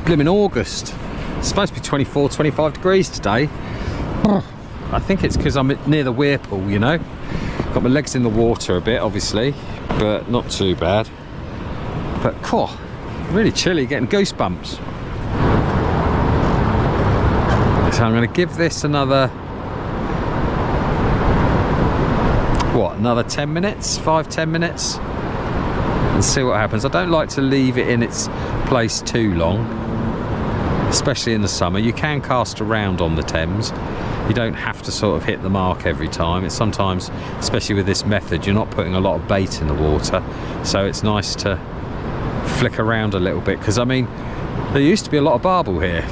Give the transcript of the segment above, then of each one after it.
In August, it's supposed to be 24, 25 degrees today. I think it's because I'm near the Weir pool, you know. Got my legs in the water a bit, obviously, but not too bad. But cool, really chilly, getting goosebumps. So I'm going to give this another, what, another 10 minutes, 5-10 minutes, and see what happens. I don't like to leave it in its place too long, especially in the summer. You can cast around on the Thames. You don't have to sort of hit the mark every time. It's sometimes, especially with this method, you're not putting a lot of bait in the water, so it's nice to flick around a little bit, because I mean, there used to be a lot of barbel here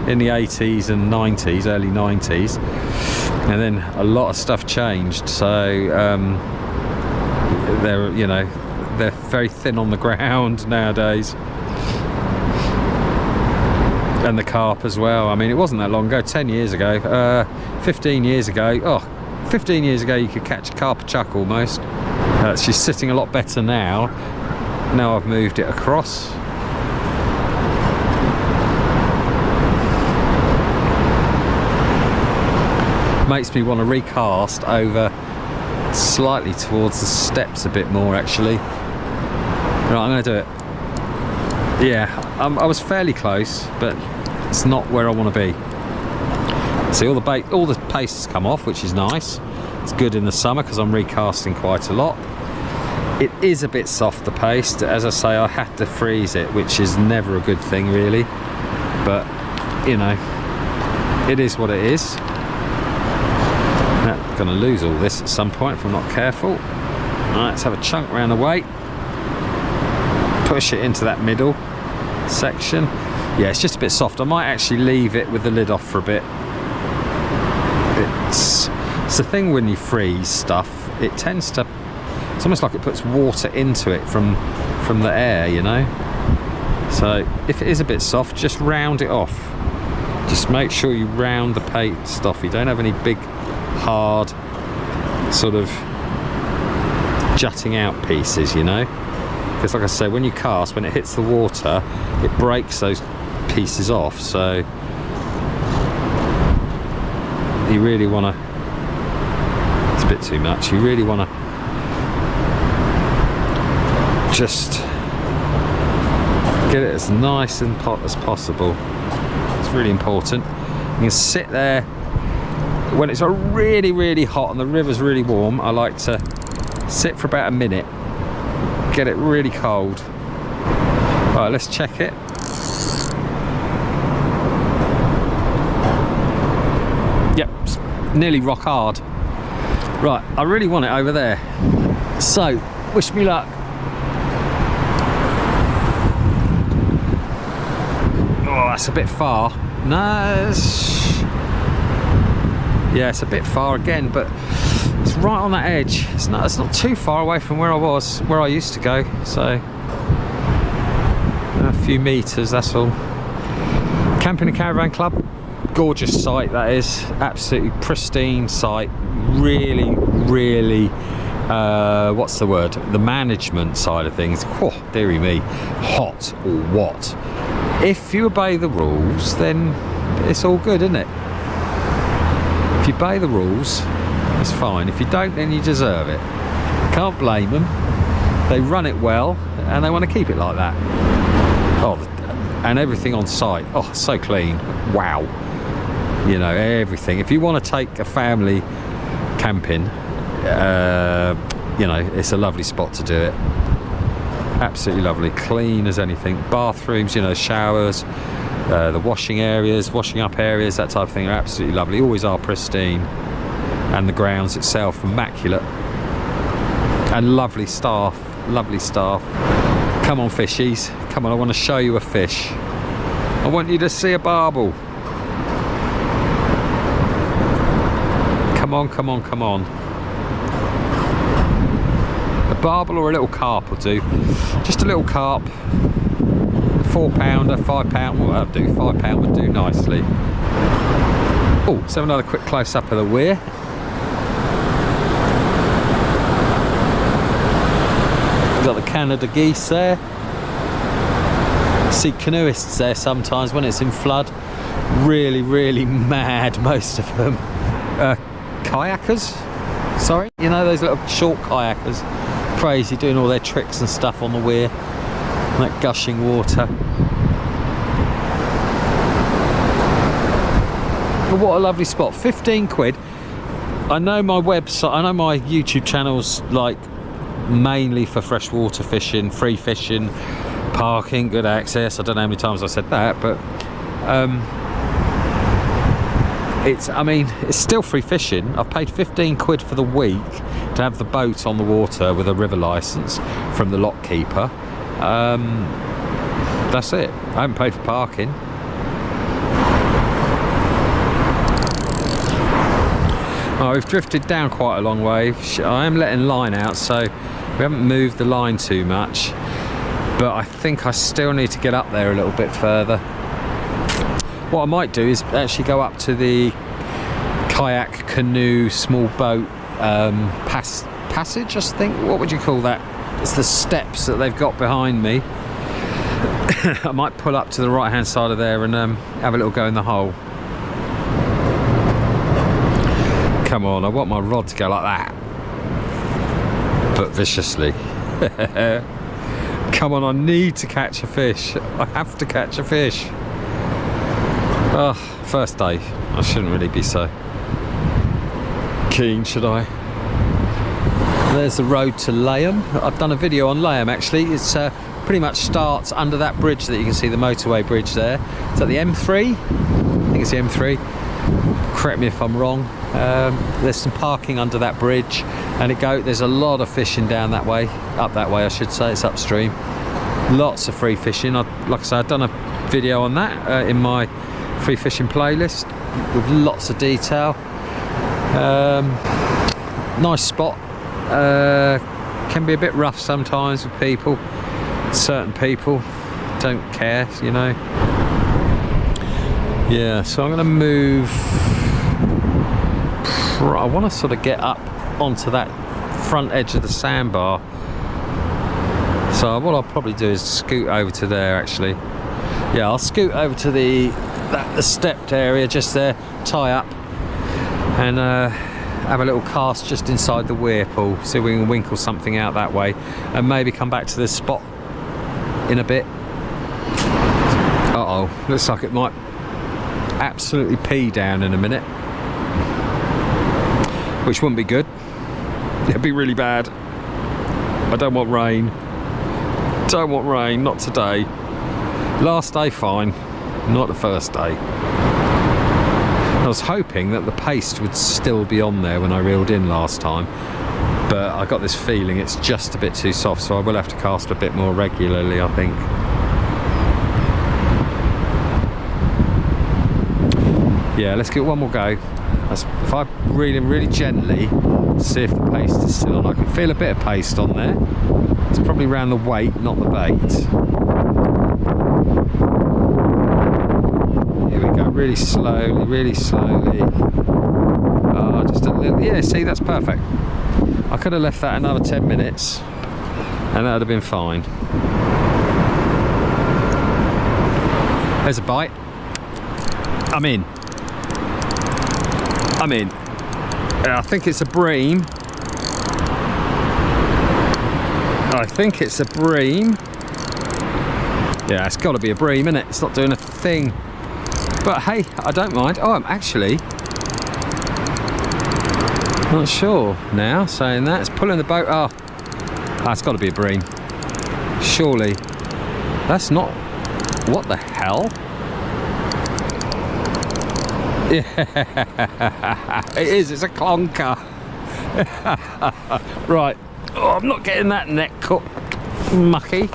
in the 80s and 90s, early 90s, and then a lot of stuff changed, so they're, you know, they're very thin on the ground nowadays. And the carp as well. I mean, it wasn't that long ago, 10 years ago, 15 years ago, oh, 15 years ago you could catch a carp a chuck almost. She's sitting a lot better now. Now I've moved it across. Makes me want to recast over slightly towards the steps a bit more, actually. Right, I'm going to do it. Yeah, I was fairly close, but it's not where I want to be. See, all the bait, all the paste has come off, which is nice. It's good in the summer because I'm recasting quite a lot. It is a bit soft, the paste. As I say, I had to freeze it, which is never a good thing, really. But, you know, it is what it is. I'm going to lose all this at some point if I'm not careful. Alright, let's have a chunk round the weight. Push it into that middle section. Yeah, it's just a bit soft. I might actually leave it with the lid off for a bit. It's the thing when you freeze stuff, it tends to, it's almost like it puts water into it from the air, you know. So if it is a bit soft, just round it off. Just make sure you round the paste off. You don't have any big hard sort of jutting out pieces, you know. Because like I say, when you cast, when it hits the water, it breaks those pieces off, so you really want to, it's a bit too much, you really want to just get it as nice and hot as possible. It's really important. You can sit there when it's really, really hot and the river's really warm. I like to sit for about a minute, get it really cold. Right, let's check it. Yep, it's nearly rock hard. Right, I really want it over there. So, wish me luck. Oh, that's a bit far. No, yeah, it's a bit far again, but it's right on that edge. It's not too far away from where I used to go, so a few meters, that's all. Camping and Caravan Club, gorgeous site that is, absolutely pristine site. Really, really, what's the word? The management side of things, oh, dearie me, hot or what? If you obey the rules, then it's all good, isn't it? If you obey the rules, it's fine. If you don't, then you deserve it. Can't blame them. They run it well, and they want to keep it like that. Oh, and everything on site, oh, so clean. Wow. You know, everything. If you want to take a family camping, you know, it's a lovely spot to do it. Absolutely lovely, clean as anything. Bathrooms, you know, showers, The washing areas, washing up areas, that type of thing are absolutely lovely, always are pristine, and the grounds itself immaculate, and lovely staff, lovely staff. Come on fishies, come on, I want to show you a fish. I want you to see a barbel. Come on, come on, come on. A barbel or a little carp will do. Just a little carp. 4-pounder, 5-pound, well that'll do, 5-pound would do nicely. Oh, let's have another quick close-up of the weir. We've got the Canada geese there. See canoeists there sometimes when it's in flood. Really, really mad, most of them. Kayakers, sorry, you know, those little short kayakers, crazy, doing all their tricks and stuff on the weir, that gushing water. But what a lovely spot. 15 quid. I know my website, I know my YouTube channel's like mainly for freshwater fishing, free fishing, parking, good access. I don't know how many times I said that, but I mean, it's still free fishing. I've paid 15 quid for the week to have the boat on the water with a river licence from the lock keeper. That's it. I haven't paid for parking. Oh, we've drifted down quite a long way. I am letting line out, so we haven't moved the line too much. But I think I still need to get up there a little bit further. What I might do is actually go up to the kayak, canoe, small boat passage, I think. What would you call that? It's the steps that they've got behind me. I might pull up to the right hand side of there and have a little go in the hole. Come on, I want my rod to go like that, but viciously. Come on, I need to catch a fish. I have to catch a fish. Oh, first day. I shouldn't really be so keen, should I? There's the road to Layham. I've done a video on Layham actually. It's pretty much starts under that bridge that you can see, the motorway bridge there. Is that the M3? I think it's the M3. Correct me if I'm wrong. There's some parking under that bridge, and there's a lot of fishing down that way, up that way I should say, it's upstream. Lots of free fishing. Like I say, I've done a video on that in my free fishing playlist with lots of detail. Nice spot. Can be a bit rough sometimes with people. Certain people don't care, you know. Yeah, so I'm going to move. I want to sort of get up onto that front edge of the sandbar. So what I'll probably do is scoot over to there actually. Yeah, I'll scoot over to the stepped area just there, tie up, and have a little cast just inside the weir pool. See if we can winkle something out that way, and maybe come back to this spot in a bit. Uh-oh, looks like it might absolutely pee down in a minute, which wouldn't be good. It'd be really bad. I don't want rain. Don't want rain, not today. Last day fine, not the first day. I was hoping that the paste would still be on there when I reeled in last time, but I got this feeling it's just a bit too soft, so I will have to cast a bit more regularly, I think. Yeah, let's give it one more go. If I reel in really gently, see if the paste is still on. I can feel a bit of paste on there. It's probably around the weight, not the bait. Here we go, really slowly, really slowly. Oh, just a little, yeah, see, that's perfect. I could have left that another 10 minutes and that would have been fine. There's a bite. I'm in. I'm in. I think it's a bream. I think it's a bream. Yeah, it's got to be a bream, isn't it? It's not doing a thing. But hey, I don't mind. Oh, I'm actually not sure now, saying that. It's pulling the boat. Oh, it's got to be a bream. Surely. That's not... What the hell? Yeah, it is, it's a clonker. Right, oh, I'm not getting that net cut mucky.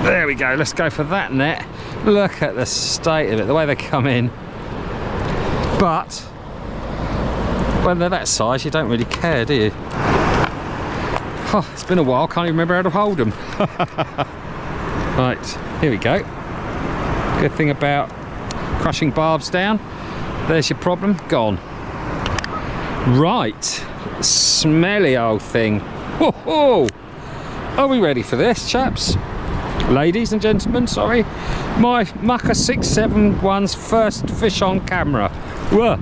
There we go, let's go for that net. Look at the state of it, the way they come in. But when they're that size, you don't really care, do you? Oh, it's been a while, can't even remember how to hold them. Right, here we go. Good thing about crushing barbs down, there's your problem, gone. Right, smelly old thing. Whoa. Are we ready for this, chaps? Ladies and gentlemen, sorry. My Mucker 671's first fish on camera. Whoa.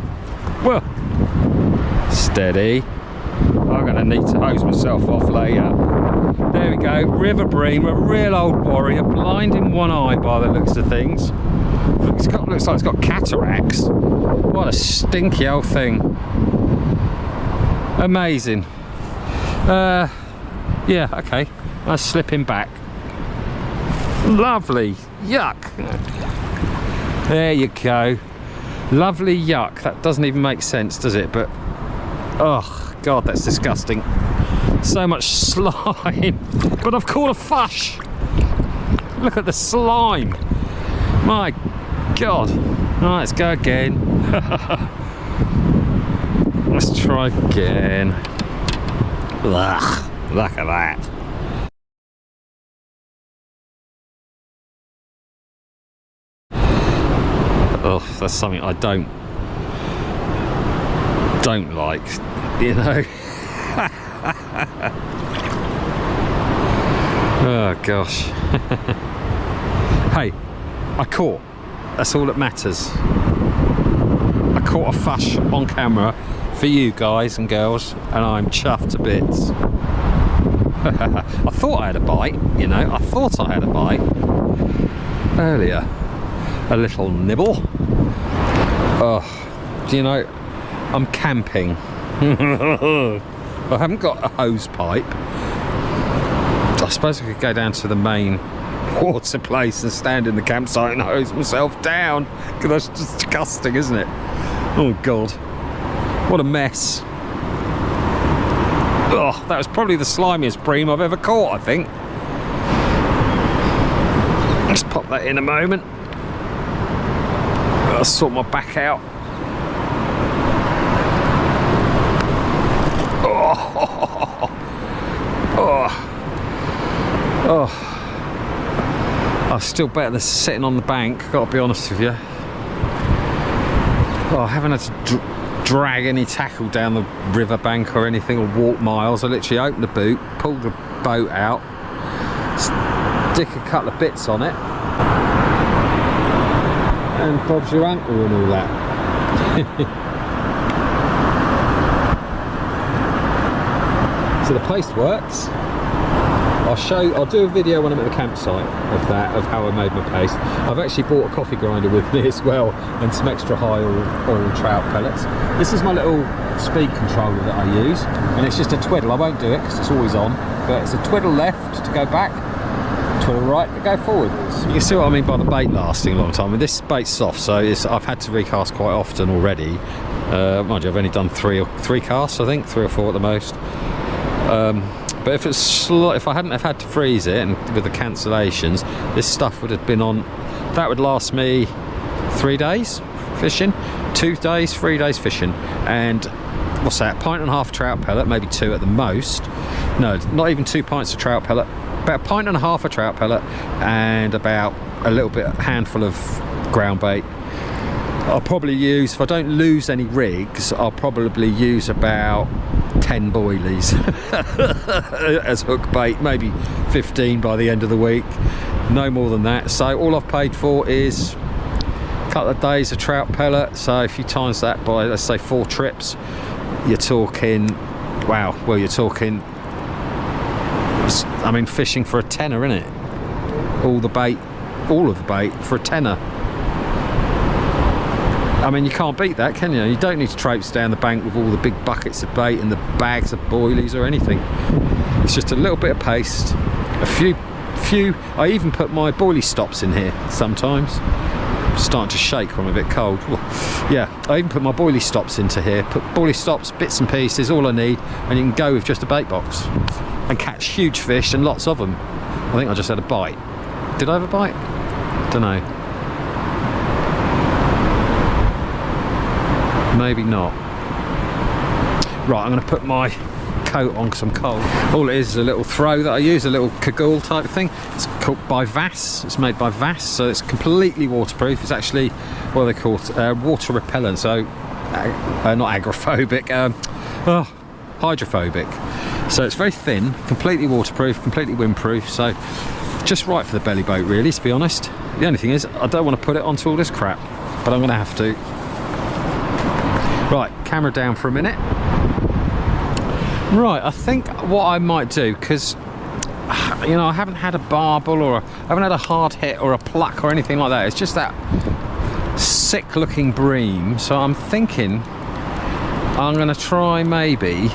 Steady. I'm going to need to hose myself off later. There we go, river bream, a real old warrior, blind in one eye by the looks of things. Looks like it's got cataracts. What a stinky old thing. Amazing. Yeah, okay, I'm slipping back. Lovely, yuck. There you go. Lovely yuck. That doesn't even make sense, does it? But, oh God, that's disgusting. So much slime. But I've caught a fish. Look at the slime. My God. Right, let's go again. Let's try again. Ugh, look at that. Oh, that's something I don't like, you know. Oh gosh. Hey, I caught. That's all that matters. I caught a fish on camera for you guys and girls, and I'm chuffed to bits. I thought I had a bite, you know. I thought I had a bite earlier. A little nibble. Oh, do you know, I'm camping. I haven't got a hose pipe. I suppose I could go down to the main water place and stand in the campsite and hose myself down, because that's just disgusting, isn't it? Oh God, what a mess. Oh, that was probably the slimiest bream I've ever caught, I think. Let's pop that in a moment. I'll sort my back out. Oh, still better than sitting on the bank, gotta be honest with you. Oh, I haven't had to drag any tackle down the river bank or anything, or walk miles. I literally opened the boot, pulled the boat out, stick a couple of bits on it, and Bob's your uncle and all that. So the paste works. I'll do a video when I'm at the campsite of that, of how I made my paste. I've actually bought a coffee grinder with me as well, and some extra high oil trout pellets. This is my little speed controller that I use, and it's just a twiddle. I won't do it because it's always on, but it's a twiddle left to go back, twiddle right to go forward. You can see what I mean by the bait lasting a long time. And this bait's soft, so I've had to recast quite often already. Mind you, I've only done three casts, I think, 3 or 4 at the most. But if I hadn't have had to freeze it, and with the cancellations, this stuff would have been on. That would last me 3 days fishing, 2 days, 3 days fishing, and what's that? 1.5 pints trout pellet, maybe 2 at the most. No, not even 2 pints of trout pellet. About 1.5 pints of trout pellet, and about a handful of ground bait. I'll probably use, if I don't lose any rigs, I'll probably use about 10 boilies as hook bait, maybe 15 by the end of the week, no more than that. So all I've paid for is a couple of days of trout pellet. So if you times that by, let's say, 4 trips, you're talking, wow, well, you're talking, I mean, fishing for a tenner, isn't it? All of the bait for a tenner. I mean, you can't beat that, can you? You don't need to traipse down the bank with all the big buckets of bait and the bags of boilies or anything. It's just a little bit of paste, a few. I even put my boilie stops in here sometimes. starting to shake when I'm a bit cold. Yeah, I even put my boilie stops into here. Put boilie stops, bits and pieces, all I need, and you can go with just a bait box and catch huge fish, and lots of them. I think I just had a bite. Did I have a bite? Don't know. Maybe not. Right, I'm going to put my coat on because I'm cold. All it is a little throw that I use, a little cagoule type thing. It's called by Vass. It's made by Vass, so it's completely waterproof. It's actually what they call it, water repellent, so not agrophobic, hydrophobic. So it's very thin, completely waterproof, completely windproof, so just right for the belly boat really, to be honest. The only thing is I don't want to put it onto all this crap, but I'm going to have to. Right, camera down for a minute. Right, I think what I might do, because you know, I haven't had a barbel or I haven't had a hard hit or a pluck or anything like that. It's just that sick looking bream, so I'm thinking I'm going to try maybe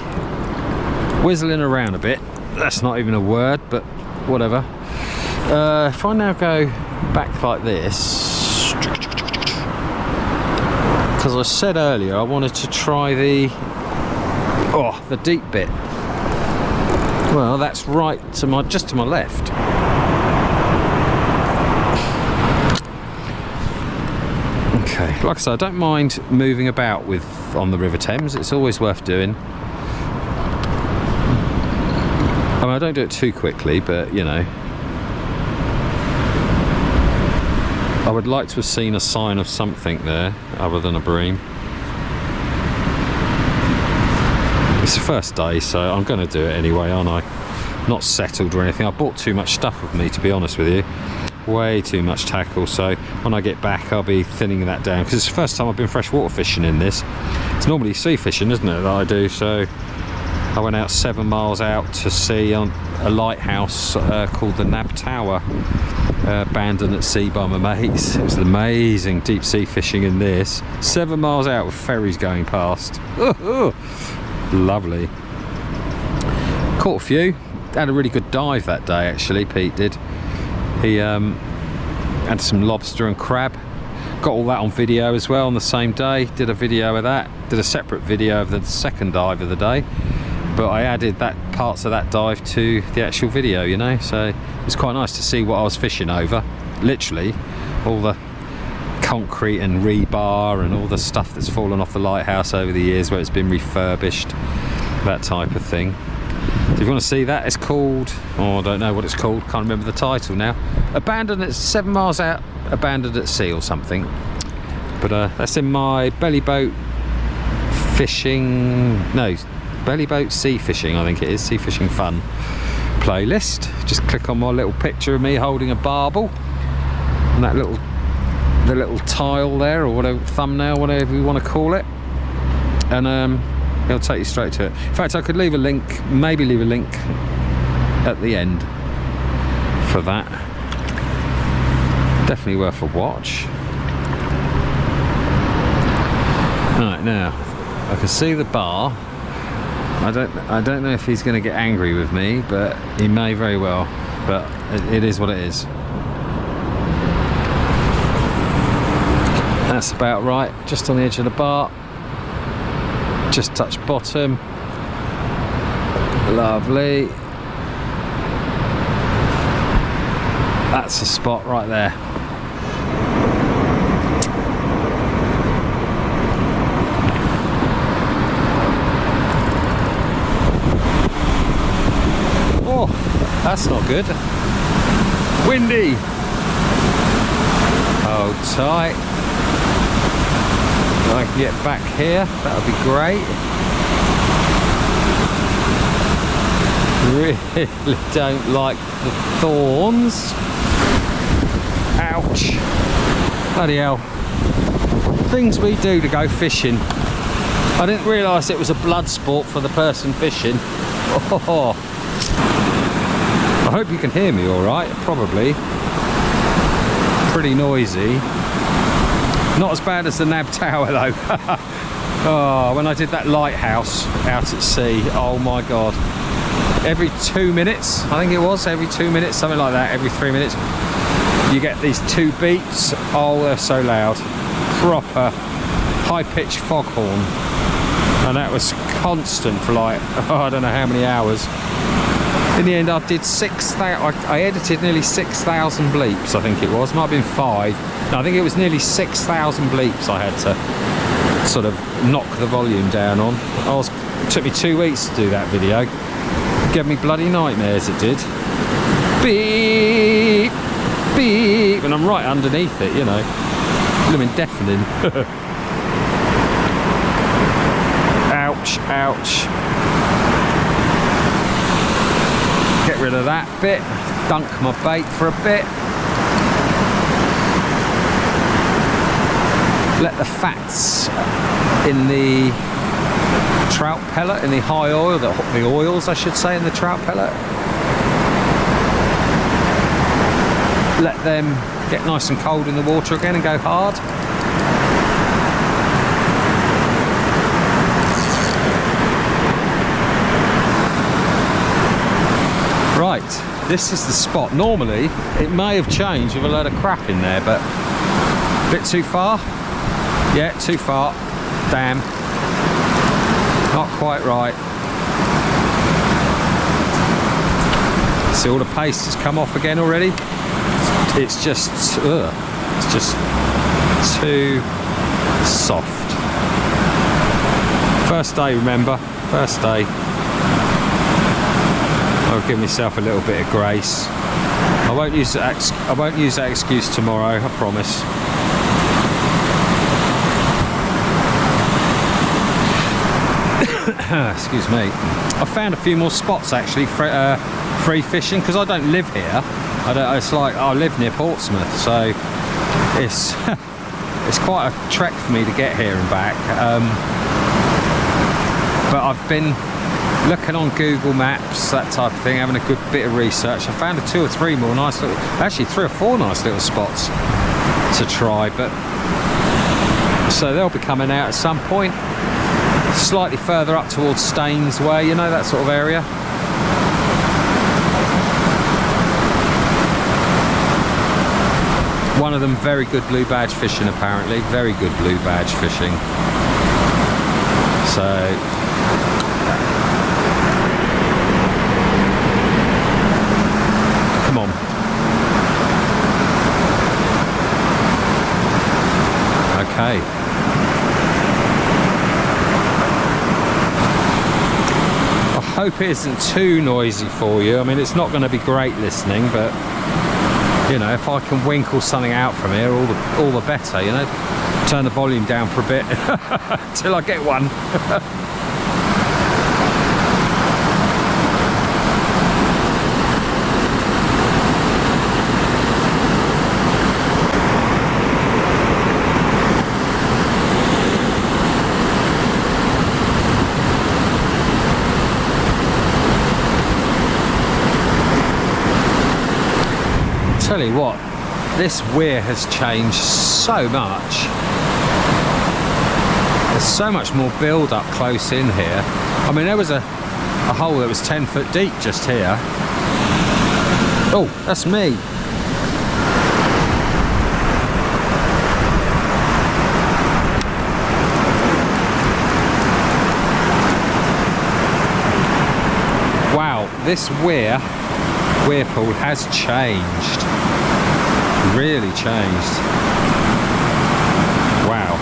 whizzling around a bit. That's not even a word, but whatever. If I now go back like this, because I said earlier I wanted to try the deep bit. Well, that's right to my, just to my left. Okay, like I said, I don't mind moving about on the River Thames. It's always worth doing. I mean, I don't do it too quickly, but you know, I would like to have seen a sign of something there other than a bream. It's the first day, so I'm going to do it anyway, aren't I? Not settled or anything. I bought too much stuff with me, to be honest with you. Way too much tackle, so when I get back I'll be thinning that down, because it's the first time I've been freshwater fishing in this. It's normally sea fishing, isn't it, that I do, so I went out 7 miles out to see on a lighthouse called the Nab Tower, abandoned at sea by my mates. It was amazing deep sea fishing in this. 7 miles out with ferries going past. Lovely. Caught a few. Had a really good dive that day actually, Pete did. He had some lobster and crab. Got all that on video as well on the same day. Did a video of that. Did a separate video of the second dive of the day. But I added parts of that dive to the actual video, you know. So it was quite nice to see what I was fishing over. Literally, all the concrete and rebar and all the stuff that's fallen off the lighthouse over the years where it's been refurbished, that type of thing. So if you want to see that, it's called, I don't know what it's called, can't remember the title now. Abandoned at 7 miles out, abandoned at sea or something. But that's in my Bellyboat fishing, no, Bellyboat sea fishing, I think it is, sea fishing fun playlist. Just click on my little picture of me holding a barbel and that the little tile there, or whatever, thumbnail, whatever you want to call it, and it'll take you straight to it. In fact, I could leave a link, maybe leave a link at the end for that. Definitely worth a watch. Right, now I can see the bar. I don't know if he's going to get angry with me, but he may very well. But it is what it is. That's about right, just on the edge of the bar, just touch bottom. Lovely. That's the spot right there. Oh, that's not good. Windy. Hold tight. If I can get back here, that would be great. Really don't like the thorns. Ouch. Bloody hell. Things we do to go fishing. I didn't realise it was a blood sport for the person fishing. Oh. I hope you can hear me alright, probably. Pretty noisy. Not as bad as the Nab Tower though. Oh, when I did that lighthouse out at sea, oh my god. Every 2 minutes, I think it was, every 2 minutes, something like that, every 3 minutes. you get these two beeps. Oh, they're so loud. Proper high-pitched foghorn. And that was constant for like, oh, I don't know how many hours. In the end, I did 6,000. I edited nearly 6,000 bleeps, I think it was. Might have been 5. No, I think it was nearly 6,000 bleeps I had to sort of knock the volume down on. It took me 2 weeks to do that video. It gave me bloody nightmares, it did. Beep, beep, and I'm right underneath it, you know. Blooming deafening. Ouch, ouch. Get rid of that bit. Dunk my bait for a bit. Let the fats in the trout pellet, in the high oil, the oils I should say, in the trout pellet, let them get nice and cold in the water again and go hard. Right, this is the spot. Normally it may have changed with a load of crap in there, but a bit too far. Yeah, too far. Damn. Not quite right. See, all the paste has come off again already. It's just too soft. First day, remember? First day. I'll give myself a little bit of grace. I won't use that excuse tomorrow, I promise. Excuse me. I found a few more spots actually, free fishing, because I don't live here. It's like I live near Portsmouth, so it's it's quite a trek for me to get here and back. But I've been looking on Google Maps, that type of thing, having a good bit of research. I found 2 or 3 more nice little, actually 3 or 4 nice little spots to try. But so they'll be coming out at some point. Slightly further up towards Staines Way, you know, that sort of area. One of them very good blue badge fishing, apparently. Very good blue badge fishing. So come on. Okay. I hope it isn't too noisy for you. I mean, it's not going to be great listening, but you know, if I can winkle something out from here, all the better, you know. Turn the volume down for a bit till I get one. Tell you what, this weir has changed so much. There's so much more build up close in here. I mean, there was a hole that was 10 foot deep just here. Oh, that's me. Wow, this weir pool has changed. Really changed. Wow.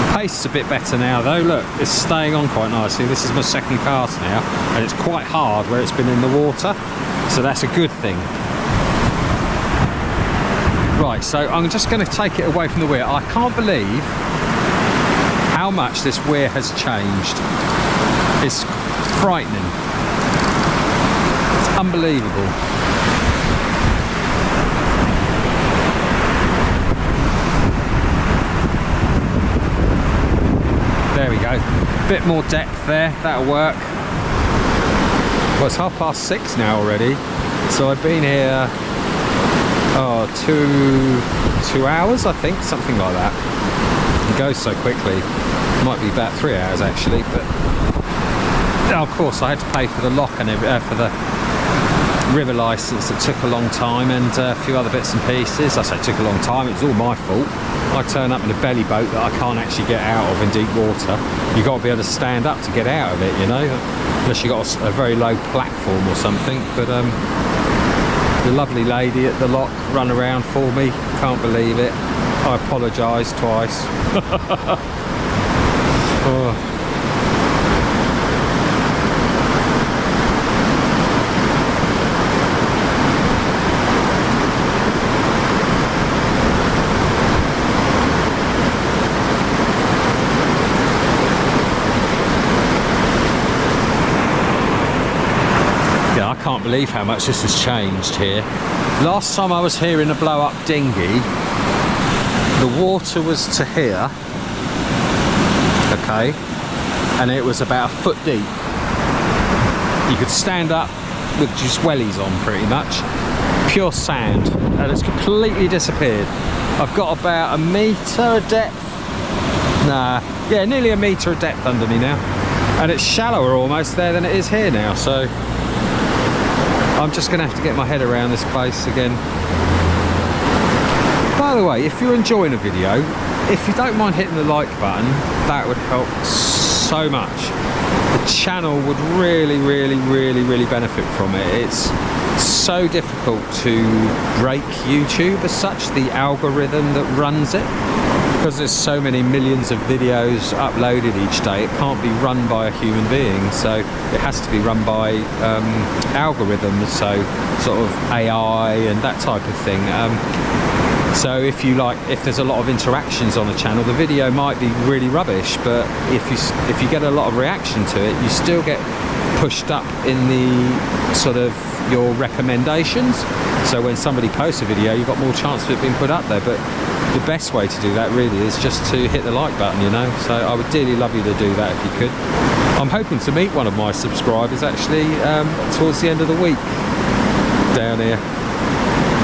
The pace is a bit better now though. Look, it's staying on quite nicely. This is my second cast now, and it's quite hard where it's been in the water, so that's a good thing. Right, so I'm just going to take it away from the weir. I can't believe how much this weir has changed. It's frightening. It's unbelievable. There we go. Bit more depth there, that'll work. Well, it's 6:30 now already, so I've been here two hours, I think, something like that. It goes so quickly. It might be about 3 hours actually, but of course I had to pay for the lock and for the river licence that took a long time, and a few other bits and pieces. I say took a long time, it was all my fault. I turn up in a belly boat that I can't actually get out of in deep water. You've got to be able to stand up to get out of it, you know, unless you've got a very low platform or something. But the lovely lady at the lock run around for me, can't believe it. I apologise twice. Oh. I can't believe how much this has changed here. Last time I was here in a blow-up dinghy, the water was to here, okay, and it was about a foot deep. You could stand up with just wellies on pretty much, pure sand, and it's completely disappeared. I've got about a metre of depth, nearly a metre of depth under me now, and it's shallower almost there than it is here now, so I'm just going to have to get my head around this place again. By the way, if you're enjoying a video, if you don't mind hitting the like button, that would help so much. The channel would really benefit from it. It's so difficult to break YouTube as such, the algorithm that runs it, because there's so many millions of videos uploaded each day. It can't be run by a human being, so it has to be run by algorithms, so sort of AI and that type of thing. So if there's a lot of interactions on a channel, the video might be really rubbish, but if you get a lot of reaction to it, you still get pushed up in the sort of your recommendations. So when somebody posts a video, you've got more chance of it being put up there. But the best way to do that really is just to hit the like button, you know. So I would dearly love you to do that if you could. I'm hoping to meet one of my subscribers actually towards the end of the week down here.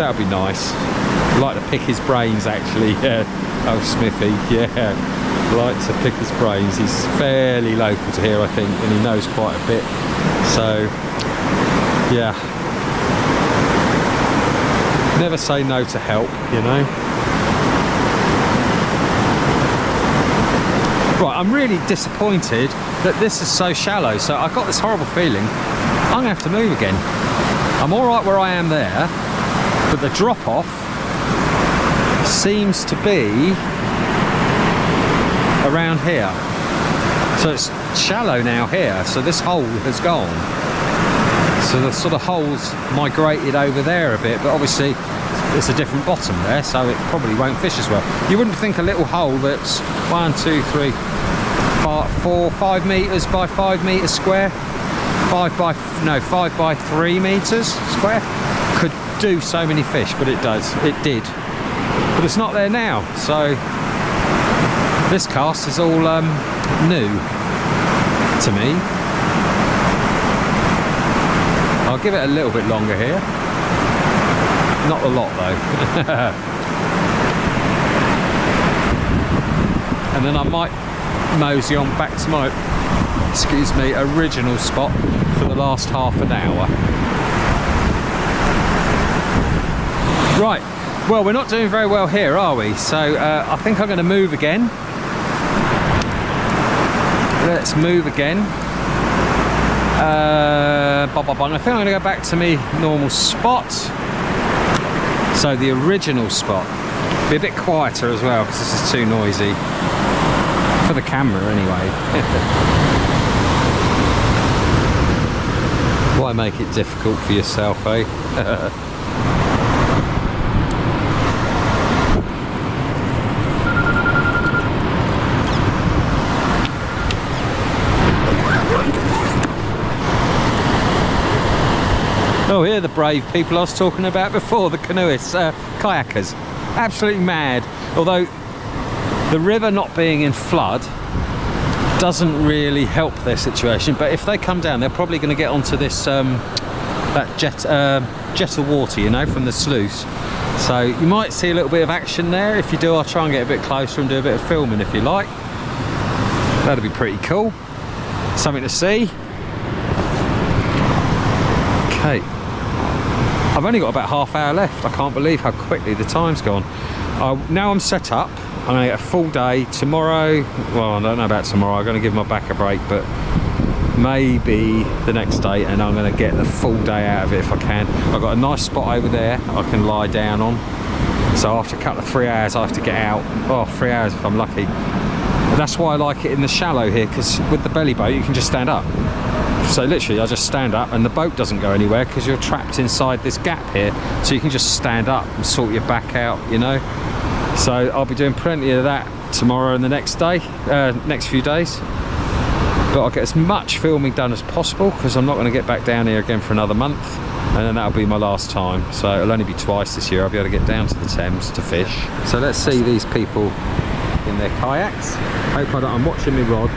That would be nice. I'd like to pick his brains actually. Yeah. Oh, Smithy, yeah. I'd like to pick his brains. He's fairly local to here, I think, and he knows quite a bit. So, yeah. Never say no to help, you know. Right, I'm really disappointed that this is so shallow, so I've got this horrible feeling I'm going to have to move again. I'm alright where I am there, but the drop-off seems to be around here. So it's shallow now here, so this hole has gone. So the sort of hole's migrated over there a bit, but obviously it's a different bottom there, so it probably won't fish as well. You wouldn't think a little hole that's 1, 2, 3, 4, 5 metres by 5 metres square, 5 by 3 metres square, could do so many fish, but it does. It did. But it's not there now, so this cast is all new to me. I'll give it a little bit longer here. Not a lot though. And then I might mosey on back to my, original spot for the last half an hour. Right, well, we're not doing very well here, are we? So I think I'm going to move again. Let's move again. I think I'm going to go back to my normal spot. So the original spot. Be a bit quieter as well because this is too noisy. For the camera anyway. Why make it difficult for yourself, eh? Oh, here are the brave people I was talking about before, the canoeists, kayakers. Absolutely mad. Although the river not being in flood doesn't really help their situation, but if they come down, they're probably going to get onto this that jet of water, you know, from the sluice. So you might see a little bit of action there. If you do, I'll try and get a bit closer and do a bit of filming if you like. That'd be pretty cool. Something to see. Okay. I've only got about half hour left. I can't believe how quickly the time's gone. Now I'm set up. I'm going to get a full day tomorrow. Well, I don't know about tomorrow. I'm going to give my back a break, but maybe the next day, and I'm going to get the full day out of it if I can. I've got a nice spot over there I can lie down on. So after a couple of 3 hours, I have to get out. Oh, 3 hours if I'm lucky. But that's why I like it in the shallow here, because with the belly boat, you can just stand up. So literally, I just stand up and the boat doesn't go anywhere because you're trapped inside this gap here. So you can just stand up and sort your back out, you know. So I'll be doing plenty of that tomorrow and the next day, next few days. But I'll get as much filming done as possible because I'm not going to get back down here again for another month. And then that'll be my last time. So it'll only be twice this year. I'll be able to get down to the Thames to fish. So let's see these people in their kayaks. Hope I'm watching my rod.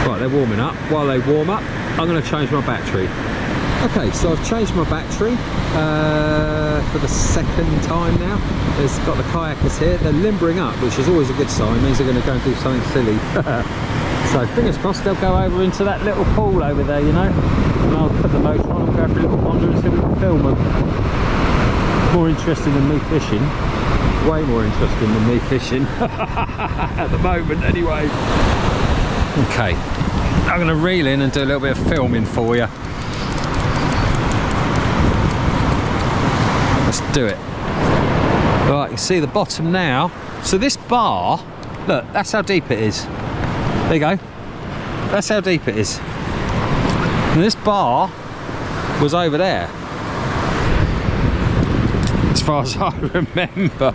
Right, they're warming up. While they warm up, I'm going to change my battery. Okay, so I've changed my battery for the second time now. There's got the kayakers here. They're limbering up, which is always a good sign. It means they're going to go and do something silly. So fingers crossed they'll go over into that little pool over there, you know. And I'll put the motor on and go for a little wander and see if we can film them. More interesting than me fishing. Way more interesting than me fishing. At the moment, anyway. Okay, I'm going to reel in and do a little bit of filming for you. Let's do it. Right, you see the bottom now. So this bar, look, that's how deep it is. There you go. That's how deep it is. And this bar was over there, as far as I remember.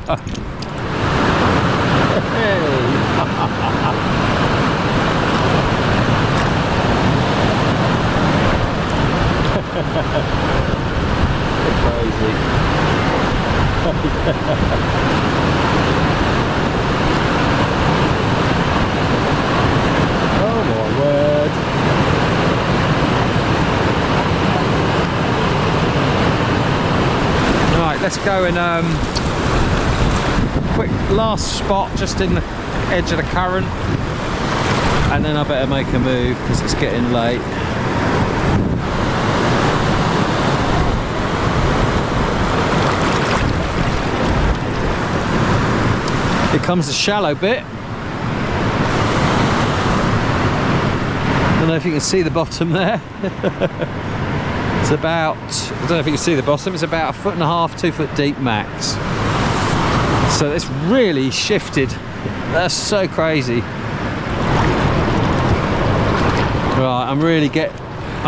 Crazy. Oh my word. Right, let's go and quick last spot just in the edge of the current, and then I better make a move because it's getting late. Here comes the shallow bit. I don't know if you can see the bottom there. It's about, I don't know if you can see the bottom, it's about 1.5 foot, 2 foot deep max. So it's really shifted. That's so crazy. Right, I'm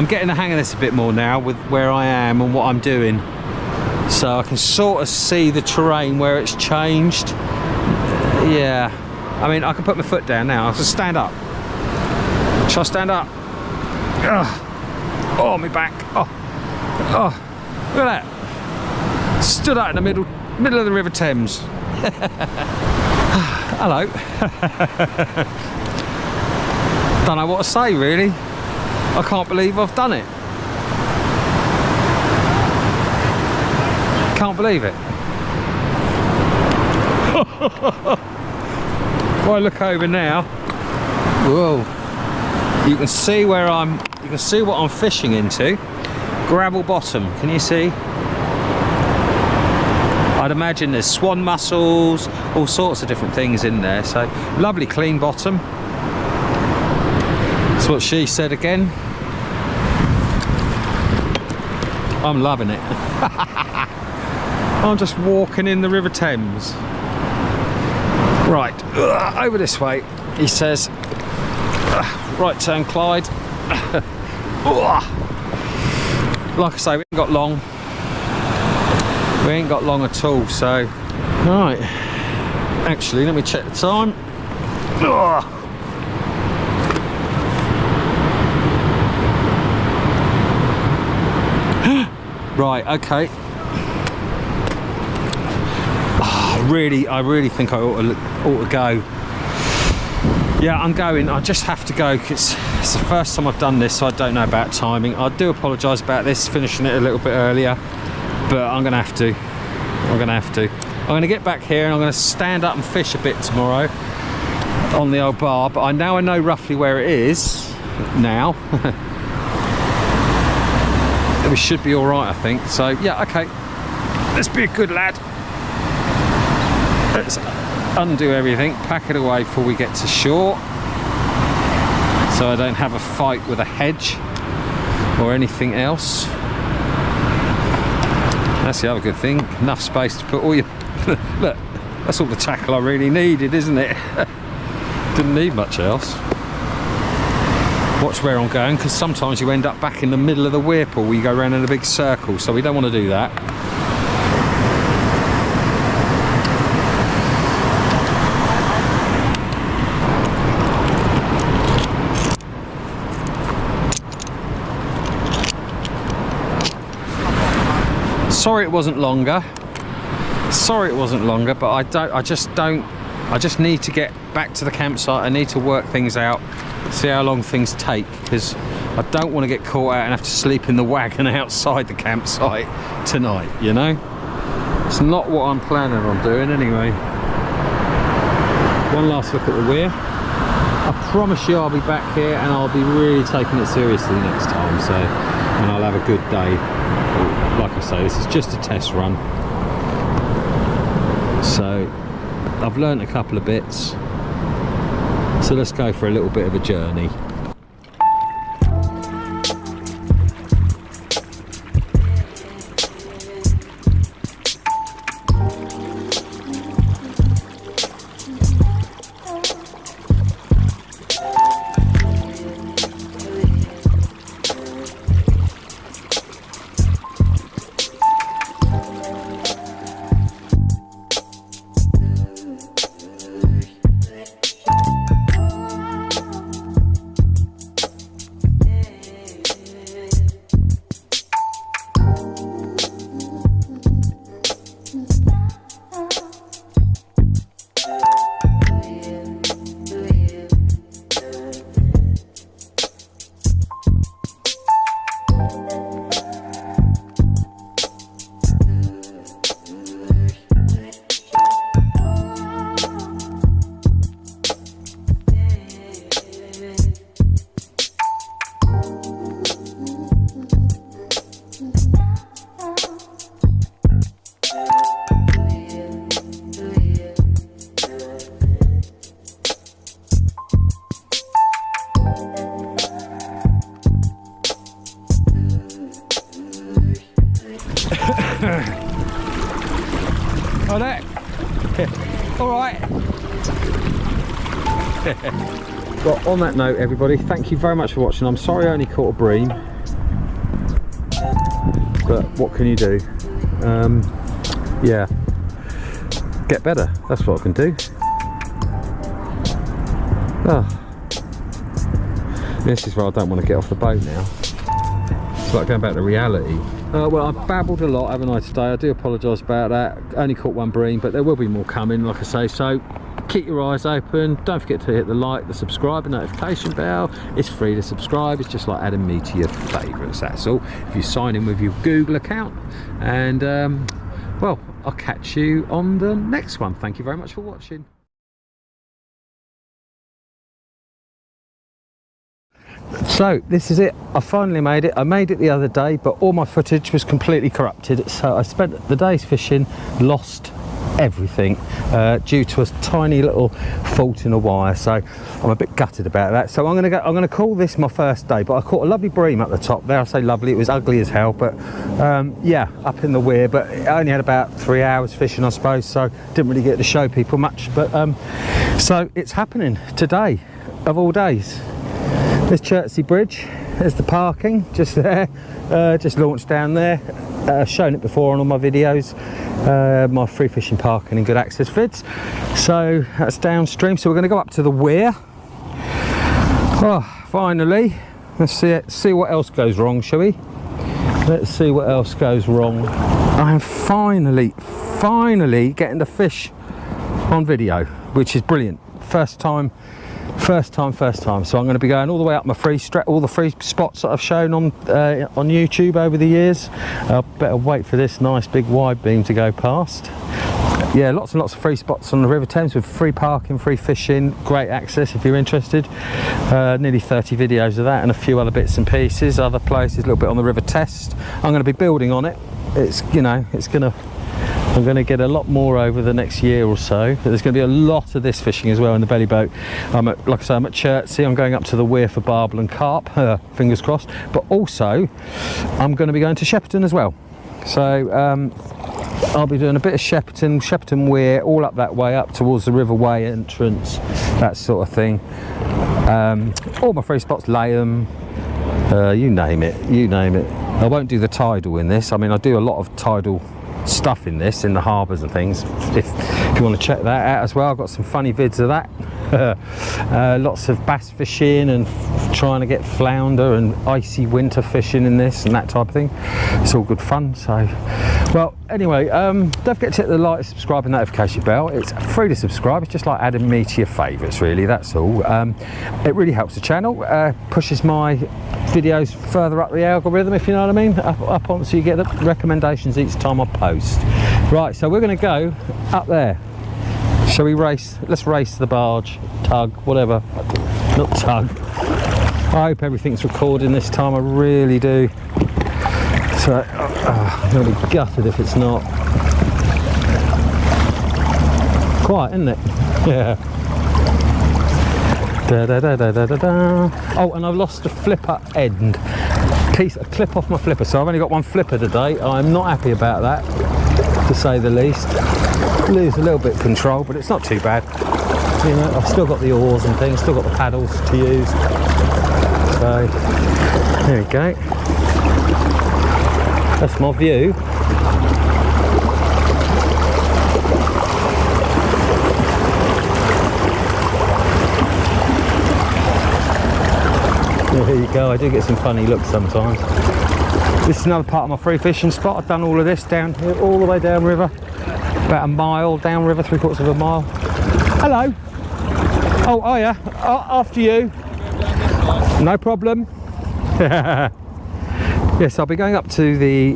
getting the hang of this a bit more now with where I am and what I'm doing. So I can sort of see the terrain where it's changed. Yeah, I mean, I can put my foot down now. I'll just stand up. Shall I stand up? Ugh. Oh, my back. Oh, look at that. Stood out in the middle of the River Thames. Hello. Don't know what to say, really. I can't believe I've done it. Can't believe it. If I look over now, whoa, you can see where you can see what I'm fishing into. Gravel bottom, can you see? I'd imagine there's swan mussels, all sorts of different things in there. So lovely clean bottom. That's what she said again. I'm loving it. I'm just walking in the River Thames. Right, over this way, he says. Right turn, Clyde. Like I say, we ain't got long. We ain't got long at all, so. Right. Actually, let me check the time. Right, okay. I really think I ought to go. Yeah, I'm going. I just have to go because it's the first time I've done this, so I don't know about timing. I do apologise about this, finishing it a little bit earlier, but I'm going to have to. I'm going to get back here and I'm going to stand up and fish a bit tomorrow. on the old bar, but I know roughly where it is now. We should be all right, I think. So yeah, okay, let's be a good lad. Let's undo everything, pack it away before we get to shore, so I don't have a fight with a hedge or anything else. That's the other good thing, enough space to put all your look, that's all the tackle I really needed, isn't it? Didn't need much else. Watch where I'm going, because sometimes you end up back in the middle of the weir pool where you go around in a big circle, so we don't want to do that. Sorry it wasn't longer. Sorry it wasn't longer, but I just need to get back to the campsite. I need to work things out, see how long things take, because I don't want to get caught out and have to sleep in the wagon outside the campsite tonight, you know? It's not what I'm planning on doing anyway. One last look at the weir. I promise you I'll be back here and I'll be really taking it seriously next time, so, and I'll have a good day. Like I say, this is just a test run, so I've learnt a couple of bits, so let's go for a little bit of a journey. Oh, that. All right. Well, on that note, everybody, thank you very much for watching. I'm sorry I only caught a bream, but what can you do? Yeah, get better. That's what I can do. This is where I don't want to get off the boat now. It's like going back to reality. Well, I've babbled a lot, haven't I, today? I do apologise about that. Only caught one bream, but there will be more coming, like I say. So keep your eyes open. Don't forget to hit the like, the subscribe, and notification bell. It's free to subscribe. It's just like adding me to your favourites, that's all. If you sign in with your Google account. And, well, I'll catch you on the next one. Thank you very much for watching. So this is it, I finally made it. I made it the other day, but all my footage was completely corrupted, so I spent the days fishing, lost everything due to a tiny little fault in a wire, so I'm a bit gutted about that. So I'm gonna call this my first day. But I caught a lovely bream at the top there. I say lovely, it was ugly as hell, but yeah, up in the weir, but I only had about 3 hours fishing, I suppose, so didn't really get to show people much. But so it's happening today of all days. There's Chertsey Bridge, there's the parking just there, just launched down there. Shown it before on all my videos, my free fishing parking and good access vids. So that's downstream, so we're going to go up to the weir. Oh, finally, let's see what else goes wrong, shall we? Let's see what else goes wrong. I'm finally getting the fish on video, which is brilliant. First time. So I'm going to be going all the way up my all the free spots that I've shown on YouTube over the years. I better wait for this nice big wide beam to go past. yeah, lots and lots of free spots on the River Thames with free parking, free fishing, great access if you're interested. Nearly 30 videos of that and a few other bits and pieces, other places, a little bit on the River Test. I'm going to be building on it. It's, you know, I'm going to get a lot more over the next year or so. But there's going to be a lot of this fishing as well in the belly boat. Like I say, I'm at Chertsey. I'm going up to the Weir for barbel and carp, fingers crossed. But also, I'm going to be going to Shepperton as well. So I'll be doing a bit of Shepperton Weir, all up that way, up towards the River Way entrance, that sort of thing. All my free spots, Layham, you name it, you name it. I won't do the tidal in this. I mean, I do a lot of tidal stuff in this, in the harbours and things. If you want to check that out as well, I've got some funny vids of that. Lots of bass fishing and trying to get flounder and icy winter fishing in this and that type of thing. It's all good fun. So, well, anyway, don't forget to hit the like, subscribe and notification bell. It's free to subscribe. It's just like adding me to your favourites, really, that's all. It really helps the channel, pushes my videos further up the algorithm, if you know what I mean, up on, so you get the recommendations each time I post. Right, so we're going to go up there. Shall we race? Let's race the barge, tug, whatever. Not tug. I hope everything's recording this time, I really do. So I'm going to be gutted if it's not. Quiet, isn't it? Yeah. Da, da, da, da, da, da, da. Oh, and I've lost a flipper end. A clip off my flipper, so I've only got one flipper today. I'm not happy about that, to say the least. Lose a little bit of control, but it's not too bad. You know, I've still got the oars and things, still got the paddles to use. So there we go. That's my view. There you go, I do get some funny looks sometimes. This is another part of my free fishing spot. I've done all of this down here, all the way down river. About a mile down river, 3/4 of a mile. Hello. Oh, are ya? After you. No problem. Yes, I'll be going up to the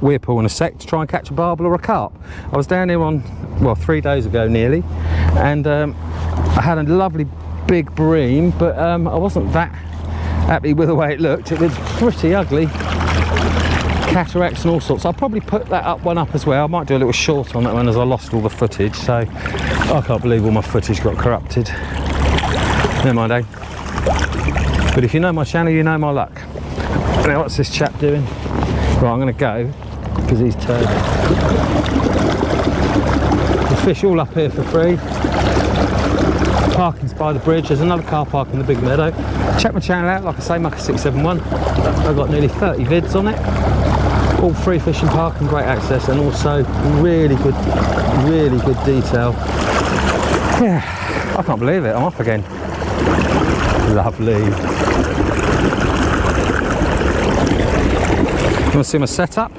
Weir pool in a sec to try and catch a barbel or a carp. I was down here on, well, 3 days ago nearly, and I had a lovely big bream, but I wasn't that happy with the way it looked. It was pretty ugly. Cataracts and all sorts. I'll probably put that one up as well. I might do a little short on that one as I lost all the footage, so I can't believe all my footage got corrupted. Never mind, eh? But if you know my channel, you know my luck. Now what's this chap doing? Right, I'm going to go because he's turning. The fish all up here for free. Parking's by the bridge. There's another car park in the big meadow. Check my channel out, like I say, Mucker671. I've got nearly 30 vids on it. All free fishing, parking, great access, and also really good detail. Yeah, I can't believe it. I'm off again. Lovely. You want to see my setup?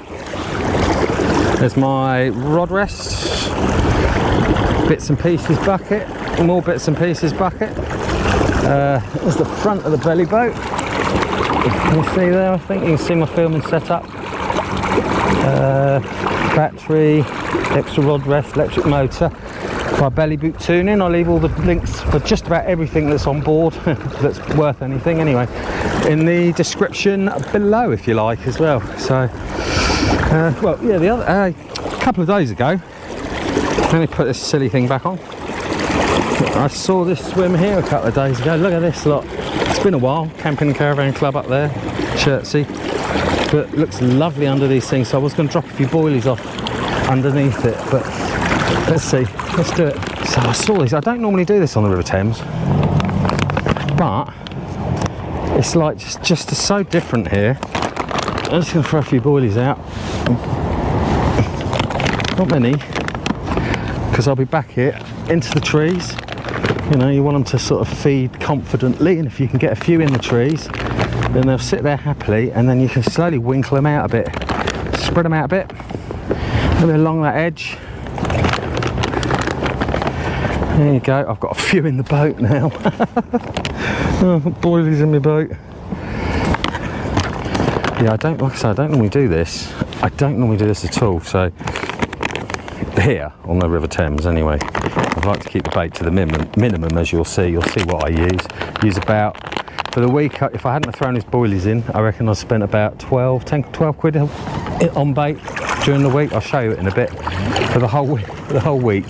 There's my rod rest, bits and pieces bucket, more bits and pieces bucket. There's the front of the belly boat. Can you see there? I think you can see my filming setup. Battery, extra rod rest, electric motor. My belly boot tuning. I'll leave all the links for just about everything that's on board that's worth anything anyway in the description below, if you like, as well. So well, yeah, the other a couple of days ago, let me put this silly thing back on. I saw this swim here a couple of days ago. Look at this lot. It's been a while. Camping and Caravan Club up there, Chertsey. But it looks lovely under these things, so I was going to drop a few boilies off underneath it, but let's see, let's do it. So I saw these. I don't normally do this on the River Thames, but it's like just so different here. I'm just going to throw a few boilies out. Not many, because I'll be back here into the trees. You know, you want them to sort of feed confidently, and if you can get a few in the trees, then they'll sit there happily, and then you can slowly winkle them out a bit, spread them out a bit, maybe along that edge. There you go. I've got a few in the boat now. Oh, I've got boilies in my boat. Yeah, like I say, I don't normally do this. I don't normally do this at all, so here on the River Thames anyway. I'd like to keep the bait to the minimum, as you'll see what I use about, for the week, if I hadn't thrown his boilies in, I reckon I spent about 12 quid on bait during the week. I'll show you it in a bit, for the whole week.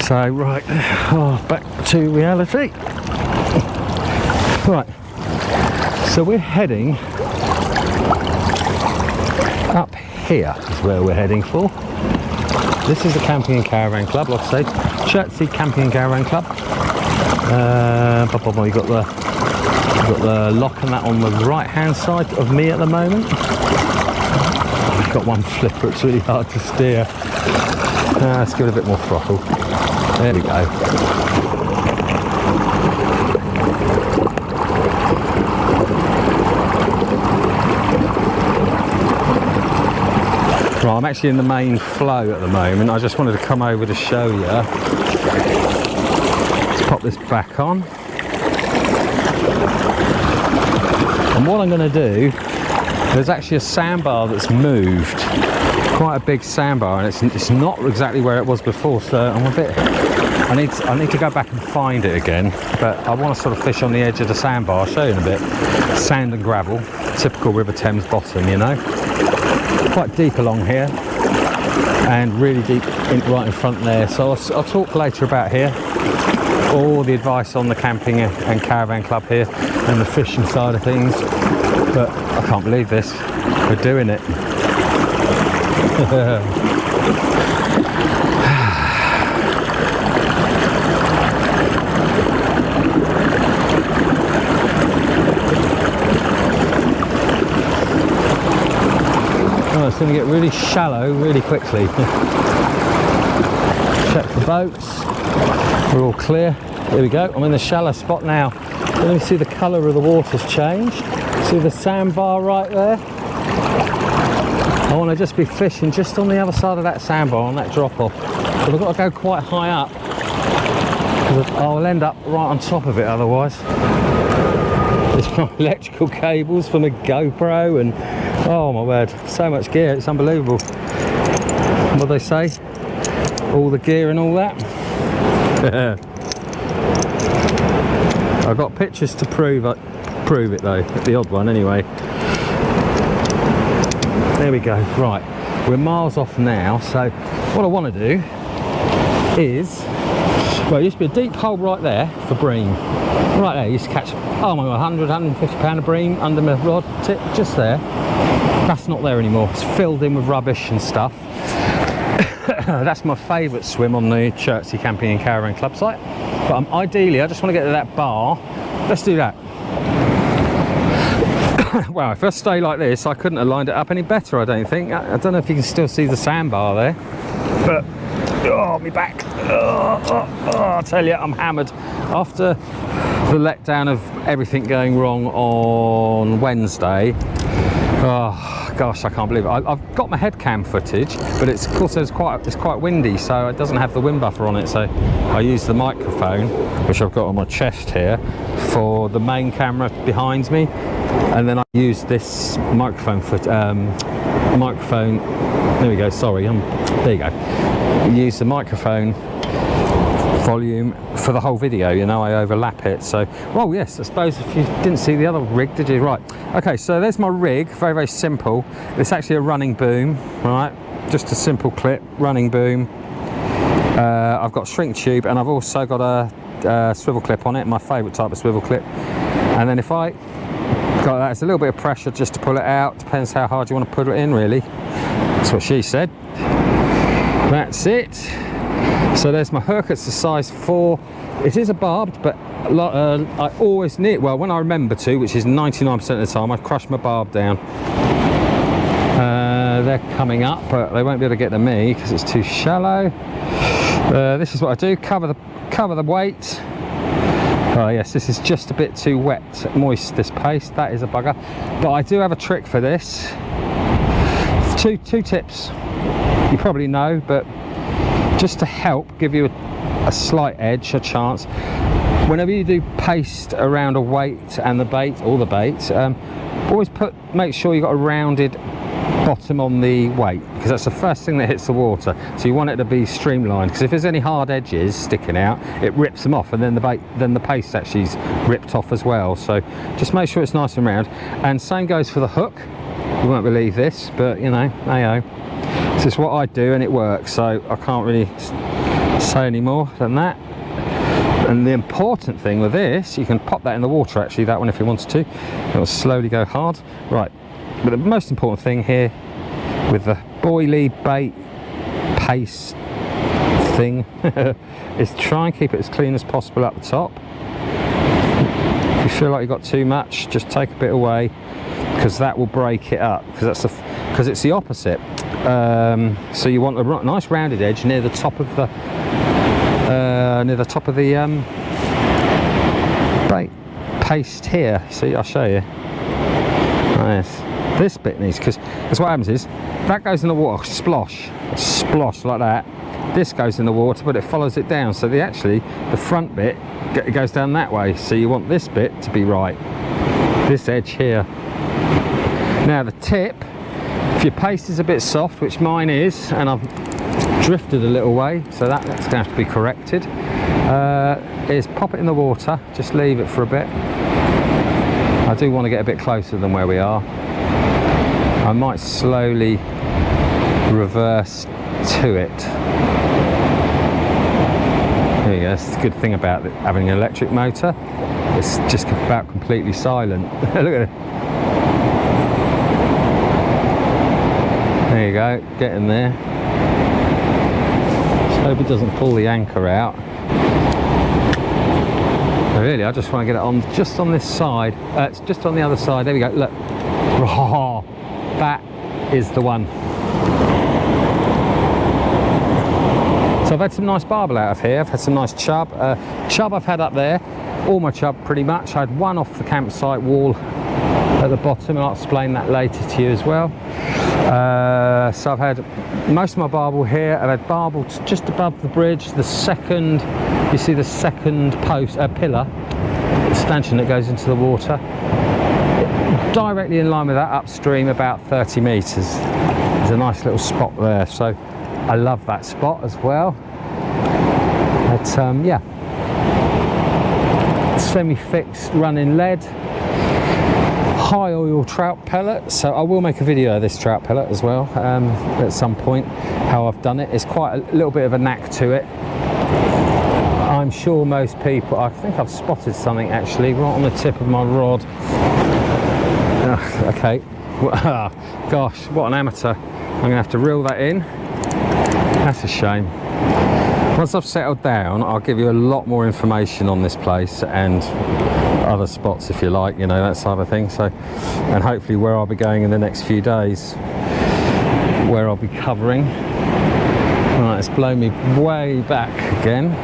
So right, back to reality. Right, so we're heading up here is where we're heading for. This is the Camping and Caravan Club, like I say, Chertsey Camping and Caravan Club. You've got the lock and that on the right hand side of me at the moment. I've got one flipper, it's really hard to steer. Let's give it a bit more throttle. There we go. Right, I'm actually in the main flow at the moment. I just wanted to come over to show you. Let's pop this back on. And what I'm going to do, there's actually a sandbar that's moved. Quite a big sandbar, and it's not exactly where it was before, so I'm a bit... I need to go back and find it again, but I want to sort of fish on the edge of the sandbar. I'll show you in a bit. Sand and gravel, typical River Thames bottom, you know. Quite deep along here, and really deep right in front there. So I'll talk later about here, all the advice on the camping and caravan club here, and the fishing side of things. But I can't believe this, we're doing it. It's going to get really shallow really quickly. Check for boats. We're all clear. Here we go. I'm in the shallow spot now. Let me see, the colour of the water's changed. See the sandbar right there? I want to just be fishing just on the other side of that sandbar, on that drop off. But I've got to go quite high up, because I'll end up right on top of it otherwise. There's my electrical cables for my GoPro, and oh my word, so much gear, it's unbelievable. What do they say? All the gear and all that. I've got pictures to prove it though, the odd one anyway. There we go. Right, we're miles off now, so what I want to do is, well, it used to be a deep hole right there for bream. Right there, you used to catch, oh my god, 100, 150 pound of bream under my rod tip, just there. That's not there anymore. It's filled in with rubbish and stuff. That's my favourite swim on the Chertsey Camping and Caravan Club site. But ideally, I just want to get to that bar. Let's do that. Wow, if I stay like this, I couldn't have lined it up any better, I don't think. I don't know if you can still see the sandbar there. But, oh, my back. I tell you, I'm hammered. After the letdown of everything going wrong on Wednesday, oh gosh, I can't believe it. I've got my head cam footage, but of course it's quite windy, so it doesn't have the wind buffer on it. So I use the microphone, which I've got on my chest here, for the main camera behind me, and then I use this microphone microphone. There we go. Sorry, there you go. Use the microphone volume for the whole video, you know, I overlap it. So, well, yes, I suppose if you didn't see the other rig, did you? Right, okay, so there's my rig, very, very simple. It's actually a running boom, right? Just a simple clip, running boom. I've got shrink tube, and I've also got a swivel clip on it, my favourite type of swivel clip. And then if I got that, it's a little bit of pressure just to pull it out, depends how hard you want to put it in, really. That's what she said. That's it. So there's my hook, it's a size 4. It is a barbed, but I always need, well, when I remember to, which is 99% of the time, I crush my barb down. They're coming up, but they won't be able to get to me because it's too shallow. This is what I do, cover the weight. Oh yes, this is just a bit too wet, moist, this paste. That is a bugger. But I do have a trick for this. Two tips you probably know, but just to help give you a slight edge, a chance. Whenever you do paste around a weight and the bait, or the bait, always make sure you've got a rounded bottom on the weight, because that's the first thing that hits the water. So you want it to be streamlined, because if there's any hard edges sticking out, it rips them off, and then the paste actually is ripped off as well. So just make sure it's nice and round. And same goes for the hook. You won't believe this, but you know, hey-oh. This is what I do and it works, so I can't really say any more than that. And the important thing with this, you can pop that in the water actually, that one, if you wanted to. It will slowly go hard. Right, but the most important thing here with the boilie bait paste thing is try and keep it as clean as possible up the top. If you feel like you've got too much, just take a bit away, because that will break it up, because it's the opposite. So you want a nice rounded edge near the top of the bait paste here. See, I'll show you. Nice. This bit needs, because what happens is that goes in the water, splosh like that. This goes in the water, but it follows it down. So the front bit goes down that way. So you want this bit to be right. This edge here. Now the tip, if your paste is a bit soft, which mine is, and I've drifted a little way, so that's going to have to be corrected, is pop it in the water, just leave it for a bit. I do want to get a bit closer than where we are. I might slowly reverse to it. There you go. That's the good thing about having an electric motor. It's just about completely silent. Look at it. There you go, getting there. Just hope it doesn't pull the anchor out. Really, I just want to get it on just on this side. It's just on the other side. There we go. Look. Oh, that is the one. So I've had some nice barbel out of here. I've had some nice chub. Chub I've had up there. All my chub pretty much. I had one off the campsite wall at the bottom, and I'll explain that later to you as well. So I've had most of my barbel here. I've had barbel just above the bridge, the second, you see the second post, pillar, stanchion that goes into the water. Directly in line with that, upstream about 30 metres. There's a nice little spot there, so I love that spot as well. But yeah, semi-fixed running lead. High oil trout pellet, so I will make a video of this trout pellet as well at some point, how I've done it. It's quite a little bit of a knack to it. I'm sure most people, I think I've spotted something actually right on the tip of my rod. Okay, gosh, what an amateur. I'm gonna have to reel that in. That's a shame. Once I've settled down, I'll give you a lot more information on this place and other spots if you like, you know, that side of thing. So, and hopefully where I'll be going in the next few days, where I'll be covering. Right, it's blown me way back again.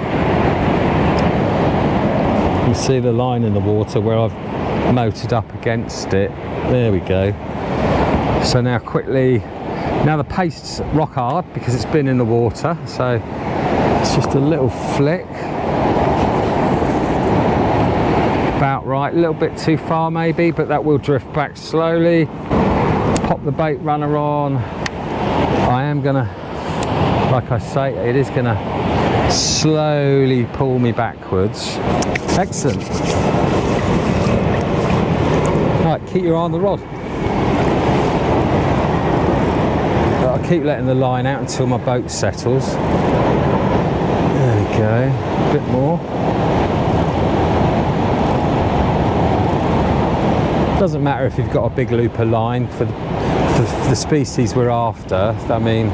You see the line in the water where I've motored up against it. There we go. So now quickly, now the paste's rock hard because it's been in the water, so it's just a little flick. About right, a little bit too far maybe, but that will drift back slowly. Pop the bait runner on. I am gonna, like I say, it is gonna slowly pull me backwards. Excellent. Right, keep your eye on the rod. But I'll keep letting the line out until my boat settles. There we go, a bit more. Doesn't matter if you've got a big looper line for the species we're after. I mean,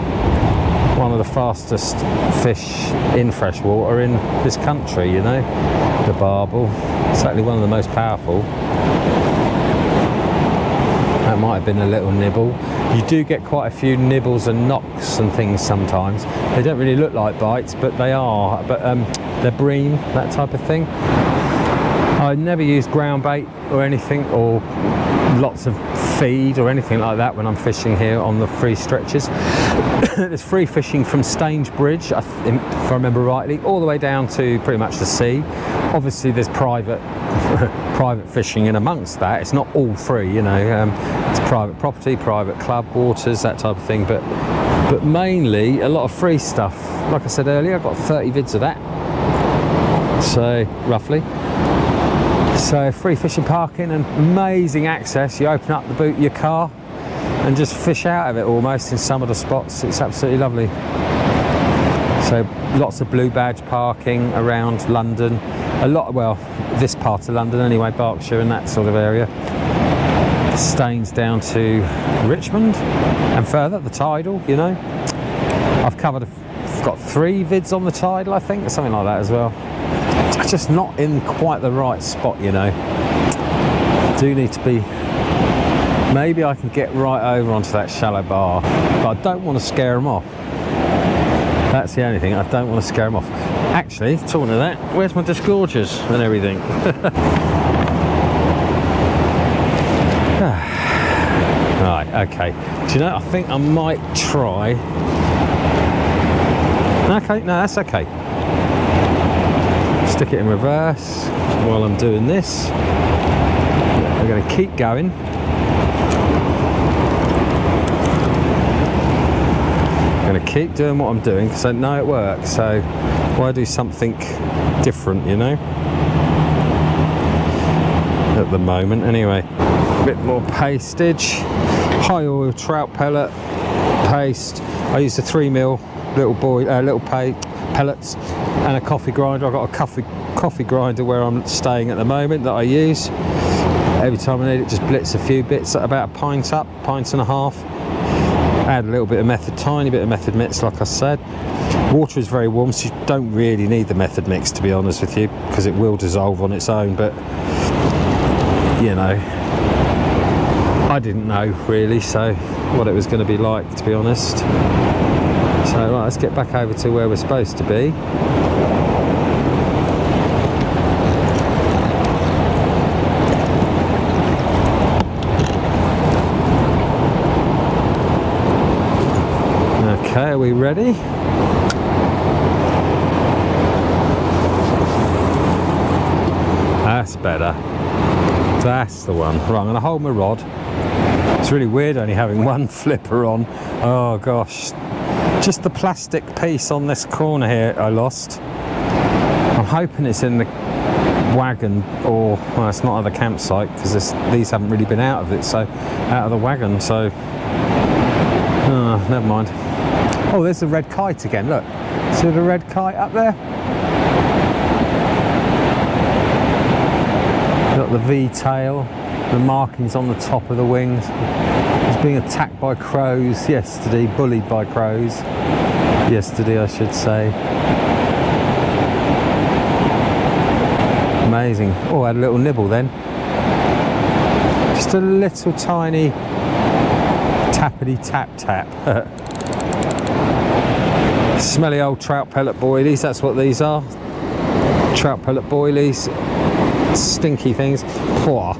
one of the fastest fish in freshwater in this country, you know, the barbel. Certainly one of the most powerful. That might have been a little nibble. You do get quite a few nibbles and knocks and things sometimes. They don't really look like bites, but they are. But they're bream, that type of thing. I never use ground bait or anything, or lots of feed or anything like that when I'm fishing here on the free stretches. There's free fishing from Staines Bridge, if I remember rightly, all the way down to pretty much the sea. Obviously there's private private fishing in amongst that. It's not all free, you know. It's private property, private club waters, that type of thing, but mainly a lot of free stuff. Like I said earlier, I've got 30 vids of that, so roughly. So free fishing, parking, and amazing access. You open up the boot of your car and just fish out of it almost in some of the spots. It's absolutely lovely. So lots of blue badge parking around London. A lot, well, this part of London anyway, Berkshire and that sort of area. Staines down to Richmond and further, the Tidal, you know. I've got 3 vids on the Tidal, I think, or something like that as well. It's just not in quite the right spot, you know. Do need to be, maybe I can get right over onto that shallow bar, but I don't want to scare them off. That's the only thing, I don't want to scare them off. Actually, talking of that, where's my disgorgers and everything? Right, okay. Do you know, I think I might try. Okay, no, that's okay. Stick it in reverse while I'm doing this. I'm going to keep going. I'm going to keep doing what I'm doing because I know it works, so why do something different, you know? At the moment, anyway. A bit more pastage, high oil trout pellet paste. I used a 3mm little pellets and a coffee grinder. I've got a coffee grinder where I'm staying at the moment that I use. Every time I need it, just blitz a few bits, about a pint up, pint and a half. Add a little bit of method, tiny bit of method mix, like I said. Water is very warm, so you don't really need the method mix, to be honest with you, because it will dissolve on its own, but you know, I didn't know really so what it was going to be like, to be honest. So right, let's get back over to where we're supposed to be. Okay, are we ready? That's better. That's the one. Right, I'm going to hold my rod. It's really weird only having one flipper on. Oh gosh. Just the plastic piece on this corner here I lost. I'm hoping it's in the wagon, or well, it's not at the campsite because these haven't really been out of it, so out of the wagon, so never mind. Oh, there's the red kite again, look. See the red kite up there? Got the V-tail, the markings on the top of the wings. It's being attacked by crows yesterday, bullied by crows yesterday, I should say. Amazing. Oh, I had a little nibble then. Just a little tiny tappity tap tap. Smelly old trout pellet boilies, that's what these are. Trout pellet boilies, stinky things. Poor.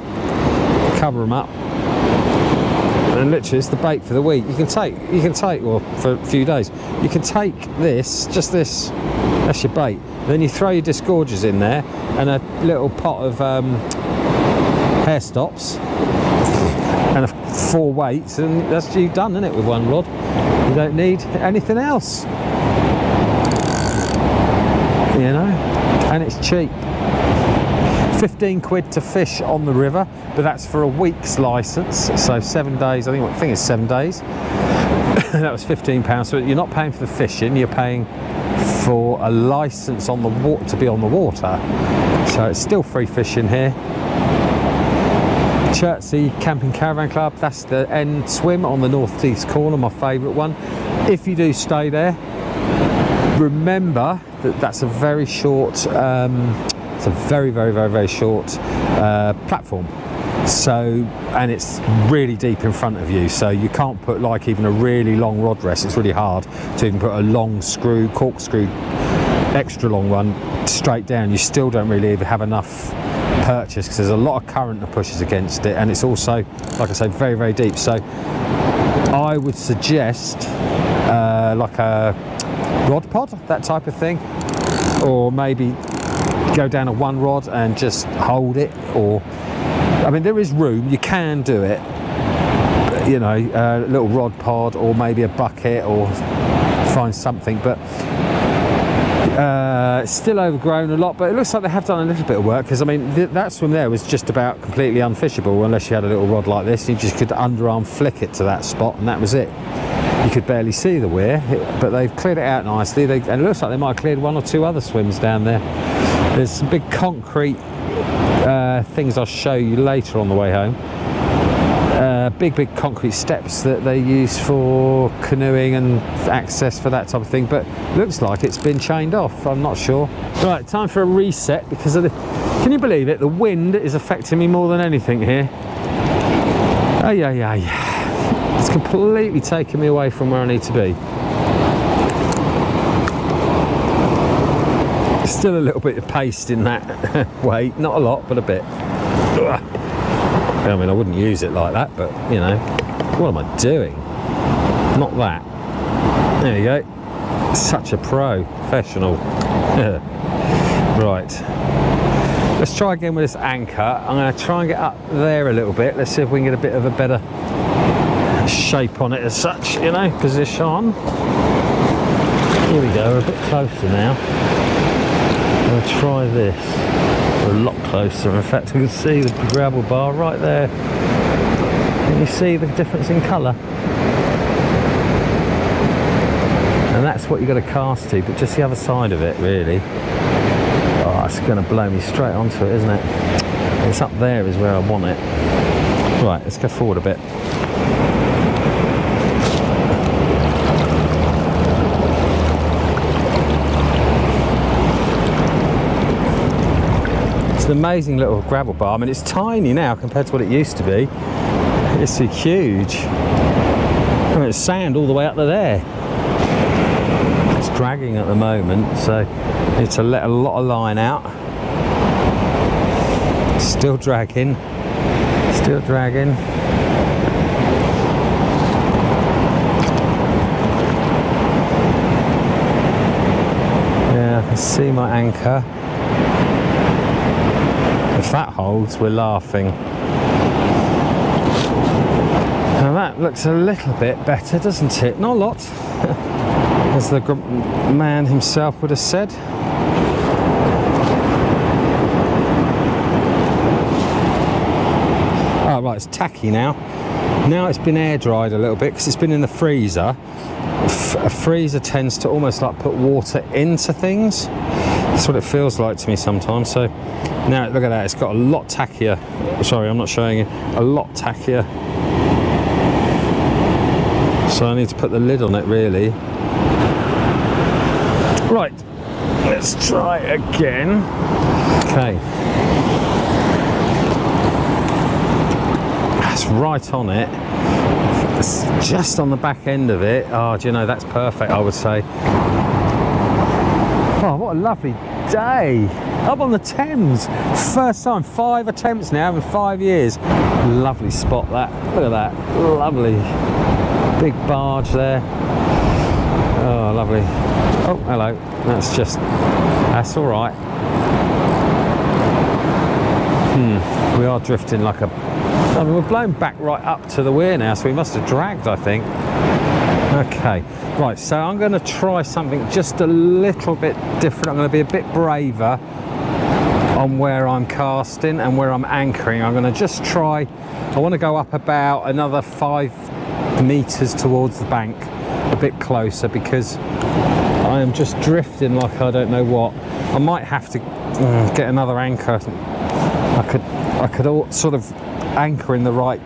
Cover them up. And literally it's the bait for the week. You can take, or for a few days, you can take this, just this, that's your bait. Then you throw your disgorgers in there and a little pot of hair stops and 4 weights, and that's you done, isn't it, with one rod? You don't need anything else. You know, and it's cheap. 15 quid to fish on the river, but that's for a week's license, so 7 days. I think it's 7 days. That was £15, so you're not paying for the fishing, you're paying for a license on the water to be on the water. So it's still free fishing here. Chertsey Camping Caravan Club, that's the end swim on the northeast corner, my favourite one. If you do stay there, remember that that's a very short, it's a very short platform. So, and it's really deep in front of you, so you can't put like even a really long rod rest. It's really hard to even put a long screw, corkscrew, extra long one straight down. You still don't really have enough purchase because there's a lot of current that pushes against it, and it's also, like I say, very deep. So I would suggest like a rod pod, that type of thing, or maybe go down a one rod and just hold it, or I mean there is room, you can do it, you know, a little rod pod or maybe a bucket or find something, but it's still overgrown a lot. But it looks like they have done a little bit of work, because I mean that swim there was just about completely unfishable unless you had a little rod like this. You just could underarm flick it to that spot and that was it. You could barely see the weir, but they've cleared it out nicely. And it looks like they might have cleared one or two other swims down there. There's some big concrete things I'll show you later on the way home. Big concrete steps that they use for canoeing and access for that type of thing, but looks like it's been chained off. I'm not sure. Right, time for a reset because of the, can you believe it, the wind is affecting me more than anything here. It's completely taken me away from where I need to be. Still a little bit of paste in that weight, not a lot but a bit. Ugh. I mean, I wouldn't use it like that, but you know, what am I doing? Not that. There you go. Such a professional. Right. Let's try again with this anchor. I'm going to try and get up there a little bit. Let's see if we can get a bit of a better shape on it as such, you know, position. Here we go, we're a bit closer now. I'm going to try this. A lot closer. In fact, I can see the gravel bar right there. Can you see the difference in colour? And that's what you've got to cast to, but just the other side of it, really. Oh, it's going to blow me straight onto it, isn't it? It's up there is where I want it. Right, let's go forward a bit. It's an amazing little gravel bar. I mean, it's tiny now compared to what it used to be. It's huge. I mean, it's sand all the way up to there. It's dragging at the moment, so need to let a lot of line out. Still dragging. Still dragging. Yeah, I can see my anchor. If that holds, we're laughing. Now that looks a little bit better, doesn't it? Not a lot, as the man himself would have said. Oh, right, it's tacky now. Now it's been air dried a little bit because it's been in the freezer. A freezer tends to almost like put water into things. That's what it feels like to me sometimes. So now look at that, it's got a lot tackier. Sorry, I'm not showing you. A lot tackier. So I need to put the lid on it, really. Right, let's try again. Okay. That's right on it. It's just on the back end of it. Oh, do you know, that's perfect, I would say. Oh, what a lovely day. Up on the Thames. First time, 5 attempts now in 5 years. Lovely spot that. Look at that. Lovely. Big barge there. Oh, lovely. Oh, hello. That's all right. We are drifting like a... I mean, we're blown back right up to the weir now, so we must have dragged, I think. Okay, right, so I'm going to try something just a little bit different. I'm going to be a bit braver on where I'm casting and where I'm anchoring. I'm going to just try, I want to go up about another 5 meters towards the bank, a bit closer, because I am just drifting like I don't know what. I might have to get another anchor. I could all sort of anchor in the right,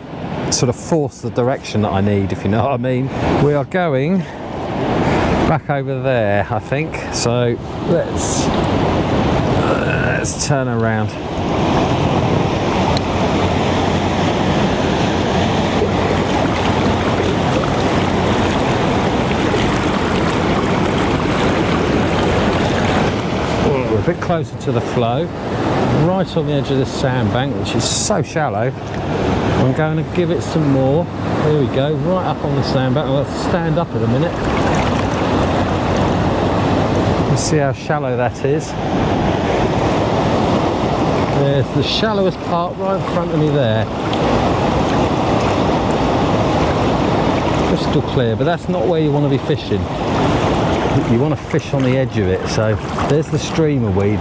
sort of force the direction that I need, if you know what I mean. We are going back over there, I think. So let's turn around. We're a bit closer to the flow, right on the edge of this sandbank, which is so shallow. I'm going to give it some more. There we go, right up on the sandbank. I'll have to stand up in a minute. Let's see how shallow that is. There's the shallowest part right in front of me there. Crystal clear, but that's not where you want to be fishing. You want to fish on the edge of it. So there's the streamer weed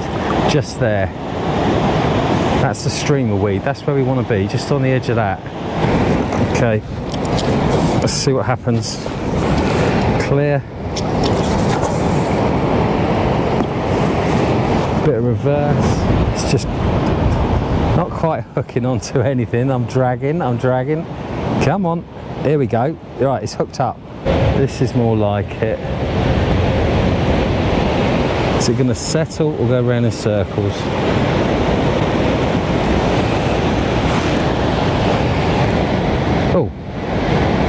just there. That's the streamer weed. That's where we want to be, just on the edge of that. Okay, let's see what happens. Clear. Bit of reverse. It's just not quite hooking onto anything. I'm dragging. Come on, here we go. Right, it's hooked up. This is more like it. Is it going to settle or go around in circles? Oh,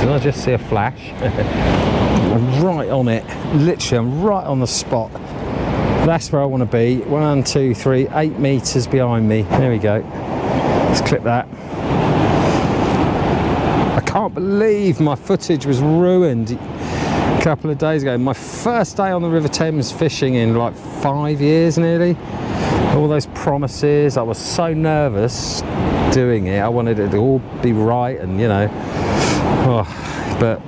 did I just see a flash? I'm right on it. Literally, I'm right on the spot. That's where I want to be. 1, 2, 3, 8 meters behind me. There we go. Let's clip that. I can't believe my footage was ruined a couple of days ago. My first day on the River Thames fishing in like 5 years nearly. All those promises. I was so nervous doing it. I wanted it to all be right, and you know. Oh, but.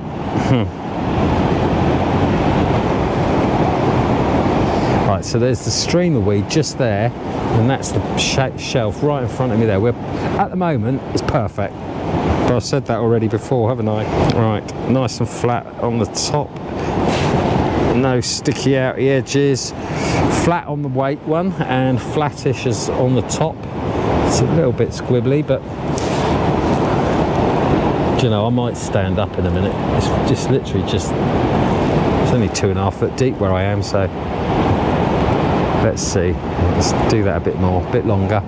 Right, so there's the streamer weed just there, and that's the shelf right in front of me there. We're at the moment it's perfect, but I've said that already before, haven't I? Right, nice and flat on the top, no sticky outy edges, flat on the weight one and flattish as on the top. It's a little bit squibbly, but you know, I might stand up in a minute. It's just literally just, it's only 2.5 foot deep where I am, so let's see. Let's do that a bit more, a bit longer.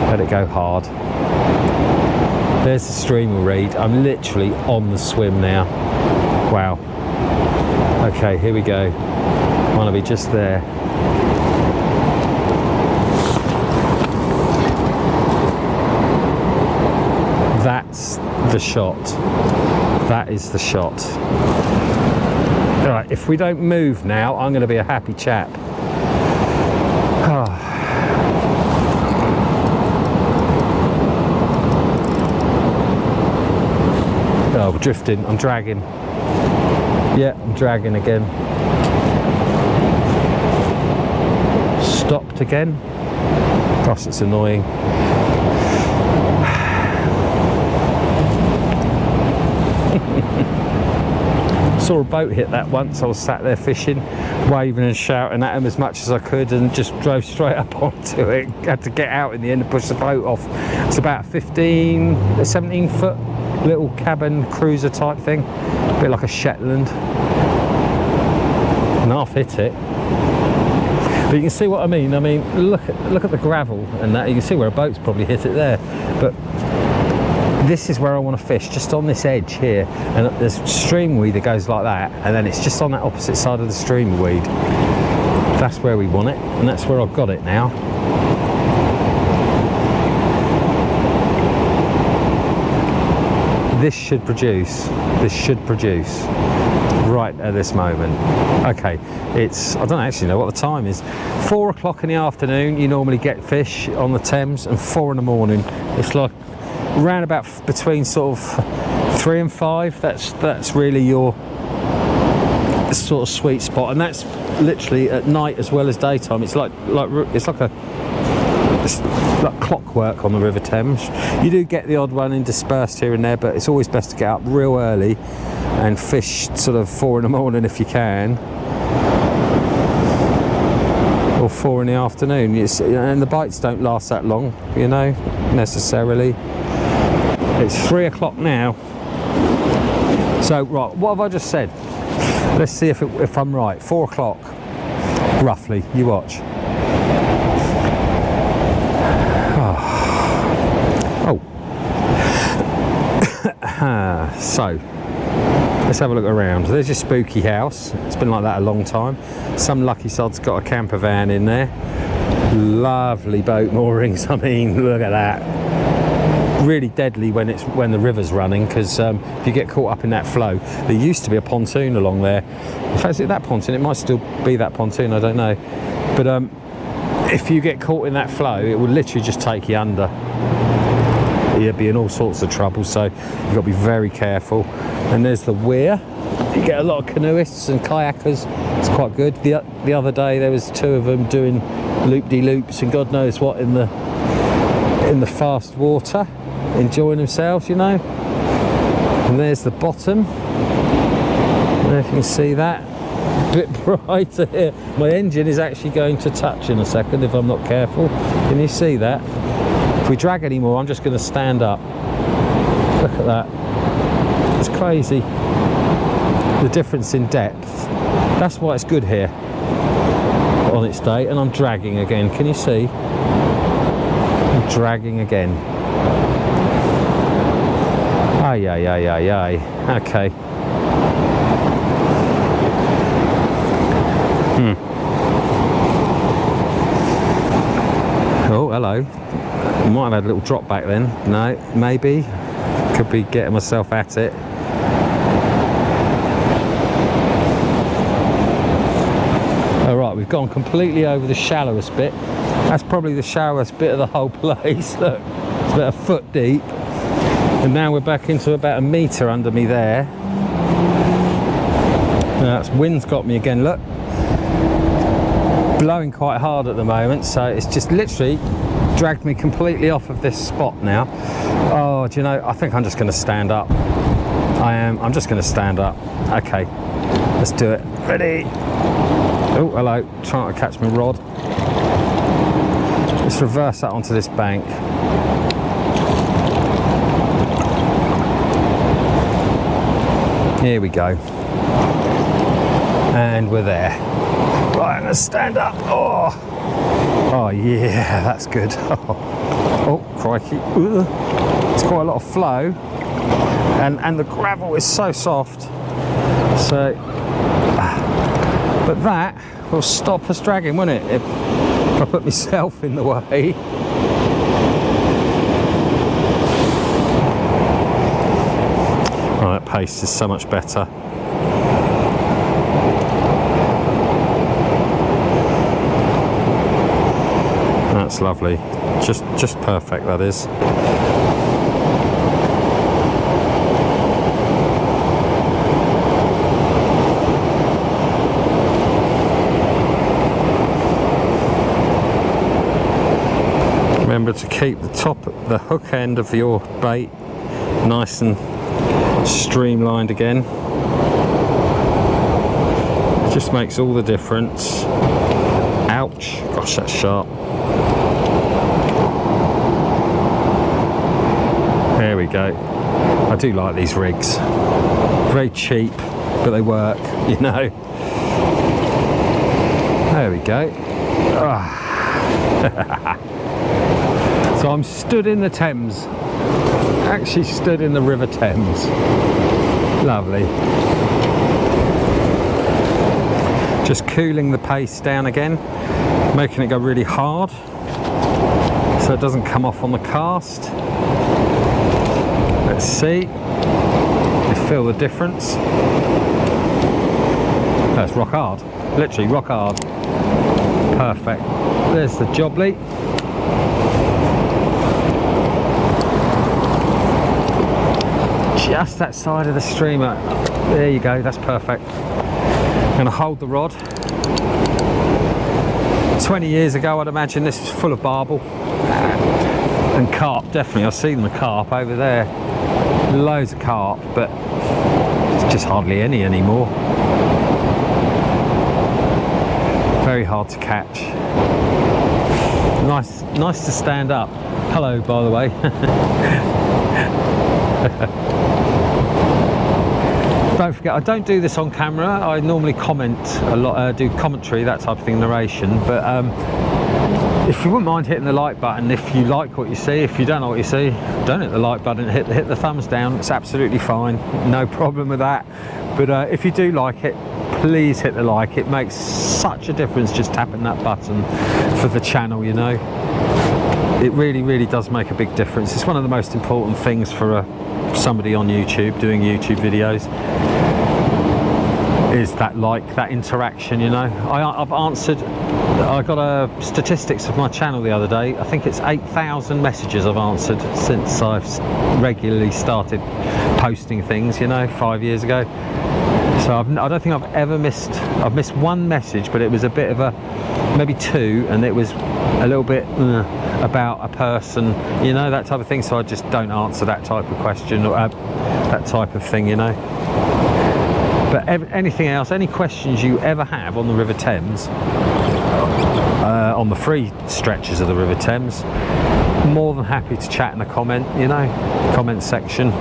Let it go hard. There's the streamer reed. I'm literally on the swim now. Wow. Okay, here we go. I want to be just there. That's the shot. That is the shot. All right, if we don't move now, I'm going to be a happy chap. Oh, we're drifting. I'm dragging. Yeah, I'm dragging again. Stopped again. Gosh, it's annoying. Saw a boat hit that once. I was sat there fishing, waving and shouting at him as much as I could, and just drove straight up onto it. Had to get out in the end and push the boat off. It's about 17 foot little cabin cruiser type thing, a bit like a Shetland, and half hit it. But you can see what I mean. I mean, look at the gravel and that. You can see where a boat's probably hit it there. But this is where I want to fish, just on this edge here, and there's stream weed that goes like that, and then it's just on that opposite side of the stream weed. That's where we want it, and that's where I've got it now. This should produce right at this moment. Okay, it's, I don't actually know what the time is. 4 o'clock in the afternoon, you normally get fish on the Thames, and 4 in the morning. It's like round about between sort of 3 and 5. That's really your sort of sweet spot, and that's literally at night as well as daytime. It's like clockwork on the River Thames. You do get the odd one interspersed here and there, but it's always best to get up real early and fish sort of 4 in the morning if you can, or 4 in the afternoon. And the bites don't last that long, you know, necessarily. It's 3 o'clock now. So right, what have I just said? Let's see if I'm right. 4 o'clock roughly. You watch. So let's have a look around. There's your spooky house. It's been like that a long time. Some lucky sod's got a camper van in there. Lovely boat moorings. I mean, look at that. Really deadly when the river's running, because if you get caught up in that flow. There used to be a pontoon along there. In fact, is it that pontoon? It might still be that pontoon, I don't know. But if you get caught in that flow, it will literally just take you under. You'll be in all sorts of trouble, so you've got to be very careful. And there's the weir. You get a lot of canoeists and kayakers. It's quite good. The other day there was 2 of them doing loop-de-loops and God knows what in the fast water, enjoying themselves, you know. And there's the bottom. I don't know if you can see that. A bit brighter here. My engine is actually going to touch in a second if I'm not careful. Can you see that? If we drag anymore, I'm just going to stand up. Look at that. It's crazy. The difference in depth. That's why it's good here on its day. And I'm dragging again. Can you see? I'm dragging again. Ay, ay, ay, ay, ay. Okay. Oh, hello. Might have had a little drop back then. No, maybe. Could be getting myself at it. Alright, we've gone completely over the shallowest bit. That's probably the shallowest bit of the whole place. Look, it's about a foot deep. And now we're back into about 1 metre under me there. Now that's wind's got me again, look. Blowing quite hard at the moment, so it's just literally dragged me completely off of this spot now. Oh, do you know, I think I'm just going to stand up. I'm just going to stand up. Okay, let's do it. Ready? Oh, hello, trying to catch my rod. Let's reverse that onto this bank. Here we go. And we're there. Right, I'm going to stand up. Oh, oh yeah, that's good. Oh, crikey. It's quite a lot of flow. And the gravel is so soft. So, but that will stop us dragging, won't it? If I put myself in the way. Oh, that pace is so much better. That's lovely. Just perfect, that is. Remember to keep the hook end of your bait nice and streamlined again. It just makes all the difference. Ouch, gosh, that's sharp. There we go. I do like these rigs. Very cheap, but they work, you know. There we go. So I'm stood in the Thames. Actually stood in the River Thames. Lovely. Just cooling the pace down again, making it go really hard so it doesn't come off on the cast. Let's see. You feel the difference. That's rock hard. Literally rock hard. Perfect. There's the jobbly. Just that side of the streamer. There you go, that's perfect. I'm gonna hold the rod. 20 years ago, I'd imagine this was full of barbel and carp. Definitely, I've seen the carp over there. Loads of carp, but it's just hardly any anymore. Very hard to catch. Nice to stand up. Hello, by the way. Don't forget, I don't do this on camera. I normally comment a lot, do commentary, that type of thing, narration. But if you wouldn't mind hitting the like button, if you like what you see. If you don't like what you see, don't hit the like button. Hit the thumbs down. It's absolutely fine. No problem with that. But if you do like it, please hit the like. It makes such a difference just tapping that button for the channel, you know. It really, really does make a big difference. It's one of the most important things for somebody on YouTube doing YouTube videos. is that that interaction, you know. I've answered, I got statistics of my channel the other day. I think it's 8,000 messages I've answered since I've regularly started posting things, you know, 5 years ago. So I don't think I've ever missed, I've missed one message, but it was a bit of a, maybe two, and it was a little bit about a person, you know, that type of thing. So I just don't answer that type of question or that type of thing, you know. But anything else, any questions you ever have on the River Thames, on the free stretches of the River Thames, more than happy to chat in the comment section.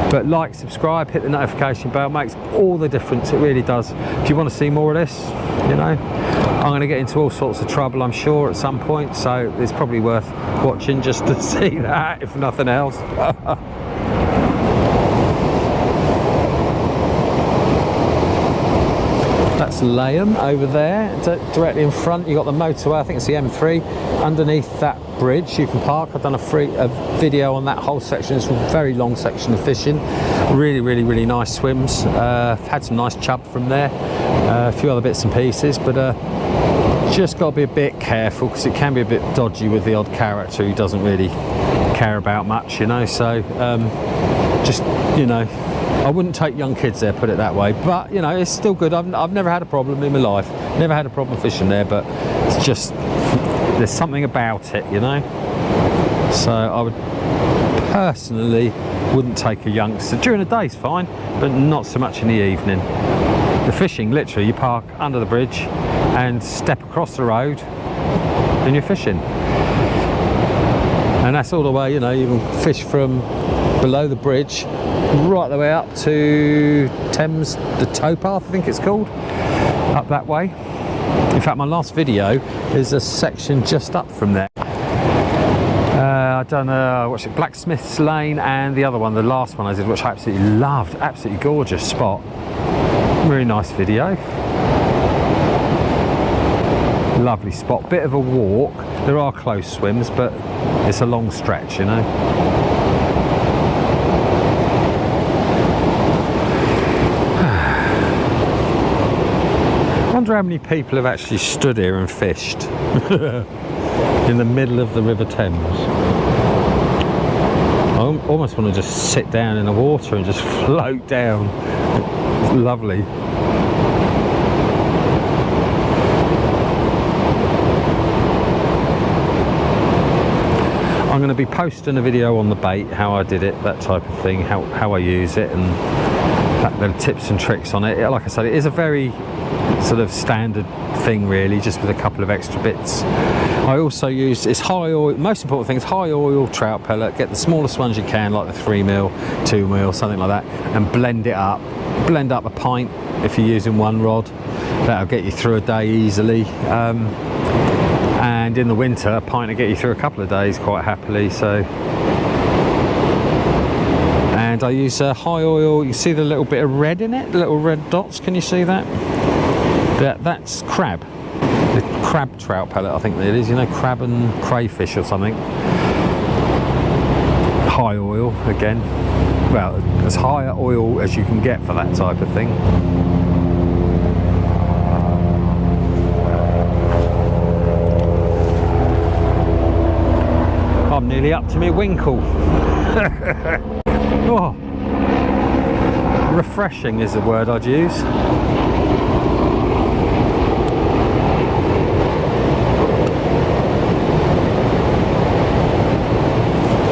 But like, subscribe, hit the notification bell, makes all the difference, it really does. If you want to see more of this, you know, I'm going to get into all sorts of trouble, I'm sure, at some point, so it's probably worth watching just to see that, if nothing else. That's Layham over there, directly in front. You got the motorway, I think it's the M3. Underneath that bridge you can park. I've done a video on that whole section. It's a very long section of fishing. Really nice swims. Had some nice chub from there. A few other bits and pieces, but just got to be a bit careful because it can be a bit dodgy with the odd character who doesn't really care about much, you know. So just, you know, I wouldn't take young kids there, put it that way, but you know, it's still good. I've never had a problem in my life, never had a problem fishing there, but it's just, there's something about it, you know. So I would personally wouldn't take a youngster. During the day's fine, but not so much in the evening. The fishing, literally, you park under the bridge and step across the road and you're fishing. And that's all the way, you know, you can fish from below the bridge right the way up to Thames, the towpath I think it's called, up that way. In fact, my last video is a section just up from there. I've done what's it, Blacksmith's Lane, and the other one, the last one I did, which I absolutely loved, absolutely gorgeous spot. Really nice video. Lovely spot, bit of a walk. There are close swims, but it's a long stretch, you know. I wonder how many people have actually stood here and fished in the middle of the River Thames. I almost want to just sit down in the water and just float down. It's lovely. I'm going to be posting a video on the bait, how I did it, that type of thing, how I use it, and the tips and tricks on it. Like I said, it is a very sort of standard thing really, just with a couple of extra bits. I also use, it's high oil, most important thing is high oil trout pellet. Get the smallest ones you can, like the 3mm, 2mm, something like that, and blend it up. Blend up a pint if you're using one rod. That'll get you through a day easily. And in the winter, a pint will get you through a couple of days quite happily. So, and I use high oil. You see the little bit of red in it, the little red dots, can you see that? That's crab, the crab trout pellet I think it is, you know, crab and crayfish or something. High oil again, well, as high oil as you can get for that type of thing. I'm nearly up to my winkle. Oh, refreshing is the word I'd use.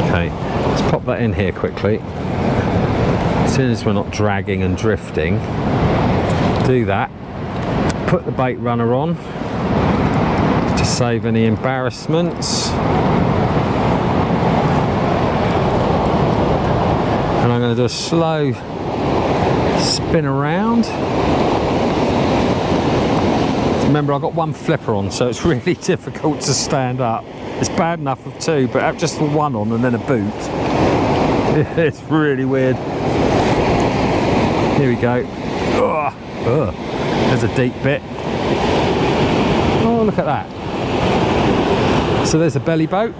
Okay, let's pop that in here quickly. As soon as we're not dragging and drifting, do that. Put the bait runner on to save any embarrassments. And I'm going to do a slow spin around. Remember, I've got one flipper on, so it's really difficult to stand up. It's bad enough with two, but have just the one on and then a boot. It's really weird. Here we go. Ugh. Ugh. There's a deep bit. Oh, look at that. So there's a belly boat,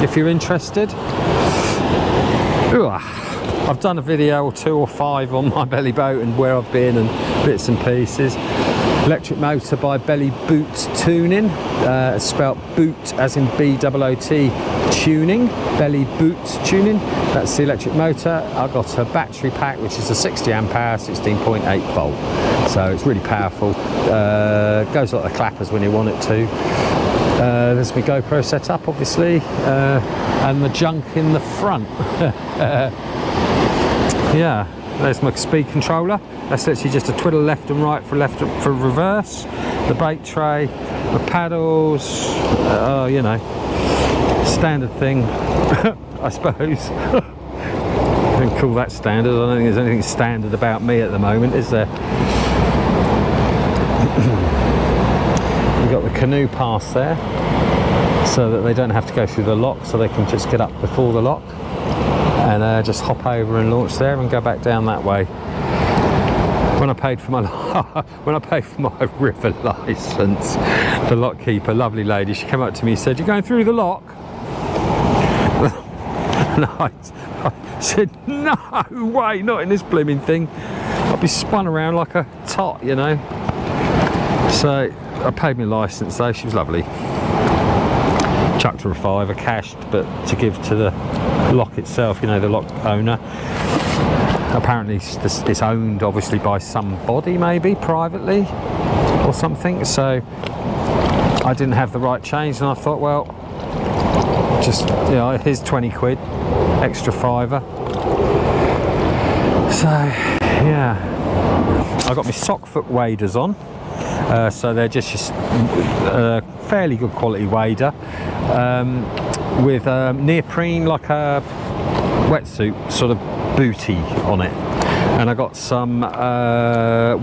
if you're interested. Ugh. I've done a video or 2 or 5 on my belly boat and where I've been and bits and pieces. Electric motor by Bellyboat Tuning, spelt boot as in B-O-O-T tuning, Bellyboat Tuning. That's the electric motor. I've got a battery pack which is a 60 amp hour, 16.8 volt. So it's really powerful. Goes like the clappers when you want it to. There's my GoPro set up, obviously, and the junk in the front. Yeah, there's my speed controller. That's literally just a twiddle left and right for reverse. The bait tray, the paddles, you know, standard thing, I suppose. I don't call that standard. I don't think there's anything standard about me at the moment, is there? We've got the canoe pass there, so that they don't have to go through the lock, so they can just get up before the lock and just hop over and launch there and go back down that way. When I paid for my river license, the lock keeper, lovely lady, she came up to me and said, "You're going through the lock?" And I said, "No way, not in this blooming thing. I'll be spun around like a tot, you know." So I paid my license though. She was lovely. Chucked her a £5 cashed, but to give to the lock itself, you know, the lock owner. Apparently it's owned obviously by somebody, maybe privately or something, so I didn't have the right change, and I thought, well, just, you know, here's 20 quid extra £5. So yeah, I got my sock foot waders on, so they're just fairly good quality wader, with neoprene, like a wetsuit sort of booty on it, and I got some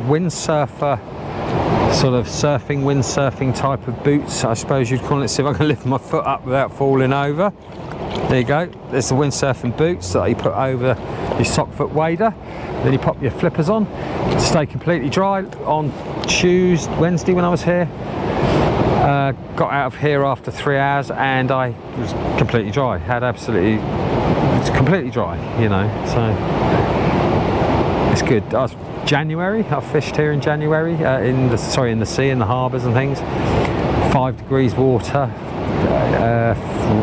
windsurfer, sort of windsurfing type of boots, I suppose you'd call it. See if I can lift my foot up without falling over. There you go. There's the windsurfing boots that you put over your sock foot wader. Then you pop your flippers on, stay completely dry. On Wednesday when I was here, got out of here after 3 hours and I was completely dry. It's completely dry, you know, so it's good. January, I fished here in January, in the sea, in the harbours and things. 5 degrees water,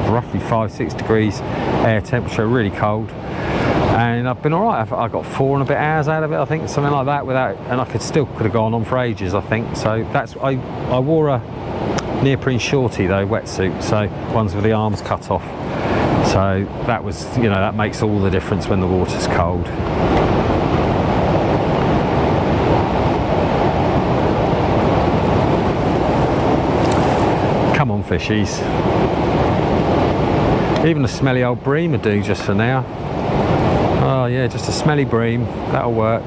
roughly 5-6 degrees air temperature, really cold. And I've been all right. I got 4 and a bit hours out of it, I think, something like that. And I could have gone on for ages, I think. So I wore a neoprene Shorty though, wetsuit, so ones with the arms cut off. So that was, you know, that makes all the difference when the water's cold. Come on, fishies. Even a smelly old bream would do just for now. Oh yeah, just a smelly bream, that'll work.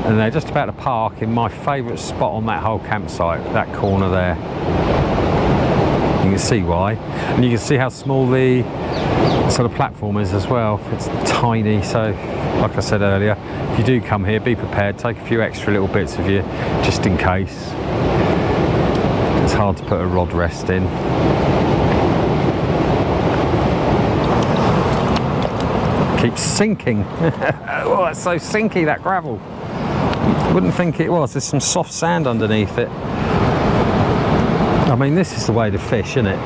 And they're just about to park in my favourite spot on that whole campsite, that corner there. You can see why. And you can see how small the sort of platform is as well. It's tiny, so like I said earlier, if you do come here, be prepared, take a few extra little bits with you, just in case. It's hard to put a rod rest in. Keeps sinking. Oh, it's so sinky, that gravel. Wouldn't think it was. There's some soft sand underneath it. I mean, this is the way to fish, isn't it?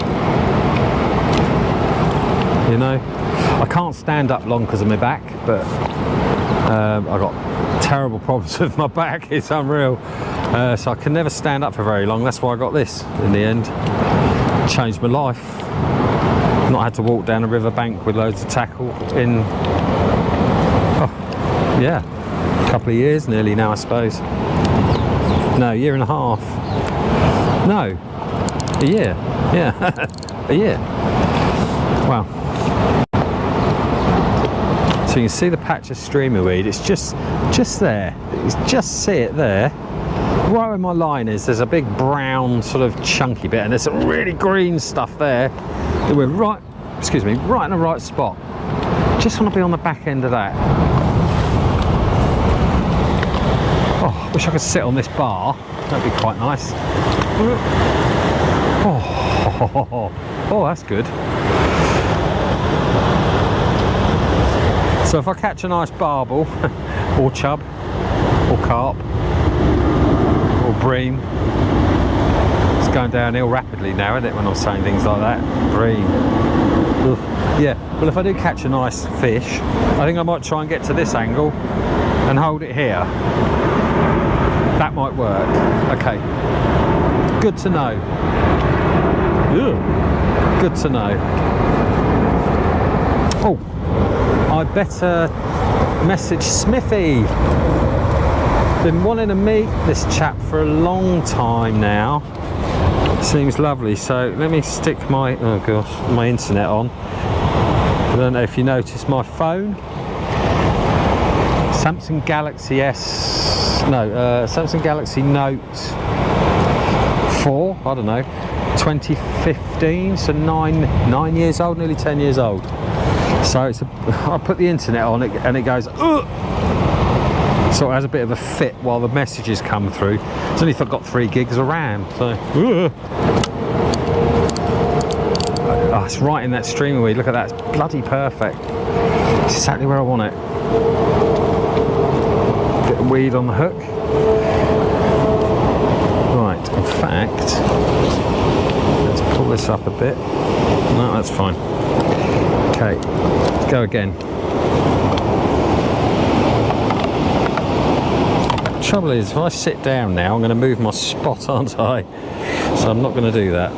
You know, I can't stand up long because of my back, but I've got terrible problems with my back. It's unreal. So I can never stand up for very long. That's why I got this in the end. Changed my life. Not had to walk down a river bank with loads of tackle in, oh, yeah, a couple of years nearly now, I suppose. No, a year and a half. No, a year. Yeah, a year. Wow. So you can see the patch of streamer weed. It's just there. You just see it there. Right where my line is, there's a big brown sort of chunky bit, and there's some really green stuff there. We're right, excuse me, right in the right spot. Just want to be on the back end of that. Oh, wish I could sit on this bar. That'd be quite nice. Oh, Oh, that's good. So if I catch a nice barbel or chub or carp or bream, it's going downhill rapidly now, isn't it, when I'm saying things like that? Bream. Ugh. Yeah, well, if I do catch a nice fish, I think I might try and get to this angle and hold it here. That might work. Okay, good to know. Ugh. Good to know. Oh, I better message Smithy. Been wanting to meet this chap for a long time now. Seems lovely. So let me stick my, oh gosh, my internet on. I don't know if you noticed my phone. Samsung Galaxy Samsung Galaxy Note 4, I don't know, 2015, so nine years old, nearly 10 years old. So it's I put the internet on it and it goes, ugh! So it has a bit of a fit while the messages come through. It's only if I've got 3 gigs of RAM, so. Ugh. Oh, it's right in that streamer weed. Look at that, it's bloody perfect. It's exactly where I want it. Bit of weed on the hook. Right, in fact, let's pull this up a bit. No, that's fine. Okay, let's go again. The trouble is, if I sit down now, I'm going to move my spot, aren't I? So I'm not going to do that.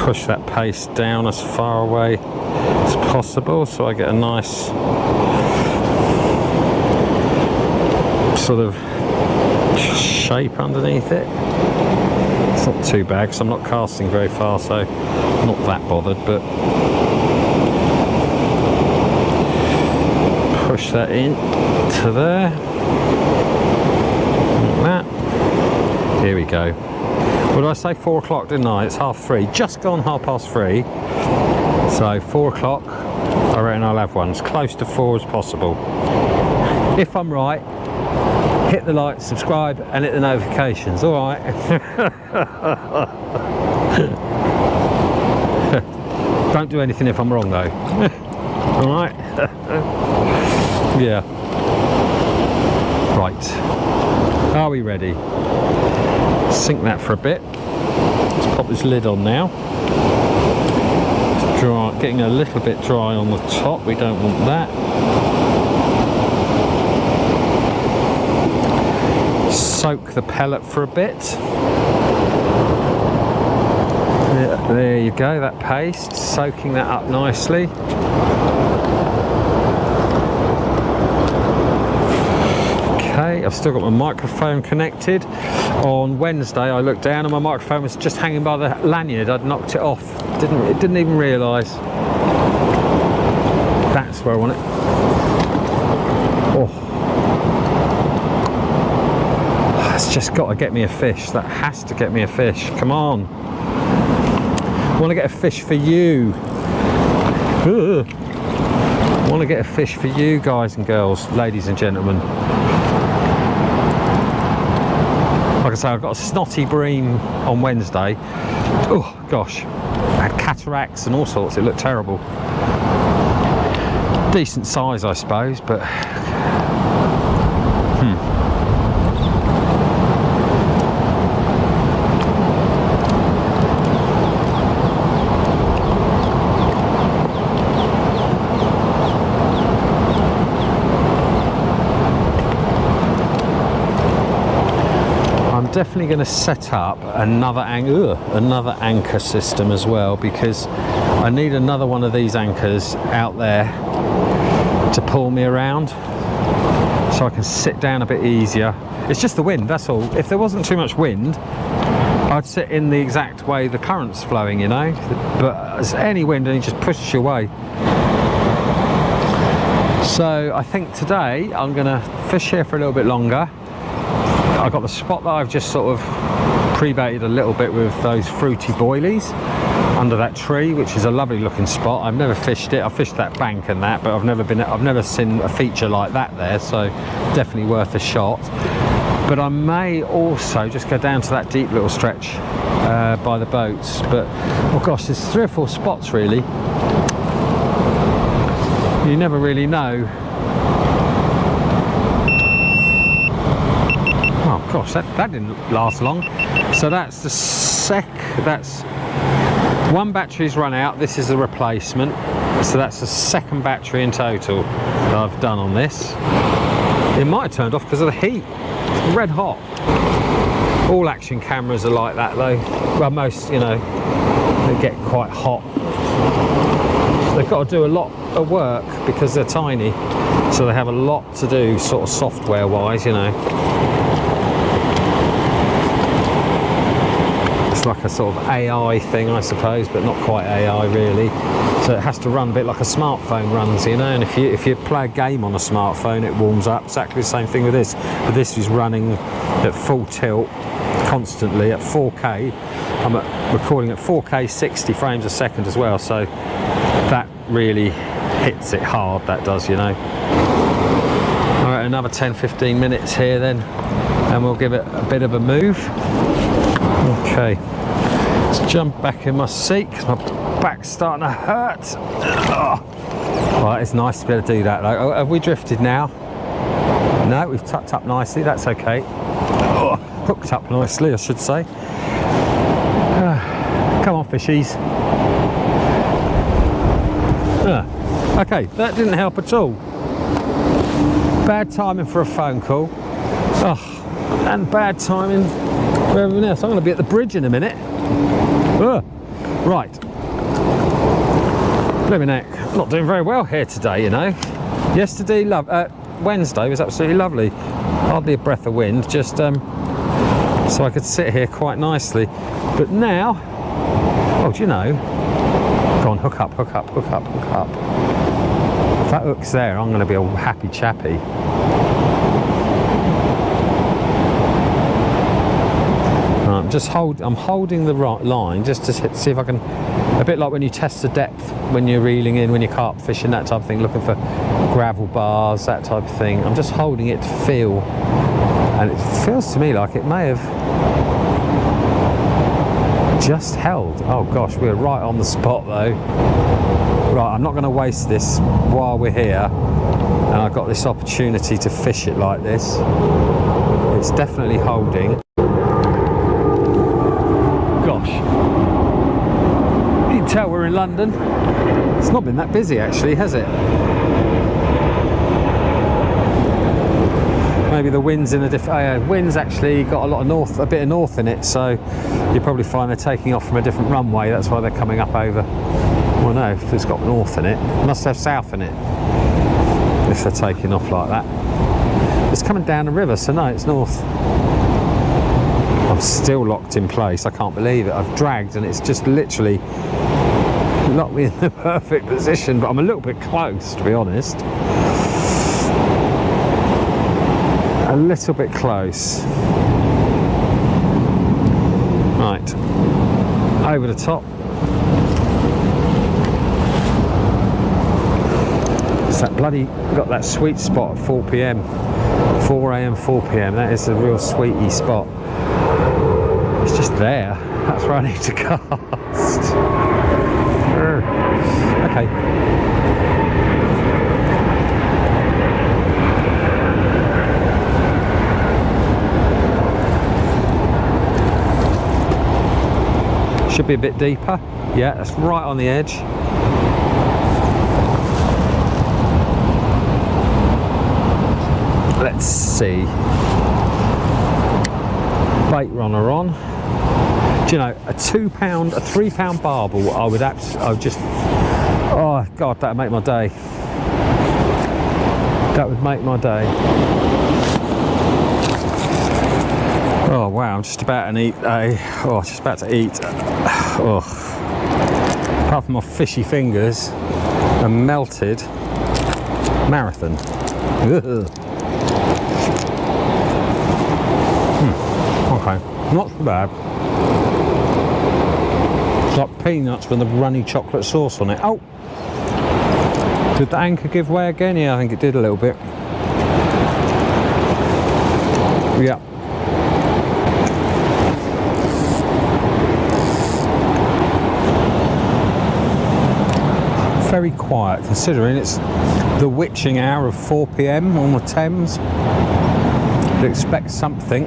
Push that pace down as far away as possible so I get a nice sort of shape underneath it. It's not too bad because I'm not casting very far, so I'm not that bothered, but push that in to there, like that. Here we go. What did I say? 4 o'clock, didn't I? It's 3:30, just gone 3:30. So 4 o'clock, I reckon I'll have one as close to 4 as possible. If I'm right, hit the like, subscribe and hit the notifications, alright? Don't do anything if I'm wrong though. Alright? Yeah. Right. Are we ready? Sink that for a bit. Let's pop this lid on now. It's dry, getting a little bit dry on the top, we don't want that. Soak the pellet for a bit. There you go, that paste, soaking that up nicely. Okay, I've still got my microphone connected. On Wednesday I looked down and my microphone was just hanging by the lanyard. I'd knocked it off. Didn't even realise. That's where I want it. Oh. It's just got to get me a fish. That has to get me a fish. Come on. I want to get a fish for you. Ugh. I want to get a fish for you guys and girls, ladies and gentlemen. Like I say, I've got a snotty bream on Wednesday. Oh gosh, I had cataracts and all sorts. It looked terrible. Decent size, I suppose, but definitely going to set up another anchor system as well, because I need another one of these anchors out there to pull me around so I can sit down a bit easier. It's just the wind, that's all. If there wasn't too much wind, I'd sit in the exact way the current's flowing, you know, but there's any wind and it just pushes you away. So I think today I'm going to fish here for a little bit longer. I've got the spot that I've just sort of pre-baited a little bit with those fruity boilies. under that tree, which is a lovely looking spot. I've never fished it. I've fished that bank and that, but I've never seen a feature like that there, so definitely worth a shot. But I may also just go down to that deep little stretch by the boats. But oh gosh, there's 3 or 4 spots really. You never really know. Oh gosh, that didn't last long. So that's the that's one battery's run out. This is the replacement. So that's the 2nd battery in total that I've done on this. It might have turned off because of the heat. It's red hot. All action cameras are like that though. Well, most, you know, they get quite hot. They've got to do a lot of work because they're tiny. So they have a lot to do sort of software wise, you know. It's like a sort of AI thing, I suppose, but not quite AI really. So it has to run a bit like a smartphone runs, you know. And if you play a game on a smartphone, it warms up. Exactly the same thing with this. But this is running at full tilt constantly at 4K. I'm recording at 4K 60 frames a second as well, so that really hits it hard, that does, you know. All right, another 10-15 minutes here then, and we'll give it a bit of a move. Okay, let's jump back in my seat because my back's starting to hurt. Oh. Right, it's nice to be able to do that though. Oh, have we drifted now? No, we've tucked up nicely, that's okay. Oh, hooked up nicely, I should say. Come on, fishies. Okay, that didn't help at all. Bad timing for a phone call. Oh, and bad timing for everything else. I'm going to be at the bridge in a minute. Right. Blimey neck. Not doing very well here today, you know. Yesterday, Wednesday was absolutely lovely. Hardly a breath of wind, just so I could sit here quite nicely. But now, oh, do you know? Go on, hook up, hook up, hook up, hook up. If that hook's there, I'm going to be a happy chappy. Right, I'm holding the right line just to see if I can, a bit like when you test the depth when you're reeling in, when you're carp fishing, that type of thing, looking for gravel bars, that type of thing. I'm just holding it to feel, and it feels to me like it may have just held. Oh gosh, we're right on the spot though. Right, I'm not going to waste this while we're here, and I've got this opportunity to fish it like this. It's definitely holding. Gosh, you can tell we're in London. It's not been that busy actually, has it? Maybe the wind's in a different. Wind's actually got a lot of a bit of north in it, so you probably find they're taking off from a different runway. That's why they're coming up over. Well, no, if it's got north in it, it must have south in it. If they're taking off like that, it's coming down the river, so no, it's north. I'm still locked in place. I can't believe it. I've dragged, and it's just literally locked me in the perfect position. But I'm a little bit close, to be honest. A little bit close. Right, over the top. It's that bloody, got that sweet spot at 4 PM. 4 AM, 4 PM, that is a real sweetie spot. It's just there, that's where I need to cast. Okay. Should be a bit deeper. Yeah, that's right on the edge. Let's see. Bait runner on. Do you know, a £2, a £3 barbel, I would just, oh God, that would make my day. That would make my day. Oh wow, I'm just about to eat oh, apart from my fishy fingers, a melted marathon. Okay, not so bad. like peanuts with a runny chocolate sauce on it. Oh! Did the anchor give way again? Yeah, I think it did a little bit. Yeah. Very quiet, considering it's the witching hour of 4 PM on the Thames. You'd expect something.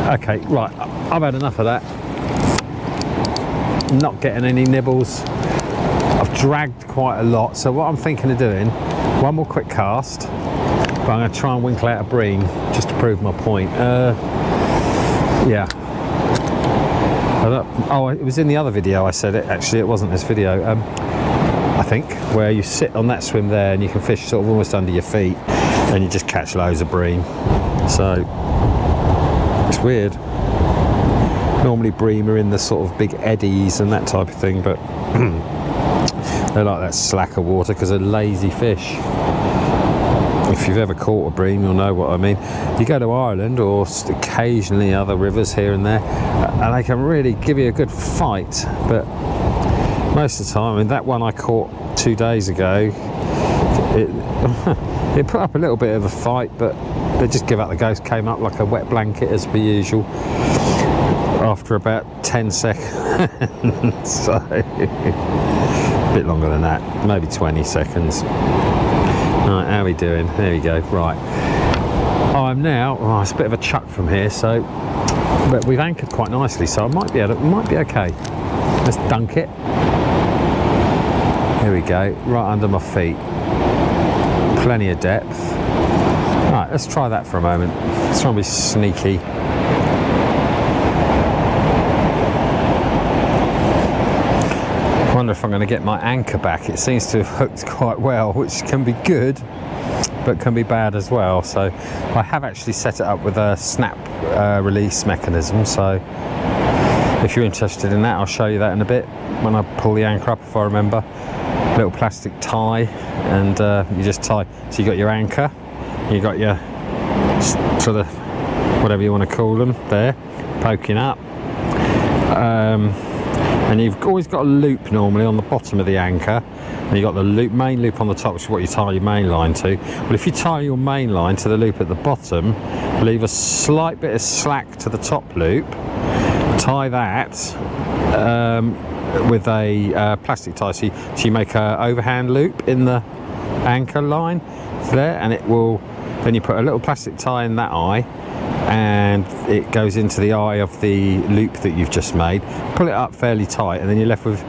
Okay, right, I've had enough of that. I'm not getting any nibbles. I've dragged quite a lot, so what I'm thinking of doing, one more quick cast, but I'm going to try and winkle out a bream just to prove my point. Yeah. Oh, it was in the other video I said it, actually, it wasn't this video, I think, where you sit on that swim there and you can fish sort of almost under your feet and you just catch loads of bream. So, it's weird. Normally bream are in the sort of big eddies and that type of thing, but they like that slacker water because they're lazy fish. If you've ever caught a bream, you'll know what I mean. You go to Ireland or occasionally other rivers here and there, and they can really give you a good fight, but most of the time, I mean, that one I caught 2 days ago, it put up a little bit of a fight, but they just give up the ghost, came up like a wet blanket as per usual after about 10 seconds. So, a bit longer than that, maybe 20 seconds. Right, how are we doing? There we go. Right, I'm now. Oh, it's a bit of a chuck from here, so but we've anchored quite nicely, so I might be able to. Might be okay. Let's dunk it. Here we go. Right under my feet. Plenty of depth. Right, let's try that for a moment. Let's try and be sneaky. I wonder if I'm going to get my anchor back. It seems to have hooked quite well, which can be good, but can be bad as well. So I have actually set it up with a snap release mechanism. So if you're interested in that, I'll show you that in a bit when I pull the anchor up, if I remember. Little plastic tie, and you just tie. So you got your anchor, you got your sort of whatever you want to call them there, poking up. And you've always got a loop normally on the bottom of the anchor, and you've got the loop, main loop on the top, which is what you tie your main line to. Well, if you tie your main line to the loop at the bottom, leave a slight bit of slack to the top loop, tie that with a plastic tie, so you make an overhand loop in the anchor line there, and it will, then you put a little plastic tie in that eye, and it goes into the eye of the loop that you've just made. Pull it up fairly tight, and then you're left with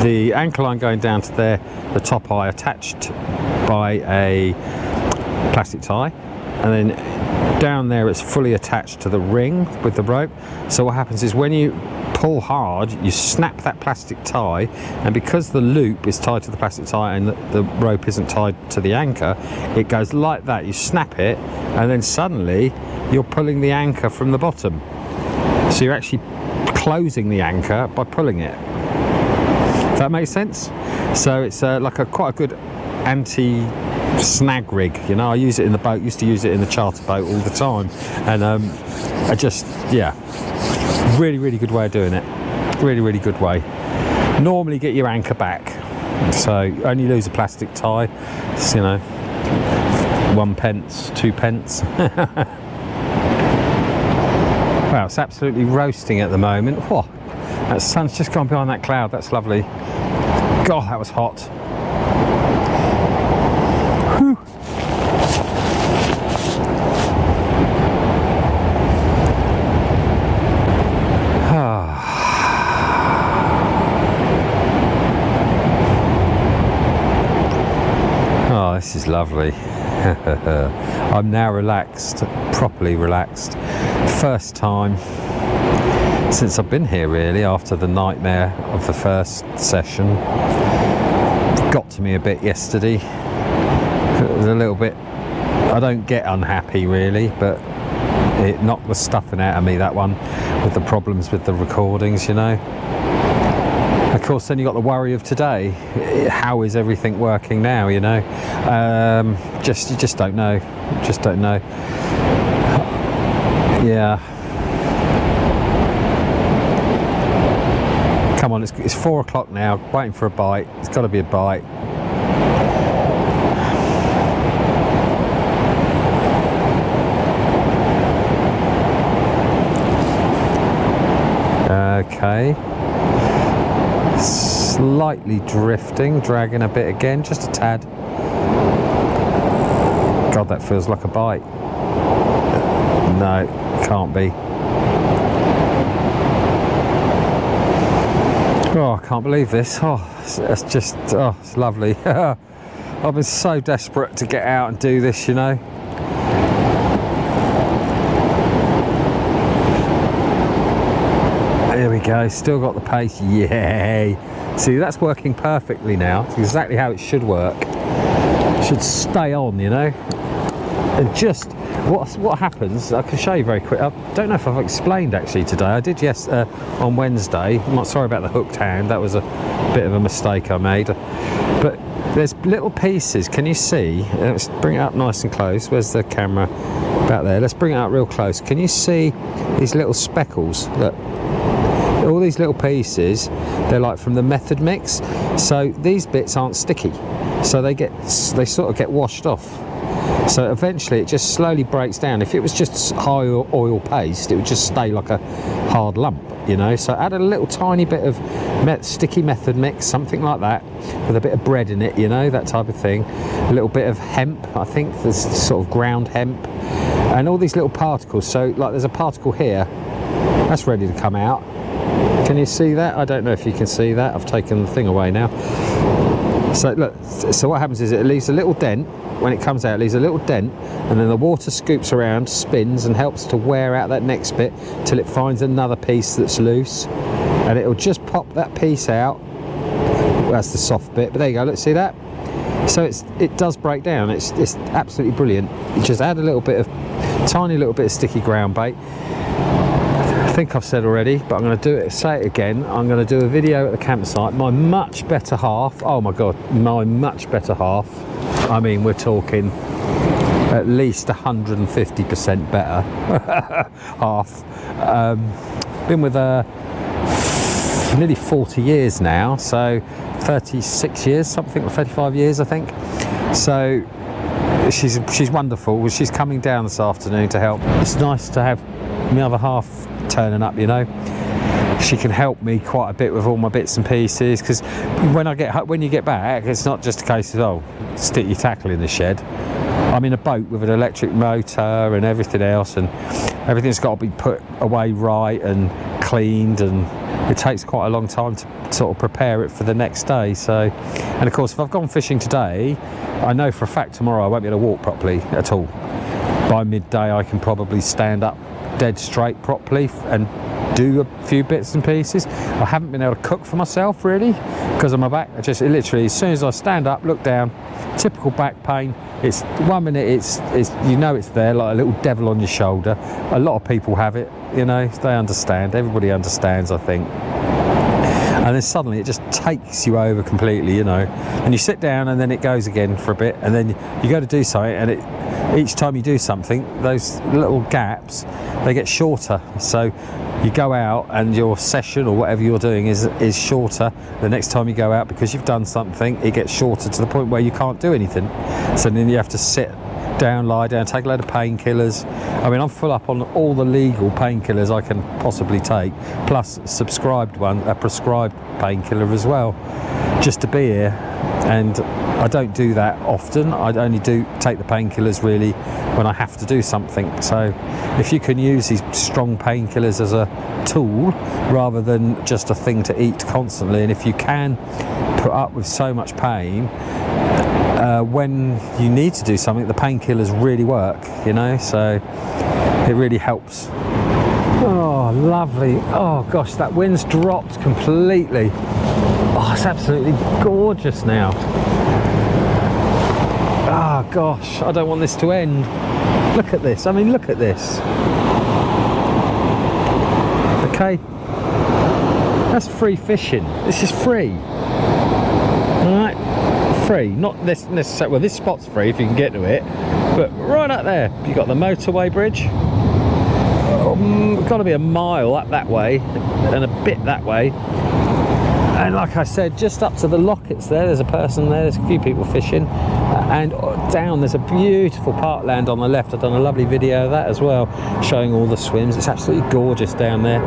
the anchor line going down to there, the top eye attached by a plastic tie, and then down there it's fully attached to the ring with the rope. So what happens is when you pull hard, you snap that plastic tie, and because the loop is tied to the plastic tie and the rope isn't tied to the anchor, it goes like that. You snap it, and then suddenly you're pulling the anchor from the bottom. So you're actually closing the anchor by pulling it. Does that make sense? So it's like quite a good anti-snag rig. You know, I use it in the boat, used to use it in the charter boat all the time. And I just, yeah, really, really good way of doing it. Really, really good way. Normally get your anchor back. So only lose a plastic tie. It's, you know, 1 pence, 2 pence. Wow, it's absolutely roasting at the moment. Whoa, that sun's just gone behind that cloud. That's lovely. God, that was hot. Whew. Oh, this is lovely. I'm now relaxed, properly relaxed. First time since I've been here, really, after the nightmare of the first session. Got to me a bit yesterday. It was a little bit, I don't get unhappy really, but it knocked the stuffing out of me, that one, with the problems with the recordings, you know. Of course, then you got the worry of today. How is everything working now, you know? You just don't know. Just don't know. Yeah, Come on, it's 4 o'clock now, waiting for a bite. It's got to be a bite. Okay. Slightly drifting, dragging a bit again, just a tad. God, that feels like a bite. No, can't be. Oh, I can't believe this. Oh, it's just, oh, it's lovely. I've been so desperate to get out and do this, you know. There we go, still got the pace, yay! See, that's working perfectly now. It's exactly how it should work. It should stay on, you know. And just, what happens, I can show you very quick. I don't know if I've explained actually today. I did, yes, on Wednesday. I'm not sorry about the hooked hand, that was a bit of a mistake I made. But there's little pieces, can you see? Let's bring it up nice and close. Where's the camera? About there. Let's bring it up real close. Can you see these little speckles? Look. All these little pieces, they're like from the method mix, so these bits aren't sticky, so they sort of get washed off. So eventually it just slowly breaks down. If it was just high oil paste, it would just stay like a hard lump, you know. So add a little tiny bit of sticky method mix, something like that, with a bit of bread in it, you know, that type of thing. A little bit of hemp, I think there's sort of ground hemp, and all these little particles. So like there's a particle here, that's ready to come out. Can you see that? I don't know if you can see that. I've taken the thing away now. So look, so what happens is it leaves a little dent. When it comes out, it leaves a little dent, and then the water scoops around, spins, and helps to wear out that next bit till it finds another piece that's loose, and it'll just pop that piece out. That's the soft bit, but there you go, let's see that. So it does break down. It's absolutely brilliant. You just add a little bit of, tiny little bit of sticky ground bait. I think I've said already, but I'm going to say it again. I'm going to do a video at the campsite. My much better half, oh my God, my much better half. I mean, we're talking at least 150% better half. Been with her nearly 40 years now, so 36 years, something, or 35 years, I think. So she's wonderful. Well, she's coming down this afternoon to help. It's nice to have my other half turning up, you know. She can help me quite a bit with all my bits and pieces, because when you get back, it's not just a case of, oh, stick your tackle in the shed. I'm in a boat with an electric motor and everything else, and everything's got to be put away right and cleaned, and it takes quite a long time to sort of prepare it for the next day. So, and of course, if I've gone fishing today, I know for a fact tomorrow I won't be able to walk properly at all. By midday I can probably stand up dead straight properly and do a few bits and pieces. I haven't been able to cook for myself really because of my back. It literally, as soon as I stand up, look down, typical back pain. It's 1 minute, it's you know it's there, like a little devil on your shoulder. A lot of people have it, you know, they understand. Everybody understands, I think. And then suddenly it just takes you over completely, you know. And you sit down and then it goes again for a bit, and then you go to do something, and each time you do something, those little gaps, they get shorter. So you go out and your session or whatever you're doing is shorter. The next time you go out, because you've done something, it gets shorter to the point where you can't do anything. So then you have to sit down, lie down, take a load of painkillers. I mean, I'm full up on all the legal painkillers I can possibly take, plus a prescribed painkiller as well, just to be here. And I don't do that often. I only do take the painkillers really when I have to do something. So if you can use these strong painkillers as a tool rather than just a thing to eat constantly, and if you can put up with so much pain, when you need to do something, the painkillers really work, you know, so it really helps. Oh, lovely. Oh gosh, that wind's dropped completely. Oh, it's absolutely gorgeous now. Oh gosh, I don't want this to end. Look at this, I mean, look at this. Okay, that's free fishing. This is free. Alright, free. Not this necessarily, well, this spot's free if you can get to it, but right up there, you've got the motorway bridge. Got to be a mile up that way and a bit that way. And like I said, just up to the lockets there's a person there, there's a few people fishing, and down there's a beautiful parkland on the left. I've done a lovely video of that as well, showing all the swims. It's absolutely gorgeous down there,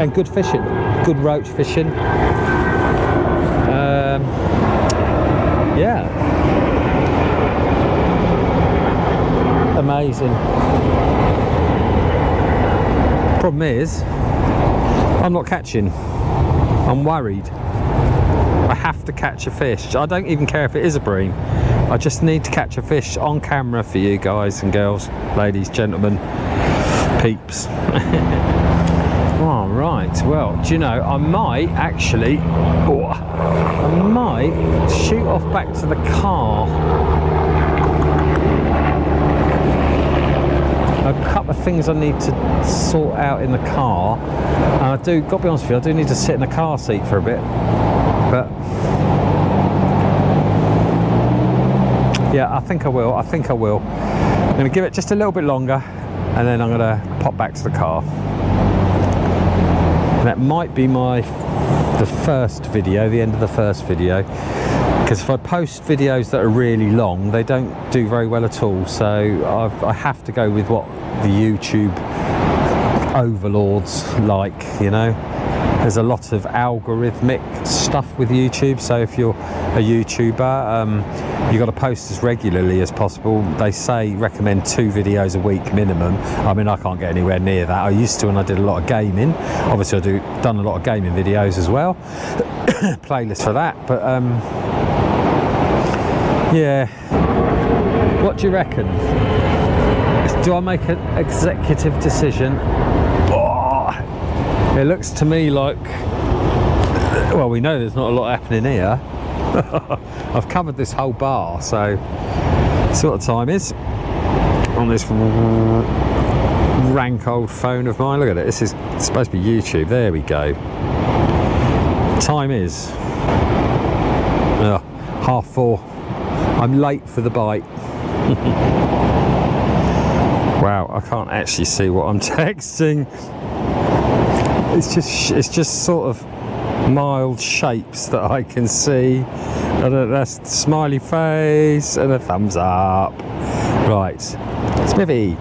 and good fishing, good roach fishing. Yeah, amazing. Problem is, I'm not catching. I'm worried. I have to catch a fish. I don't even care if it is a bream. I just need to catch a fish on camera for you guys and girls, ladies, gentlemen, peeps. All right, well, do you know, I might actually, I might shoot off back to the car. A couple of things I need to sort out in the car, and I do, got to be honest with you, I do need to sit in the car seat for a bit, but yeah, I think I will. I'm going to give it just a little bit longer, and then I'm going to pop back to the car. And that might be the first video, the end of the first video, because if I post videos that are really long, they don't do very well at all. So I have to go with what the YouTube overlords like, you know. There's a lot of algorithmic stuff with YouTube, so if you're a YouTuber, you've got to post as regularly as possible. They say recommend 2 videos a week minimum. I mean, I can't get anywhere near that. I used to when I did a lot of gaming. Obviously I've done a lot of gaming videos as well. Playlist for that, but yeah, what do you reckon? Do I make an executive decision? It looks to me like, well, we know there's not a lot happening here. I've covered this whole bar, so see what the time is on this rank old phone of mine. Look at it, this is supposed to be YouTube. There we go. Time is 4:30. I'm late for the bite. Wow, I can't actually see what I'm texting. It's just sort of mild shapes that I can see. And that's a smiley face and a thumbs up. Right, Smithy.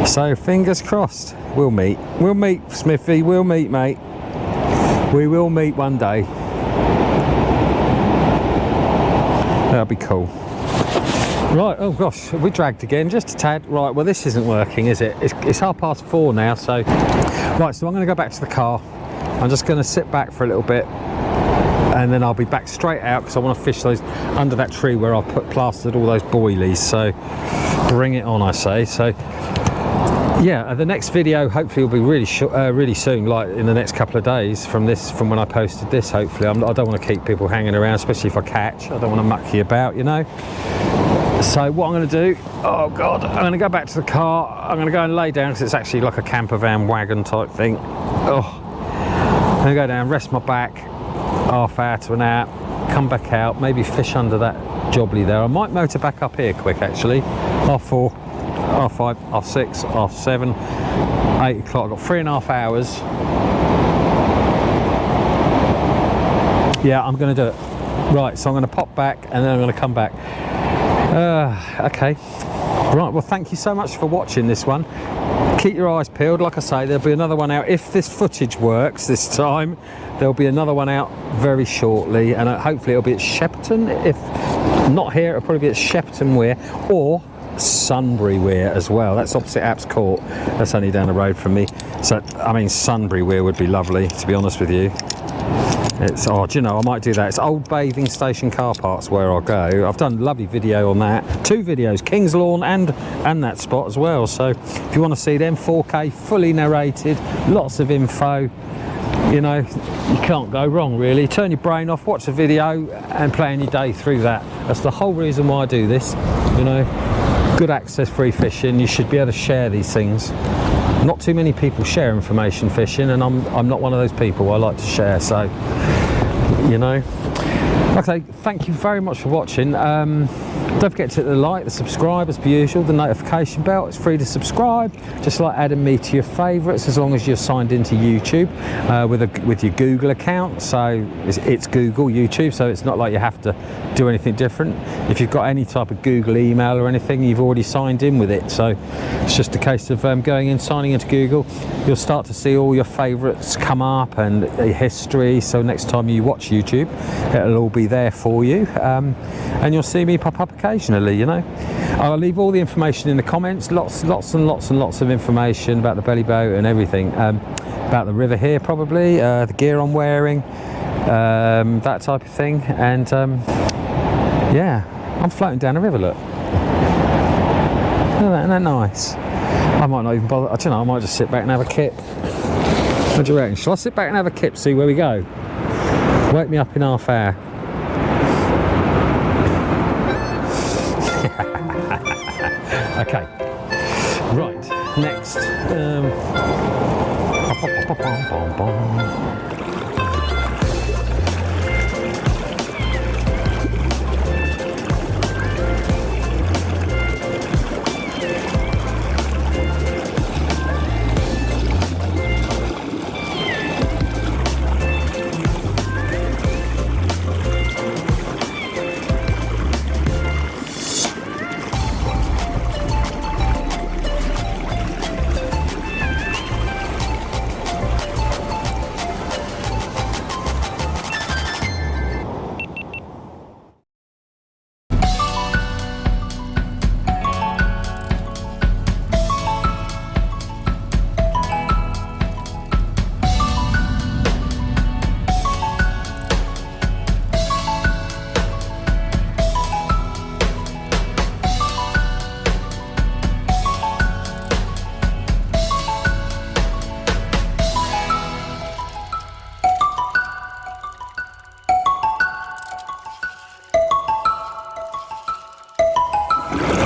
So fingers crossed, we'll meet. We'll meet, Smithy. We'll meet, mate. We will meet one day. That'll be cool. Right, oh gosh, we dragged again, just a tad. Right, well this isn't working, is it? It's 4:30 now, so... Right, so I'm going to go back to the car. I'm just going to sit back for a little bit, and then I'll be back straight out, because I want to fish those under that tree where I've plastered all those boilies, so bring it on, I say. So, yeah, the next video hopefully will be really soon, like in the next couple of days from when I posted this, hopefully. I don't want to keep people hanging around, especially if I catch. I don't want to muck you about, you know. So what I'm going to do, oh god, I'm going to go back to the car. I'm going to go and lay down, because it's actually like a camper van wagon type thing. Oh, I'm going to go down, rest my back, half hour to an hour, come back out, maybe fish under that jobbly there. I might motor back up here quick actually. 4:30, 5:30, 6:30, 7:30, 8 o'clock. I've got 3.5 hours. Yeah, I'm going to do it. Right, so I'm going to pop back and then I'm going to come back. Okay, right, well thank you so much for watching this one. Keep your eyes peeled. Like I say, there'll be another one out if this footage works this time. There'll be another one out very shortly, and hopefully it'll be at Shepperton. If not here, it'll probably be at Shepperton Weir or Sunbury Weir as well. That's opposite Apps Court. That's only down the road from me. So I mean, Sunbury Weir would be lovely, to be honest with you. It's, oh, do you know, I might do that. It's old bathing station car parks where I'll go. I've done a lovely video on that. 2 videos, King's Lawn and that spot as well. So if you want to see them, 4K, fully narrated, lots of info, you know, you can't go wrong really. Turn your brain off, watch the video and plan your day through that. That's the whole reason why I do this, you know. Good access, free fishing. You should be able to share these things. Not too many people share information fishing, and I'm not one of those people. I like to share, so you know. Okay, thank you very much for watching. Don't forget to hit the like, the subscribe as per usual, the notification bell. It's free to subscribe, just like adding me to your favourites, as long as you're signed into YouTube with your Google account. So it's Google, YouTube, so it's not like you have to do anything different. If you've got any type of Google email or anything, you've already signed in with it. So it's just a case of going in, signing into Google. You'll start to see all your favourites come up and history. So next time you watch YouTube, it'll all be there for you, and you'll see me pop up occasionally. You know, I'll leave all the information in the comments. Lots and lots of information about the belly boat and everything, about the river here, probably the gear I'm wearing, that type of thing. And yeah, I'm floating down the river. Look, isn't that nice? I might not even bother. I don't know, I might just sit back and have a kip. What do you reckon? Shall I sit back and have a kip, see where we go? Wake me up in half hour. Okay, right, next.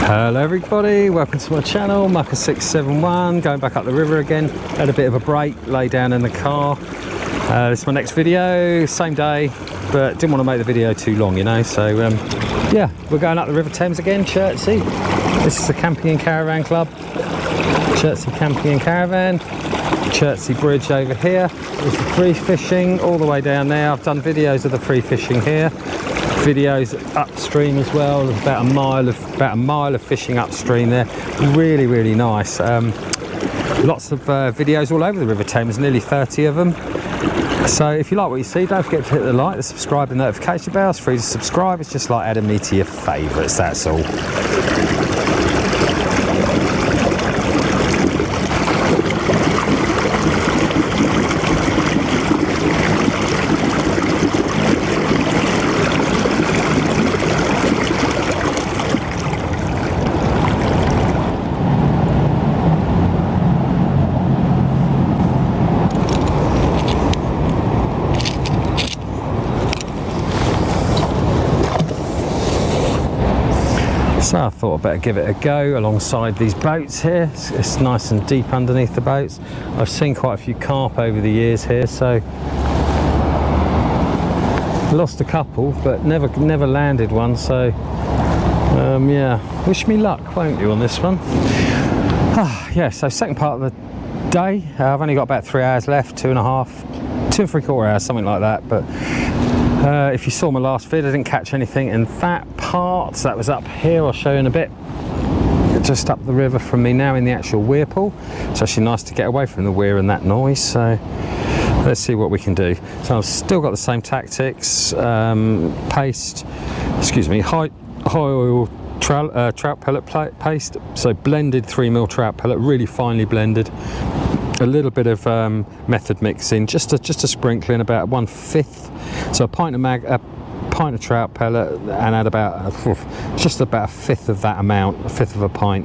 Hello everybody, welcome to my channel, Mucker671, going back up the river again. Had a bit of a break, lay down in the car. This is my next video, same day, but didn't want to make the video too long, you know, so yeah, we're going up the River Thames again, Chertsey. This is the Camping and Caravan Club, Chertsey Camping and Caravan, Chertsey Bridge over here. There's the free fishing all the way down there. I've done videos of the free fishing here. Videos upstream as well. There's about a mile of fishing upstream there. Really nice. Lots of videos all over the River Thames, nearly 30 of them. So if you like what you see, don't forget to hit the like, the subscribe, and notification bell. It's free to subscribe. It's just like adding me to your favourites, that's all. So I thought I'd better give it a go alongside these boats here. It's nice and deep underneath the boats. I've seen quite a few carp over the years here, so lost a couple but never landed one, so yeah, wish me luck, won't you, on this one. Yeah, so second part of the day. I've only got about 3 hours left, 2 3/4 hours, something like that. But if you saw my last vid, I didn't catch anything in that part. So that was up here, I'll show you in a bit. Just up the river from me now in the actual weir pool. It's actually nice to get away from the weir and that noise. So let's see what we can do. So I've still got the same tactics. Paste, excuse me, high oil trout pellet paste. So blended 3mm trout pellet, really finely blended. A little bit of method mixing, just a sprinkling, about 1/5. So a pint of trout pellet, and add about just about 1/5 of that amount, 1/5 of a pint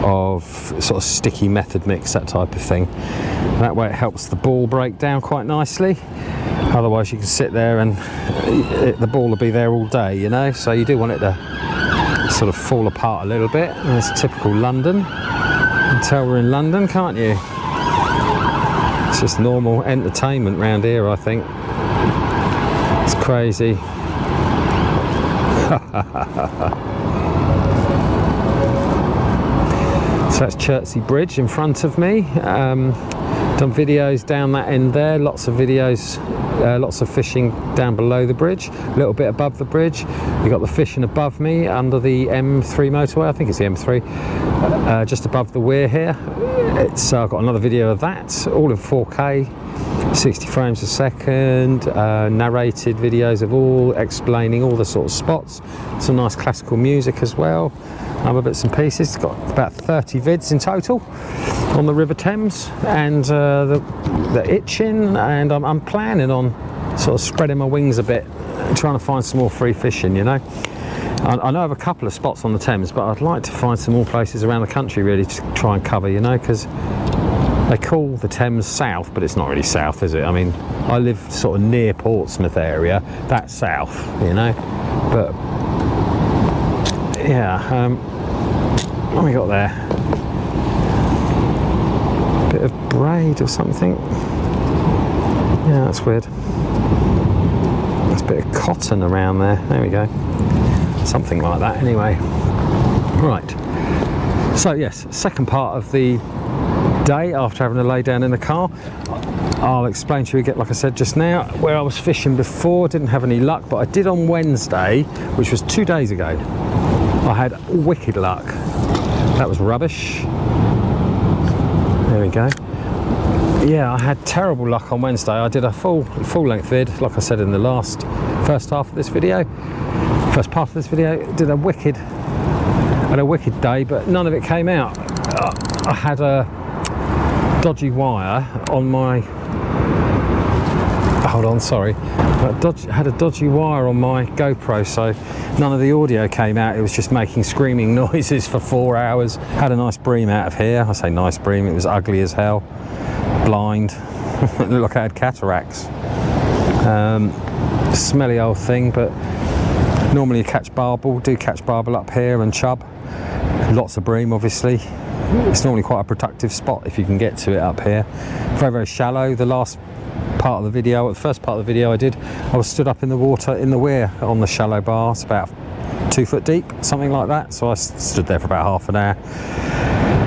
of sort of sticky method mix, that type of thing. That way it helps the ball break down quite nicely. Otherwise you can sit there and the ball will be there all day, you know. So you do want it to sort of fall apart a little bit. And it's typical London. You can tell we're in London, can't you? It's just normal entertainment round here, I think. It's crazy. So that's Chertsey Bridge in front of me. Done videos down that end there, lots of videos, lots of fishing down below the bridge, a little bit above the bridge. You've got the fishing above me under the M3 motorway, I think it's the M3, just above the weir here. I've got another video of that, all in 4K, 60 frames a second, narrated videos of all, explaining all the sort of spots, some nice classical music as well, other bits and pieces. It's got about 30 vids in total on the River Thames, and the itching, and I'm planning on sort of spreading my wings a bit, trying to find some more free fishing, you know. I know of a couple of spots on the Thames, but I'd like to find some more places around the country really to try and cover, you know, because they call the Thames south, but it's not really south, is it? I mean, I live sort of near Portsmouth area, that's south, you know, but yeah, what have we got there? Bit of braid or something. Yeah, that's weird. There's a bit of cotton around there. There we go. Something like that anyway. Right. So yes, second part of the day after having to lay down in the car. I'll explain to you again, like I said just now, where I was fishing before. Didn't have any luck, but I did on Wednesday, which was 2 days ago. I had wicked luck. That was rubbish. There we go. Yeah, I had terrible luck on Wednesday. I did a full length vid, like I said in the first half of this video. First part of this video, had a wicked day, but none of it came out. I had a dodgy wire on my, hold on, sorry. I had a dodgy wire on my GoPro, so none of the audio came out. It was just making screaming noises for 4 hours. Had a nice bream out of here. I say nice bream, it was ugly as hell. Blind. It looked like I had cataracts. Smelly old thing, but normally you catch barbel. Do catch barbel up here and chub. Lots of bream, obviously. It's normally quite a productive spot if you can get to it up here. Very, very shallow. The last part of the video, the first part of the video I did, I was stood up in the water in the weir on the shallow bar. It's about 2 foot deep, something like that. So I stood there for about half an hour,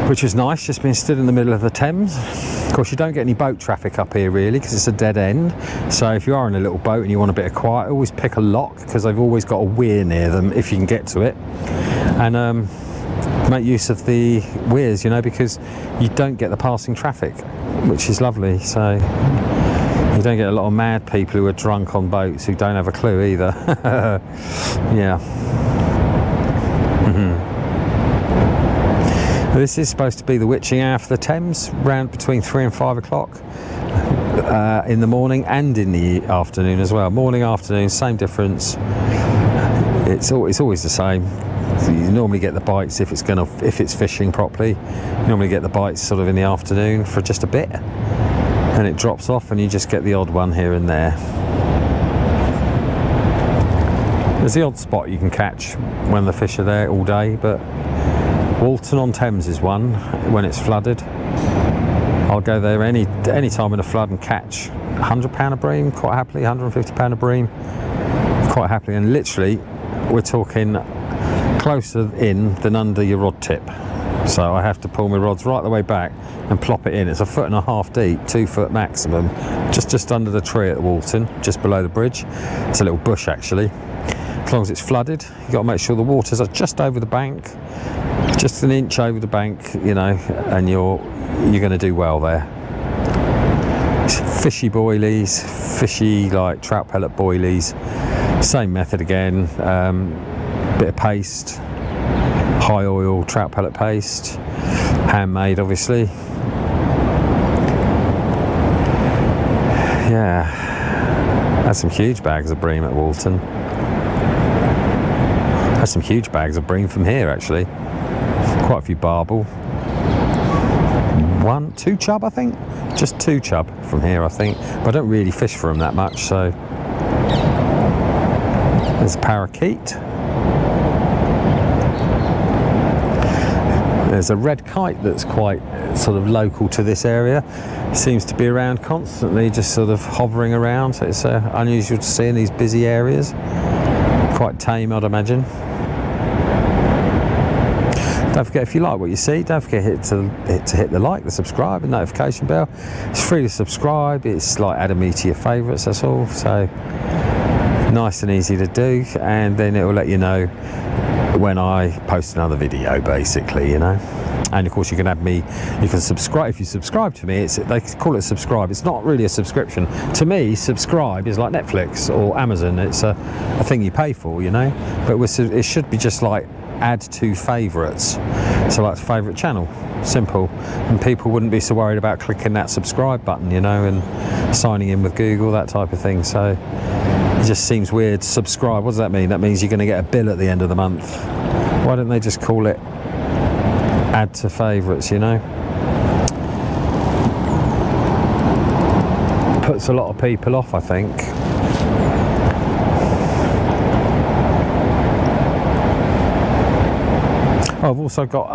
which was nice, just being stood in the middle of the Thames. Of course, you don't get any boat traffic up here really, because it's a dead end. So if you are in a little boat and you want a bit of quiet, always pick a lock, because they've always got a weir near them if you can get to it. And make use of the weirs, you know, because you don't get the passing traffic, which is lovely. So you don't get a lot of mad people who are drunk on boats who don't have a clue either. Yeah. This is supposed to be the witching hour for the Thames, round between 3 and 5 o'clock in the morning and in the afternoon as well. Morning, afternoon, same difference. It's always the same. You normally get the bites if it's fishing properly. You normally get the bites sort of in the afternoon for just a bit, and it drops off, and you just get the odd one here and there. There's the odd spot you can catch when the fish are there all day, but Walton on Thames is one when it's flooded. I'll go there any time in a flood and catch £100 a bream quite happily, £150 a bream quite happily, and literally we're talking closer in than under your rod tip. So I have to pull my rods right the way back and plop it in. It's 1.5 foot deep, 2 foot maximum, just under the tree at Walton, just below the bridge. It's a little bush actually. As long as it's flooded, you've got to make sure the waters are just over the bank, just an inch over the bank, you know, and you're going to do well there. Fishy boilies, fishy like trout pellet boilies, same method again. Bit of paste, high oil trout pellet paste, handmade obviously. Yeah, had some huge bags of bream at Walton. Had some huge bags of bream from here actually. Quite a few barbel. 1, 2 chub I think. Just 2 chub from here I think. But I don't really fish for them that much, so. There's a parakeet. There's a red kite that's quite sort of local to this area. Seems to be around constantly, just sort of hovering around. So it's unusual to see in these busy areas. Quite tame, I'd imagine. Don't forget, if you like what you see, don't forget to hit the like, the subscribe and notification bell. It's free to subscribe. It's like adding me to your favourites, that's all. So nice and easy to do, and then it will let you know when I post another video, basically, you know. And of course you can add me, you can subscribe. If you subscribe to me, they call it subscribe. It's not really a subscription. To me, subscribe is like Netflix or Amazon. It's a thing you pay for, you know. But it should be just like add to favourites. So like favourite channel, simple. And people wouldn't be so worried about clicking that subscribe button, you know, and signing in with Google, that type of thing. So it just seems weird. Subscribe, what does that mean? That means you're going to get a bill at the end of the month. Why don't they just call it add to favourites, you know? Puts a lot of people off, I think. I've also got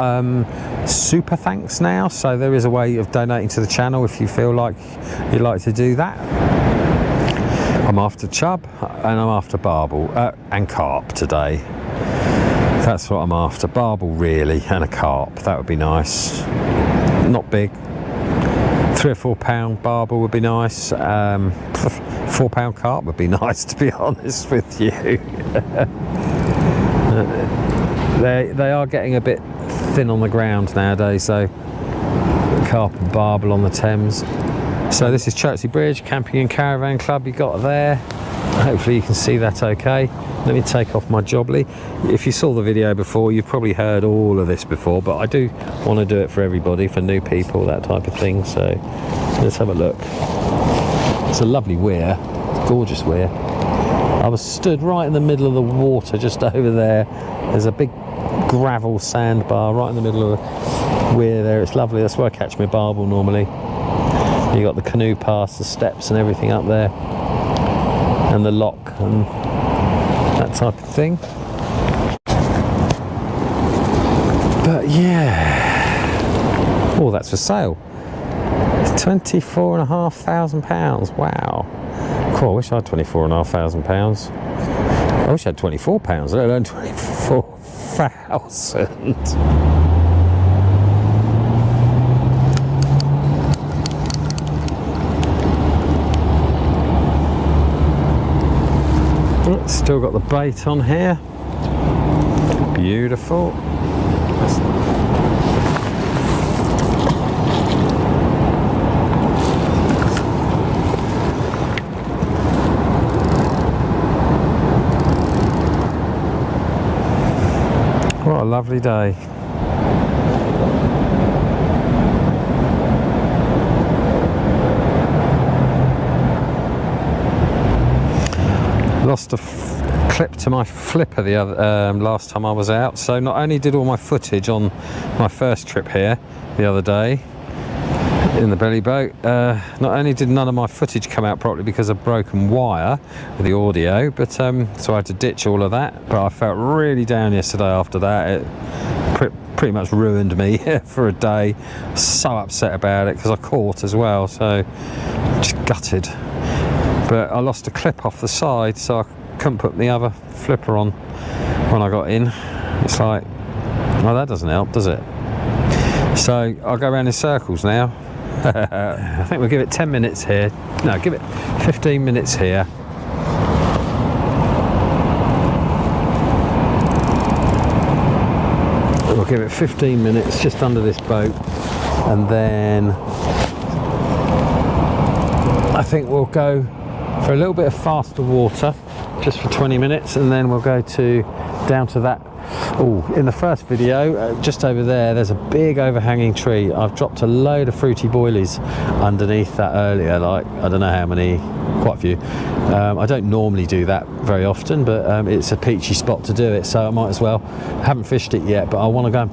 super thanks now, so there is a way of donating to the channel if you feel like you'd like to do that. I'm after chub and I'm after barbel and carp today. That's what I'm after. Barbel really, and a carp. That would be nice. Not big. 3 or 4 pound barbel would be nice. 4 pound carp would be nice, to be honest with you. They are getting a bit thin on the ground nowadays, so carp and barbel on the Thames. So this is Chertsey Bridge, Camping and Caravan Club you got there. Hopefully you can see that okay. Let me take off my jobly. If you saw the video before, you've probably heard all of this before, but I do want to do it for everybody, for new people, that type of thing. So let's have a look. It's a lovely weir, gorgeous weir. I was stood right in the middle of the water, just over there. There's a big gravel sandbar right in the middle of the weir there. It's lovely. That's where I catch my barbel normally. You got the canoe pass, the steps and everything up there, and the lock and that type of thing. But yeah, oh, that's for sale. It's £24,500. Wow. Cool, I wish I had £24,500. I wish I had £24, let alone 24,000. Still got the bait on here. Beautiful. What a lovely day. Lost a clip to my flipper the other last time I was out, so not only did all my footage on my first trip here the other day in the belly boat, not only did none of my footage come out properly because of broken wire with the audio, but so I had to ditch all of that. But I felt really down yesterday after that. It pretty much ruined me for a day. So upset about it because I caught as well, so just gutted. But I lost a clip off the side, so I couldn't put the other flipper on when I got in. It's like, well, that doesn't help, does it? So I'll go around in circles now. I think we'll give it 10 minutes here. No, give it 15 minutes here. We'll give it 15 minutes just under this boat, and then I think we'll go for a little bit of faster water just for 20 minutes, and then we'll go down to that. Oh, in the first video, just over there, there's a big overhanging tree. I've dropped a load of fruity boilies underneath that earlier, like I don't know how many, quite a few. I don't normally do that very often, but it's a peachy spot to do it, so I might as well. I haven't fished it yet, but I want to go and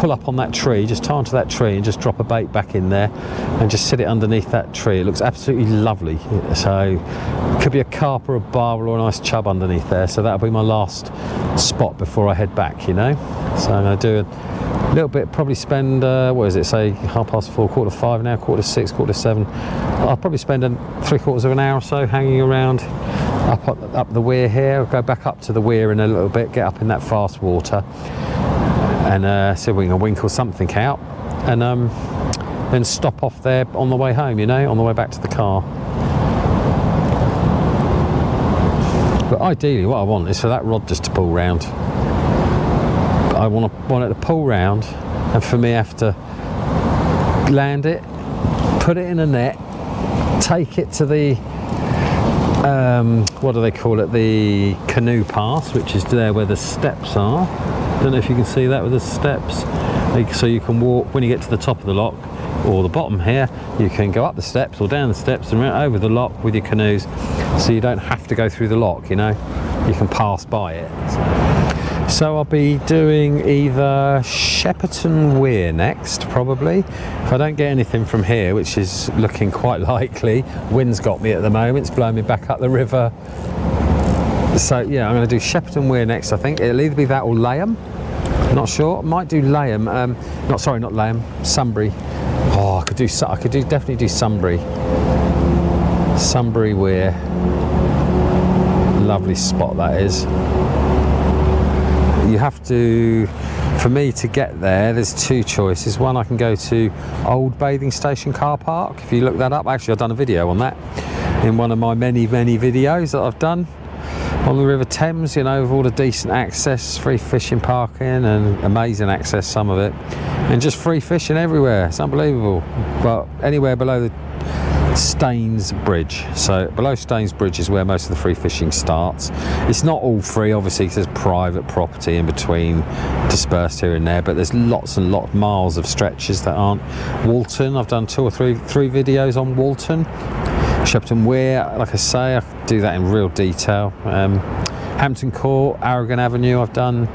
pull up on that tree, just tie onto that tree and just drop a bait back in there and just sit it underneath that tree. It looks absolutely lovely. So it could be a carp or a barbel or a nice chub underneath there, so that'll be my last spot before I head back, you know. So I'm going to do a little bit, probably spend what is it, say 4:30, 4:45 now, 6:15, 7:15. I'll probably spend 3/4 of an hour or so hanging around up the weir here. I'll go back up to the weir in a little bit, get up in that fast water, and see if we can winkle something out, and then stop off there on the way home, you know, on the way back to the car. But ideally what I want is for that rod just to pull round. But I want it to pull round, and for me have to land it, put it in a net, take it to the what do they call it, the canoe pass, which is there where the steps are. Don't know if you can see that with the steps. So you can walk, when you get to the top of the lock or the bottom here, you can go up the steps or down the steps and right over the lock with your canoes, so you don't have to go through the lock, you know, you can pass by it. So I'll be doing either Shepperton Weir next, probably, if I don't get anything from here, which is looking quite likely. Wind's got me at the moment, it's blowing me back up the river. So yeah, I'm going to do Shepperton Weir next, I think. It'll either be that or Layham, not sure. Might do Layham, not Layham, Sunbury. Oh, I could definitely do Sunbury. Sunbury Weir. Lovely spot that is. You have to, for me to get there, there's two choices. One, I can go to Old Bathing Station car park. If you look that up, actually I've done a video on that in one of my many videos that I've done on the River Thames, you know, with all the decent access, free fishing, parking, and amazing access, some of it, and just free fishing everywhere. It's unbelievable. But anywhere below the Staines Bridge, so below Staines Bridge is where most of the free fishing starts. It's not all free, obviously, because there's private property in between, dispersed here and there, but there's lots and lots, miles of stretches that aren't. Walton, I've done three videos on Walton. Shepperton Weir, like I say, I do that in real detail. Hampton Court, Aragon Avenue, I've done.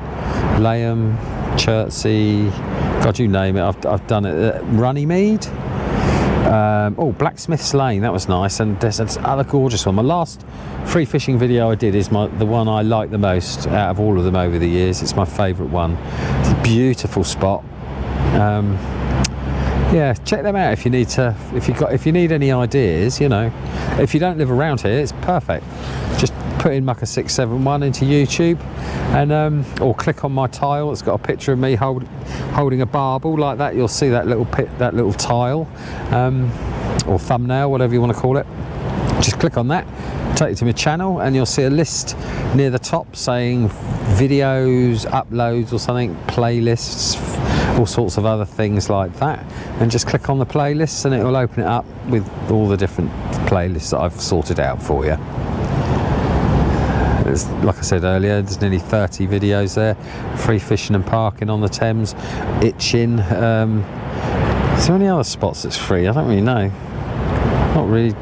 Layham, Chertsey, God, you name it, I've done it. Runnymede. Oh, Blacksmith's Lane, that was nice. And there's another gorgeous one. My last free fishing video I did is the one I like the most out of all of them over the years. It's my favourite one. It's a beautiful spot. Yeah, check them out if you need to. If you need any ideas, you know, if you don't live around here, it's perfect. Just put in Mucker 671 into YouTube, and or click on my tile. It's got a picture of me holding a barbel like that. You'll see that little tile, or thumbnail, whatever you want to call it. Just click on that, take you to my channel, and you'll see a list near the top saying videos, uploads or something, playlists, all sorts of other things like that, and just click on the playlists and it will open it up with all the different playlists that I've sorted out for you. Like I said earlier, there's nearly 30 videos there. Free fishing and parking on the Thames, itching. Is there any other spots that's free? I don't really know. Not really.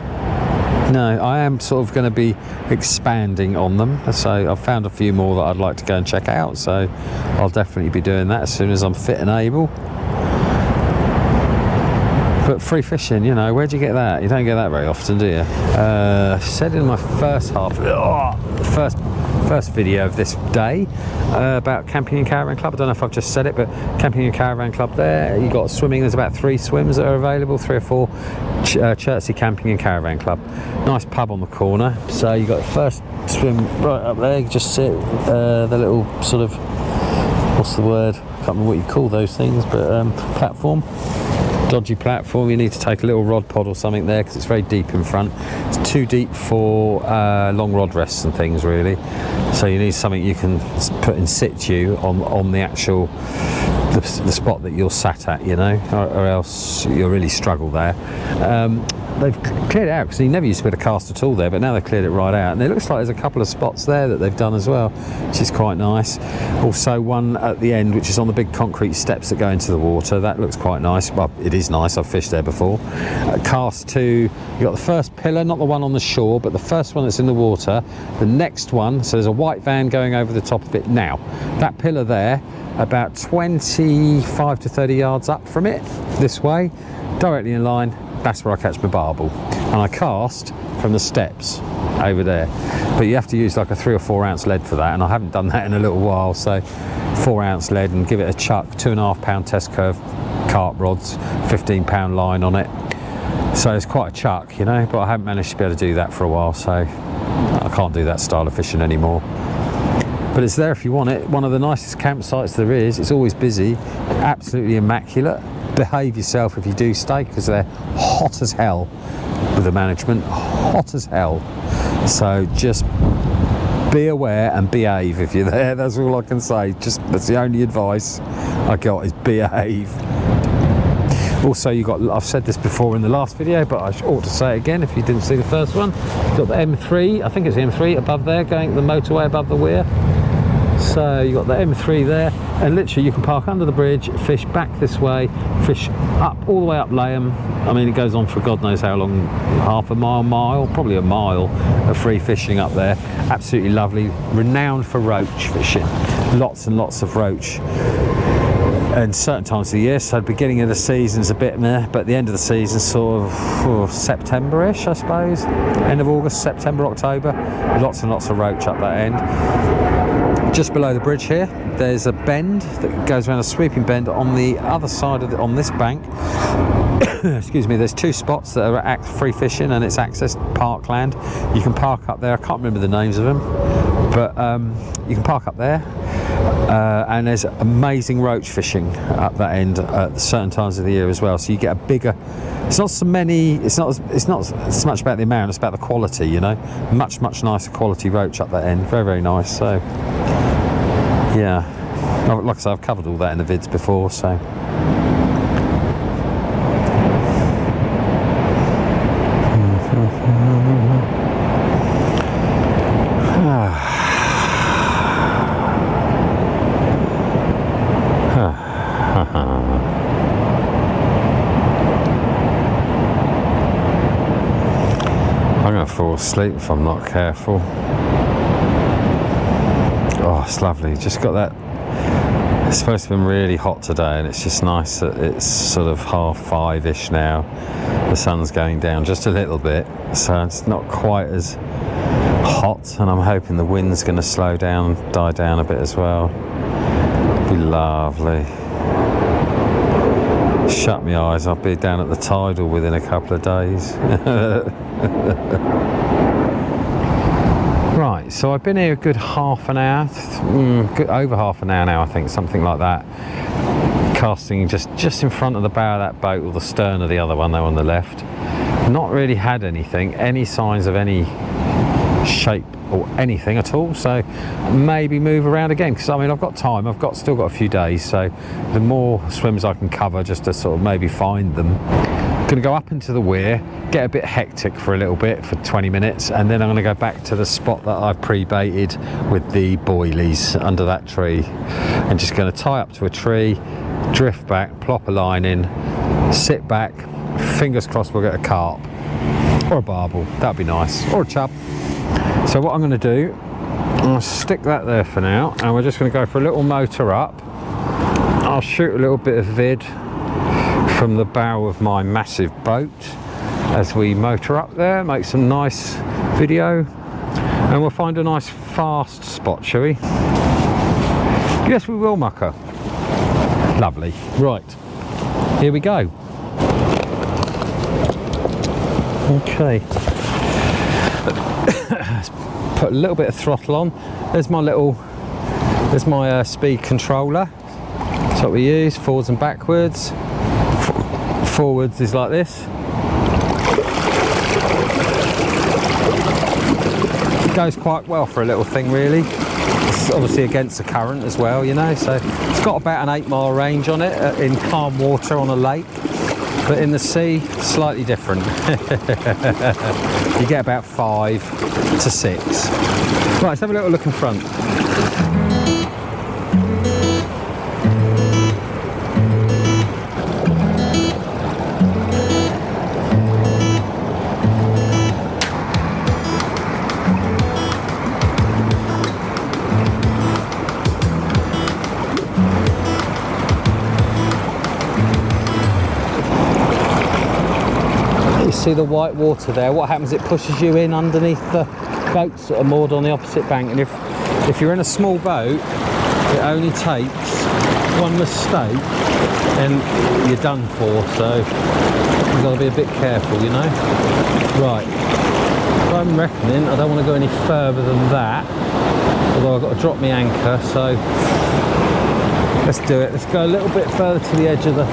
No, I am sort of going to be expanding on them, so I've found a few more that I'd like to go and check out, so I'll definitely be doing that as soon as I'm fit and able. But free fishing, you know, where'd you get that? You don't get that very often, do you? Said in my first first video of this day about Camping and Caravan Club. I don't know if I've just said it, but Camping and Caravan Club there, you got swimming. There's about 3 swims that are available, 3 or 4. Chertsey Camping and Caravan Club, nice pub on the corner. So you got the first swim right up there. You just sit the little sort of, what's the word? Can't remember what you call those things, but platform. Dodgy platform. You need to take a little rod pod or something there because it's very deep in front. It's too deep for long rod rests and things, really. So you need something you can put in situ on the actual the spot that you're sat at, you know, or else you'll really struggle there. They've cleared it out because you never used to be able to cast at all there, but now they've cleared it right out, and it looks like there's a couple of spots there that they've done as well, which is quite nice. Also one at the end which is on the big concrete steps that go into the water. That looks quite nice. Well, it is nice, I've fished there before. Cast 2, you got the first pillar, not the one on the shore, but the first one that's in the water. The next one, so there's a white van going over the top of it now. That pillar there, about 25 to 30 yards up from it, this way, directly in line, that's where I catch my barbel. And I cast from the steps over there. But you have to use like a 3 or 4 ounce lead for that, and I haven't done that in a little while, so 4 ounce lead and give it a chuck, 2.5 test curve carp rods, 15 line on it. So it's quite a chuck, you know, but I haven't managed to be able to do that for a while, so I can't do that style of fishing anymore. but it's there if you want it. One of the nicest campsites there is. It's always busy, absolutely immaculate. Behave yourself if you do stay, because they're hot as hell with the management, hot as hell. So just be aware and behave if you're there. That's all I can say. Just that's the only advice I got, is behave. Also, you got, I've said this before in the last video, but I ought to say it again if you didn't see the first one. You've got the M3, I think it's the M3 above there, going the motorway above the weir. So you got the M3 there, and literally you can park under the bridge, fish back this way, fish up all the way up Layham. I mean, it goes on for God knows how long, half a mile, probably a mile of free fishing up there. Absolutely lovely, renowned for roach fishing, lots and lots of roach. And certain times of the year, so the beginning of the season's a bit meh, but the end of the season sort of September-ish, I suppose. End of August, September, October. Lots and lots of roach up that end. Just below the bridge here, there's a bend that goes around, a sweeping bend on the other side of on this bank. Excuse me, there's two spots that are free fishing, and it's accessed parkland. You can park up there. I can't remember the names of them, but you can park up there. And there's amazing roach fishing up that end at certain times of the year as well. So you get a bigger. It's not so many. It's not so much about the amount. It's about the quality. You know, much nicer quality roach up that end. Very, very nice. So yeah, like I say, I've covered all that in the vids before. So. I'm going to fall asleep if I'm not careful. Oh, it's lovely. Just got that. It's supposed to have been really hot today, and it's just nice that it's sort of 5:30ish now. The sun's going down just a little bit, so it's not quite as hot, and I'm hoping the wind's going to slow down, die down a bit as well. It'll be lovely. Shut my eyes, I'll be down at the tidal within a couple of days. Right, so I've been here a good half an hour, good over half an hour now, I think, something like that. Casting just in front of the bow of that boat, or the stern of the other one there on the left. Not really had anything, any signs of any shape or anything at all, so maybe move around again, because I mean I've got time, still got a few days, so the more swims I can cover just to sort of maybe find them. Gonna go up into the weir, get a bit hectic for a little bit, for 20 minutes, and then I'm gonna go back to the spot that I've pre-baited with the boilies under that tree, and just gonna tie up to a tree, drift back, plop a line in, sit back, fingers crossed we'll get a carp or a barbel. That'd be nice, or a chub. So what I'm going to do, I'll stick that there for now, and we're just going to go for a little motor up. I'll shoot a little bit of vid from the bow of my massive boat as we motor up there, make some nice video, and we'll find a nice fast spot, shall we? Yes, we will, mucker. Lovely. Right, here we go. Okay. Put a little bit of throttle on. There's my speed controller. That's what we use, forwards and backwards. Forwards is like this. It goes quite well for a little thing, really. It's obviously against the current as well, you know, so it's got about an 8-mile range on it in calm water on a lake. But in the sea, slightly different. You get about 5 to 6. Right, let's have a little look in front. See the white water there. What happens, it pushes you in underneath the boats that are moored on the opposite bank, and if you're in a small boat, it only takes one mistake and you're done for, so you've got to be a bit careful, you know. Right, I'm reckoning I don't want to go any further than that, Well, I've got to drop my anchor, so let's do it. Let's go a little bit further to the edge of the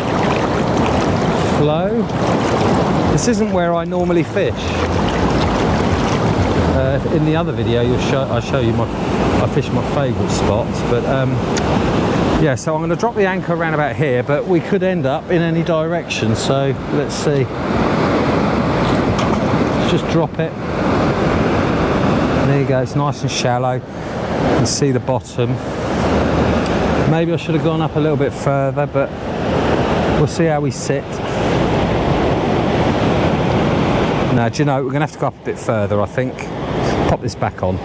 flow. This isn't where I normally fish. In the other video, I show you I fish my favourite spots, but yeah. So I'm going to drop the anchor around about here, but we could end up in any direction. So let's see. Let's just drop it. There you go. It's nice and shallow. You can see the bottom. Maybe I should have gone up a little bit further, but we'll see how we sit. No, do you know, we're going to have to go up a bit further, I think. Pop this back on.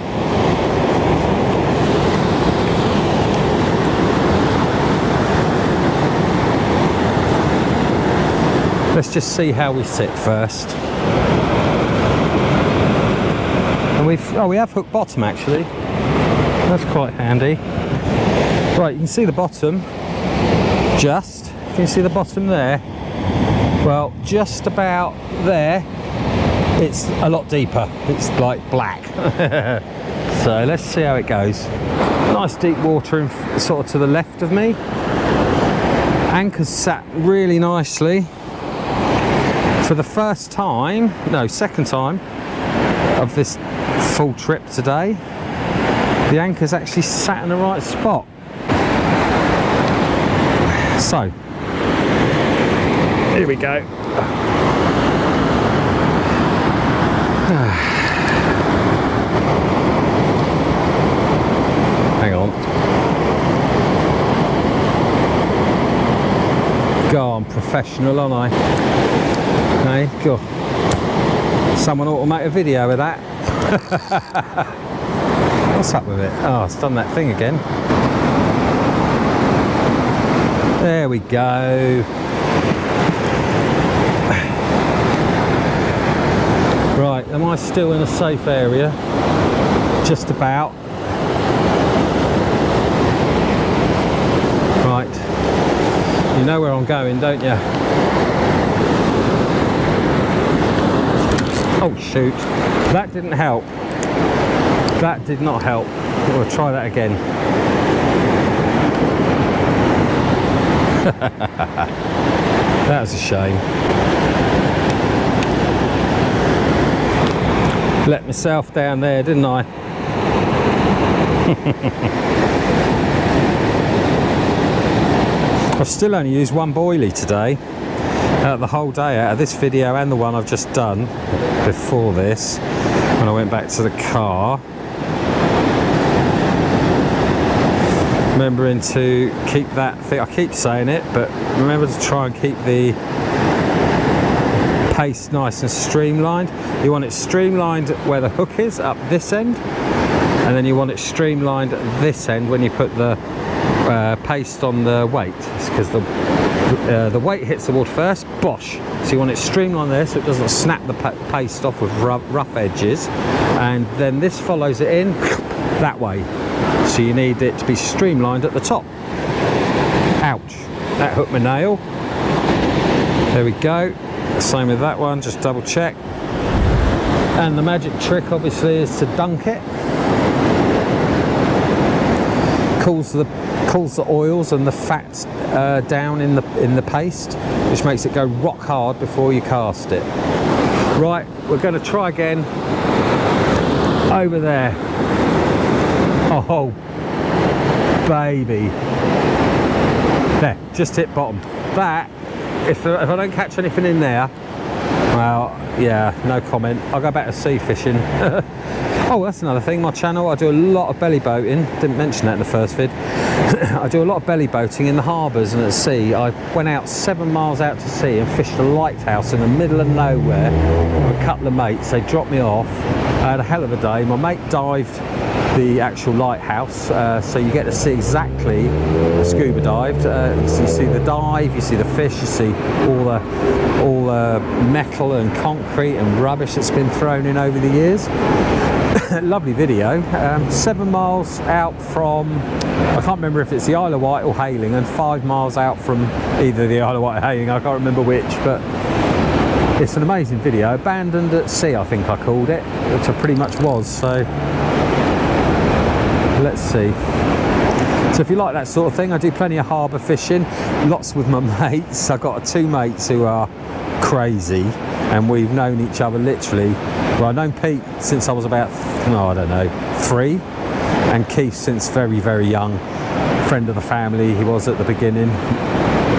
Let's just see how we sit first. And we have hook bottom actually. That's quite handy. Right, you can see the bottom. Can you see the bottom there? Well, just about there. It's a lot deeper. It's like black. So let's see how it goes. Nice deep water in, sort of to the left of me. Anchor's sat really nicely. For the first time, no, second time of this full trip today, the anchor's actually sat in the right spot. So, here we go. Hang on. God, I'm professional, aren't I? Hey, go. Someone ought to make a video of that. What's up with it? Oh, it's done that thing again. There we go. Right, am I still in a safe area? Just about. Right. You know where I'm going, don't you? Oh shoot, that didn't help. That did not help. We'll try that again. That was a shame. Let myself down there, didn't I? I've still only used one boilie today. The whole day out of this video and the one I've just done before this, when I went back to the car. Remembering to keep that thing, I keep saying it, but remember to try and keep the paste nice and streamlined. You want it streamlined where the hook is, up this end, and then you want it streamlined at this end when you put the paste on the weight. It's because the weight hits the water first, bosh. So you want it streamlined there so it doesn't snap the paste off with rough edges, and then this follows it in that way. So you need it to be streamlined at the top. Ouch, that hooked my nail. There we go. Same with that one, just double check. And the magic trick obviously is to dunk it. Cools the oils and the fats down in the paste, which makes it go rock hard before you cast it. Right, we're going to try again over there. Oh baby, there, just hit bottom. That, if I don't catch anything in there, well, yeah, no comment. I'll go back to sea fishing. Oh, that's another thing, my channel, I do a lot of belly boating. Didn't mention that in the first vid. I do a lot of belly boating in the harbours and at sea. I went out 7 miles out to sea and fished a lighthouse in the middle of nowhere with a couple of mates. They dropped me off. I had a hell of a day. My mate dived the actual lighthouse, so you get to see exactly scuba dived. So you see the dive, you see the fish, you see all the metal and concrete and rubbish that's been thrown in over the years. Lovely video. 7 miles out from, I can't remember if it's the Isle of Wight or Hayling, and 5 miles out from either the Isle of Wight or Hayling, I can't remember which, but it's an amazing video. Abandoned at sea, I think I called it, which I pretty much was. So let's see. So if you like that sort of thing, I do plenty of harbour fishing, lots with my mates. I've got 2 mates who are crazy, and we've known each other literally, well, I've known Pete since I was about, I don't know, 3, and Keith since very, very young. Friend of the family he was at the beginning.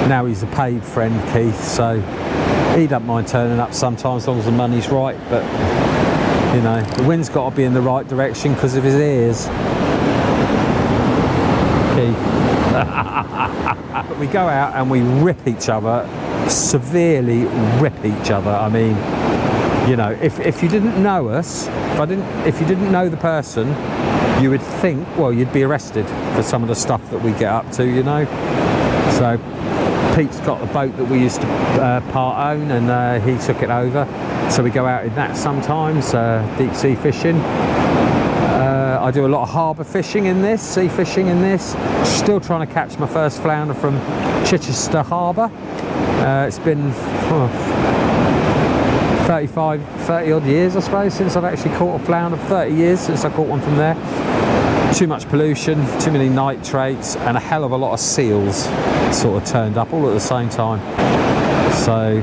Now he's a paid friend, Keith, so he don't mind turning up sometimes as long as the money's right, but you know, the wind's got to be in the right direction because of his ears. But we go out and we rip each other, severely rip each other. I mean, you know, if you didn't know us, if you didn't know the person, you would think, well, you'd be arrested for some of the stuff that we get up to, you know. So Pete's got a boat that we used to part own, and he took it over, so we go out in that sometimes, deep sea fishing. I do a lot of harbour fishing in this, sea fishing in this. Still trying to catch my first flounder from Chichester Harbour. It's been 30 odd years, I suppose, since I've actually caught a flounder. 30 years since I caught one from there. Too much pollution, too many nitrates, and a hell of a lot of seals sort of turned up all at the same time. So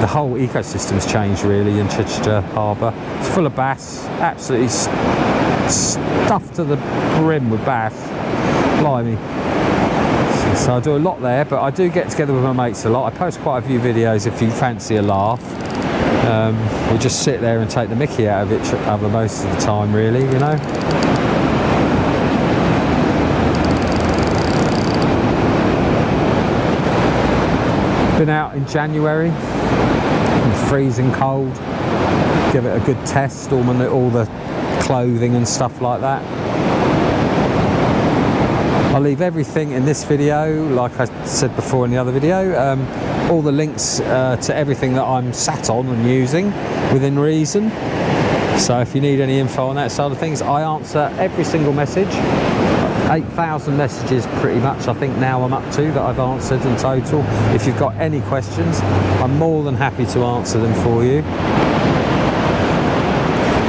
the whole ecosystem's changed really in Chichester Harbour. It's full of bass, absolutely stuffed to the brim with bass. Blimey. So I do a lot there, but I do get together with my mates a lot. I post quite a few videos if you fancy a laugh. We just sit there and take the mickey out of each other most of the time really, you know. Been out in January, freezing cold, give it a good test, all the clothing and stuff like that. I'll leave everything in this video, like I said before in the other video, all the links to everything that I'm sat on and using within reason. So if you need any info on that side of things, I answer every single message. 8,000 messages pretty much I think now I'm up to that I've answered in total. If you've got any questions, I'm more than happy to answer them for you.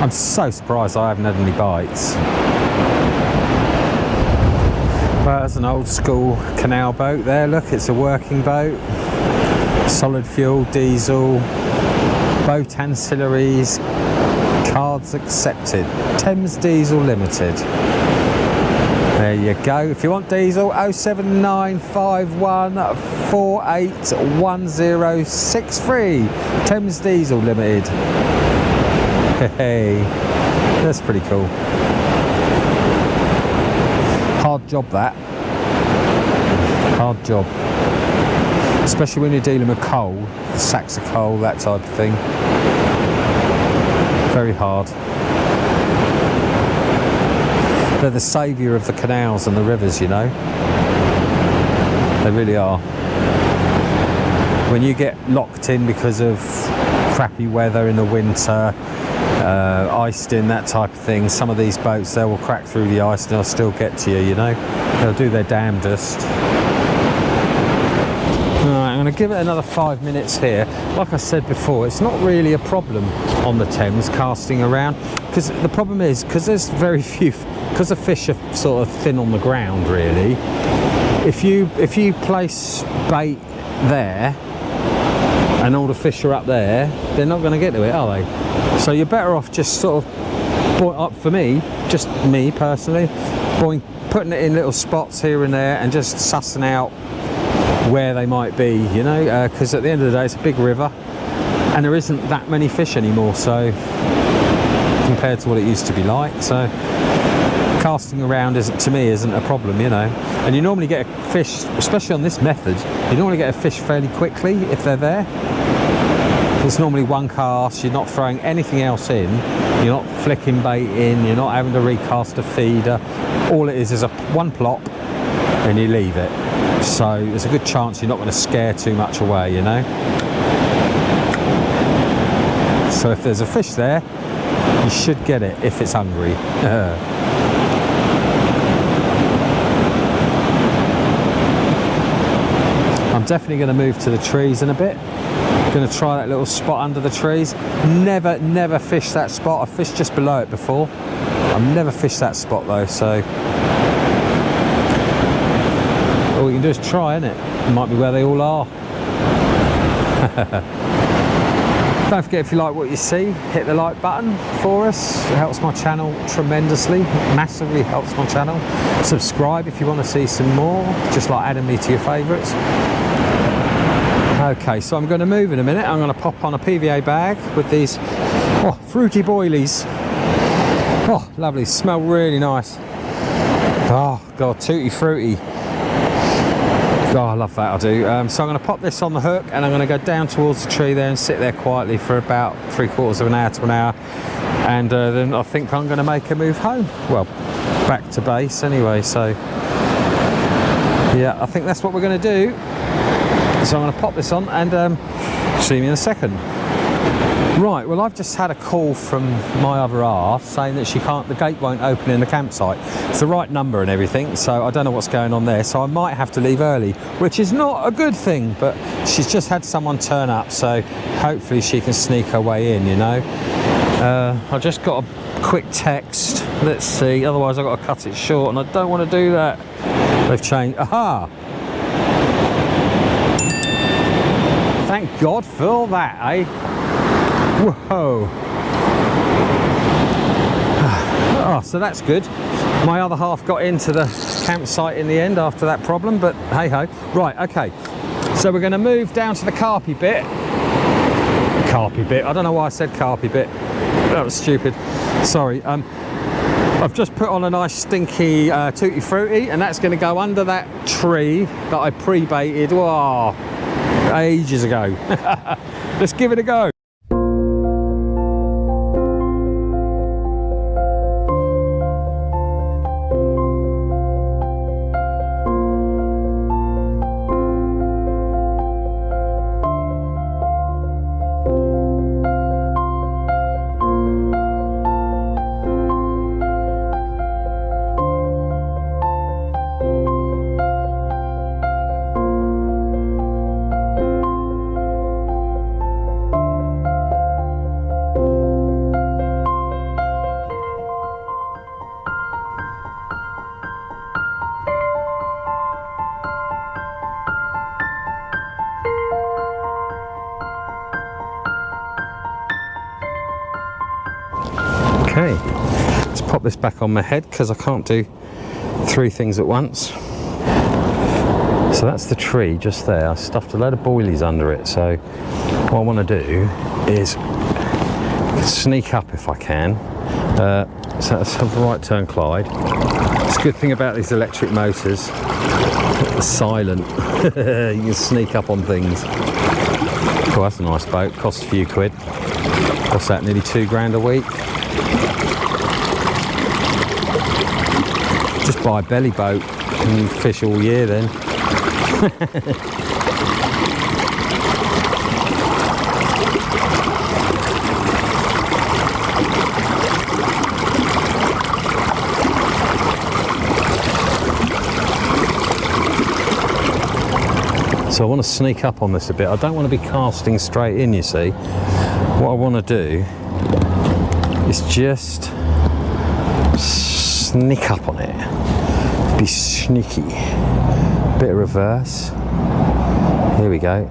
I'm so surprised I haven't had any bites. Well, there's an old school canal boat there, look, it's a working boat. Solid fuel, diesel, boat ancillaries, cards accepted. Thames Diesel Limited. There you go. If you want diesel, 07951 481063. Thames Diesel Limited. Hey, that's pretty cool. Hard job that. Hard job. Especially when you're dealing with coal, sacks of coal, that type of thing. Very hard. They're the saviour of the canals and the rivers, you know. They really are. When you get locked in because of crappy weather in the winter, iced in, that type of thing, some of these boats, they will crack through the ice and they'll still get to you, you know. They'll do their damnedest. Alright, I'm going to give it another 5 minutes here. Like I said before, it's not really a problem on the Thames casting around, because the problem is, because there's very few, because the fish are sort of thin on the ground really, if you place bait there and all the fish are up there, they're not going to get to it, are they? So you're better off just sort of, for me, just me personally, putting it in little spots here and there and just sussing out where they might be, you know, because at the end of the day it's a big river and there isn't that many fish anymore, so compared to what it used to be like. So casting around to me isn't a problem, you know. And you normally get a fish, especially on this method, you normally get a fish fairly quickly if they're there. It's normally one cast, you're not throwing anything else in, you're not flicking bait in, you're not having to recast a feeder. All it is a one plop and you leave it. So there's a good chance you're not going to scare too much away, you know. So if there's a fish there, you should get it if it's hungry. I'm definitely going to move to the trees in a bit. Gonna try that little spot under the trees. Never fished that spot. I fished just below it before. I've never fished that spot though, so all we can do is try, innit? It might be where they all are. Don't forget, if you like what you see, hit the like button for us. It helps my channel tremendously, massively helps my channel. Subscribe if you want to see some more, just like adding me to your favourites. Okay, so I'm going to move in a minute. I'm going to pop on a PVA bag with these fruity boilies. Oh, lovely, smell really nice. Oh God, tutti fruity. Oh, I love that, I do. So I'm going to pop this on the hook and I'm going to go down towards the tree there and sit there quietly for about 3/4 of an hour to an hour, and then I think I'm going to make a move home. Well, back to base anyway, so yeah, I think that's what we're going to do. So I'm going to pop this on and see me in a second. Right, well, I've just had a call from my other half saying that the gate won't open in the campsite. It's the right number and everything, so I don't know what's going on there, so I might have to leave early, which is not a good thing, but she's just had someone turn up, so hopefully she can sneak her way in, you know. I just got a quick text, let's see, otherwise I've got to cut it short, and I don't want to do that. They've changed. Aha! Thank God for that, eh? Whoa. Oh, so that's good. My other half got into the campsite in the end after that problem, but hey ho. Right, okay. So we're going to move down to the carpy bit. Carpy bit. I don't know why I said carpy bit. That was stupid. Sorry. I've just put on a nice stinky tutti frutti, and that's going to go under that tree that I pre-baited ages ago. Let's give it a go. Okay, let's pop this back on my head because I can't do 3 things at once. So that's the tree just there. I stuffed a load of boilies under it, so what I want to do is sneak up if I can. So let's have the right turn Clyde. It's a good thing about these electric motors, they're silent. You can sneak up on things. Oh, that's a nice boat, cost a few quid. What's that, nearly £2 a week? Just buy a belly boat and fish all year then. So I want to sneak up on this a bit. I don't want to be casting straight in, you see. What I want to do is just sneak up on it. Be sneaky. Bit of reverse. Here we go.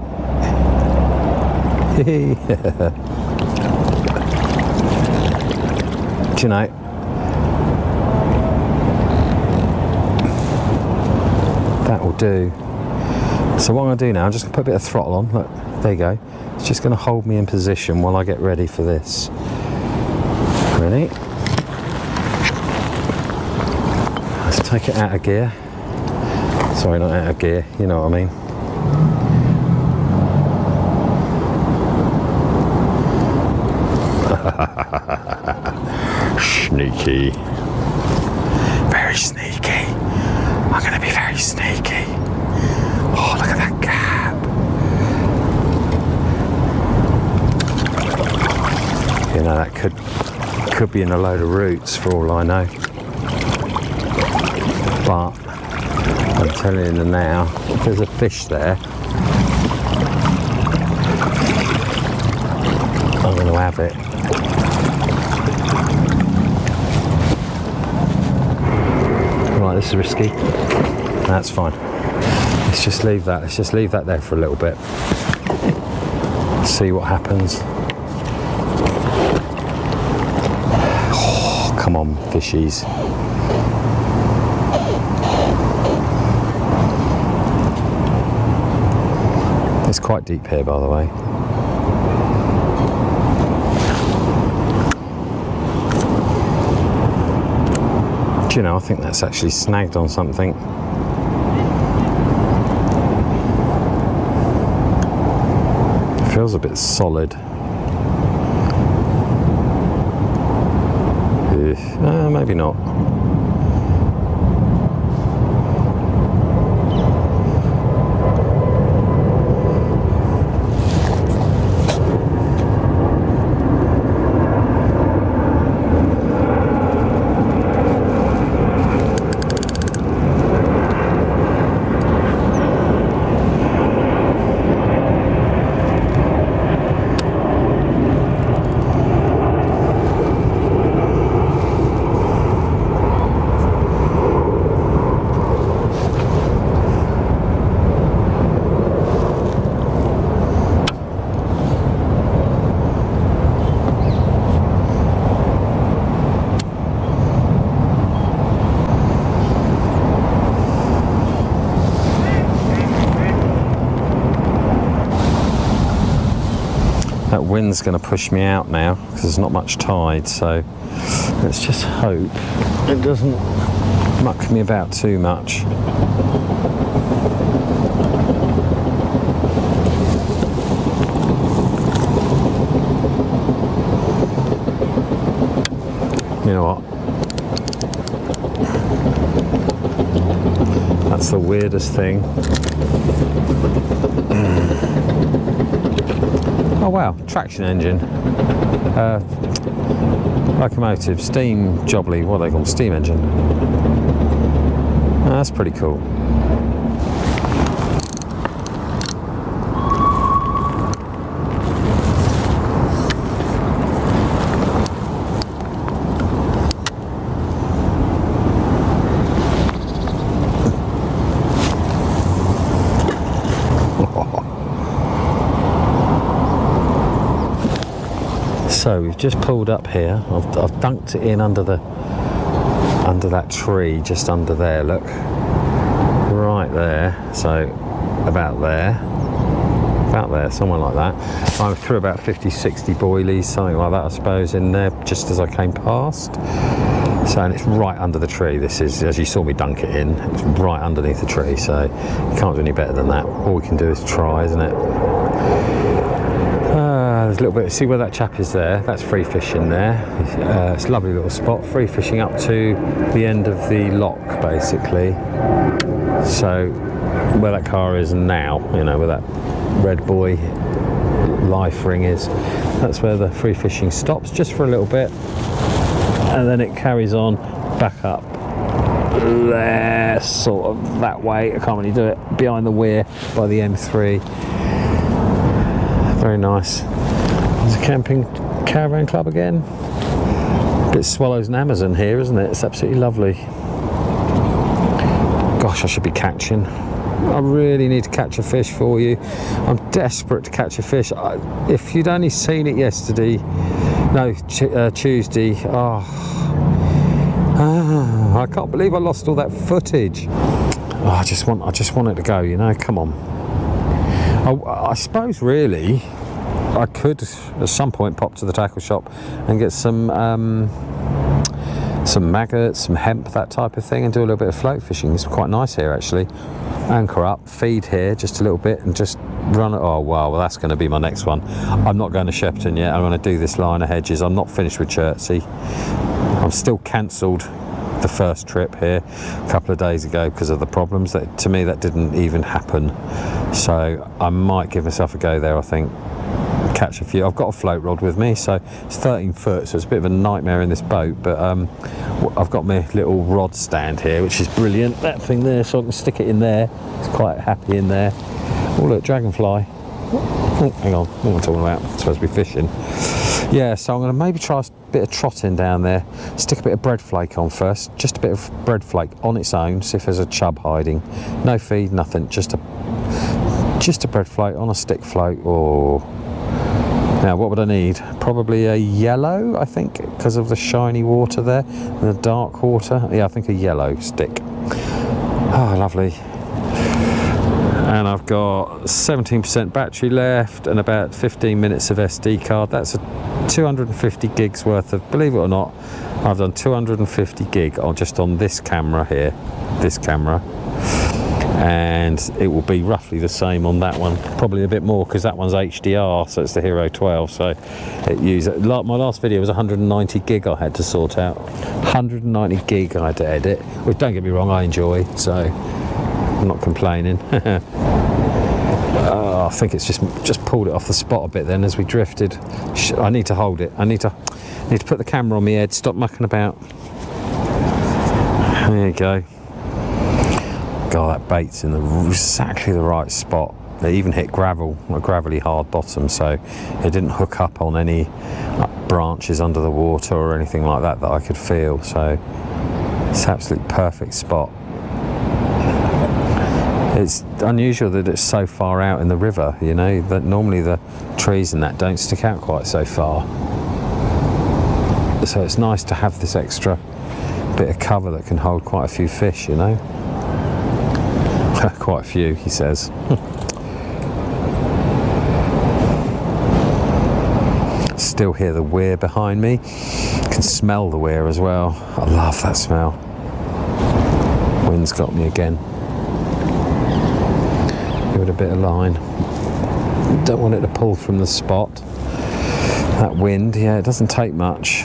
Do you know? That will do. So what I'm going to do now, I'm just going to put a bit of throttle on. Look, there you go. It's just going to hold me in position while I get ready for this. Ready? Let's take it out of gear. Sorry, not out of gear, you know what I mean. Sneaky. Very sneaky. I'm going to be very sneaky. Oh, look at that gap. You know, that could be in a load of roots for all I know. But I'm telling you now, if there's a fish there, he'll have it. Right, this is risky. That's fine. Let's just leave that. Let's just leave that there for a little bit. See what happens. Oh, come on, fishies. It's quite deep here, by the way. Do you know, I think that's actually snagged on something. It feels a bit solid. Maybe not. That wind's going to push me out now because there's not much tide, so let's just hope it doesn't muck me about too much. You know what? That's the weirdest thing. Oh wow, traction engine, locomotive, steam jobbly, what do they call steam engine. Oh, that's pretty cool. So we've just pulled up here. I've dunked it in under that tree, just under there. Look, right there. So about there, somewhere like that. I threw about 50-60 boilies, something like that, I suppose, in there just as I came past. So, and it's right under the tree. This is, as you saw me dunk it in, it's right underneath the tree. So you can't do any better than that. All we can do is try, isn't it? There's a little bit, see where that chap is there? That's free fishing there. It's a lovely little spot, free fishing up to the end of the lock, basically. So where that car is now, you know, where that red buoy life ring is, that's where the free fishing stops, just for a little bit, and then it carries on back up there, sort of that way. I can't really do it, behind the weir by the M3. Very nice. There's a camping caravan club again. A bit swallows and Amazon here, isn't it? It's absolutely lovely. Gosh, I should be catching. I really need to catch a fish for you. I'm desperate to catch a fish. If you'd only seen it yesterday, no, Tuesday. I can't believe I lost all that footage. I just want it to go. You know, come on. I suppose really I could at some point pop to the tackle shop and get some maggots, some hemp, that type of thing, and do a little bit of float fishing. It's quite nice here actually. Anchor up, feed here just a little bit, and just run it. Oh wow, well that's going to be my next one. I'm not going to Shepperton yet. I'm going to do this line of hedges. I'm not finished with Chertsey. I'm still cancelled the first trip here a couple of days ago because of the problems. That to me that didn't even happen, so I might give myself a go there. I think catch a few. I've got a float rod with me, so it's 13 foot, so it's a bit of a nightmare in this boat, but I've got my little rod stand here, which is brilliant, that thing there, so I can stick it in there. It's quite happy in there. Oh look, dragonfly. Oh, hang on, what am I talking about? I'm supposed to be fishing. Yeah, so I'm going to maybe try a bit of trotting down there, stick a bit of bread flake on first, just a bit of bread flake on its own, see if there's a chub hiding. No feed, nothing, just a bread flake on a stick float. Or now what would I need? Probably a yellow, I think, because of the shiny water there and the dark water. Yeah, I think a yellow stick. Oh, lovely. And I've got 17% battery left and about 15 minutes of SD card. That's a 250 gigs worth of, believe it or not, I've done 250 gig just on this camera here, this camera. And it will be roughly the same on that one, probably a bit more because that one's HDR, so it's the Hero 12. So it uses, my last video was 190 gig I had to sort out. 190 gig I had to edit, which, don't get me wrong, I enjoy, so I'm not complaining. I think it's just pulled it off the spot a bit then as we drifted. I need to hold it. I need to put the camera on my head, stop mucking about. There you go. God, that bait's in exactly the right spot. They even hit gravel, a gravelly hard bottom, so it didn't hook up on any branches under the water or anything like that I could feel. So it's absolutely perfect spot. It's unusual that it's so far out in the river, you know, that normally the trees and that don't stick out quite so far. So it's nice to have this extra bit of cover that can hold quite a few fish, you know. Quite a few, he says. Still hear the weir behind me. Can smell the weir as well. I love that smell. Wind's got me again. Give it a bit of line. Don't want it to pull from the spot. That wind, yeah, it doesn't take much.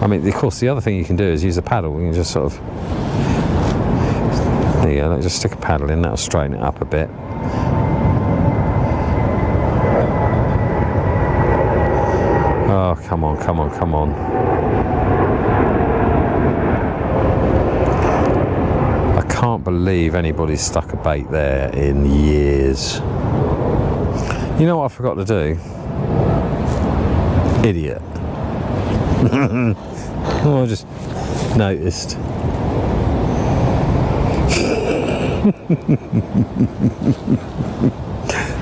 I mean, of course, the other thing you can do is use a paddle. You can just sort of, there you go, let's just stick a paddle in, that'll straighten it up a bit. Oh, come on, come on, come on. I can't believe anybody's stuck a bait there in years. You know what I forgot to do? Idiot. Oh, I just noticed.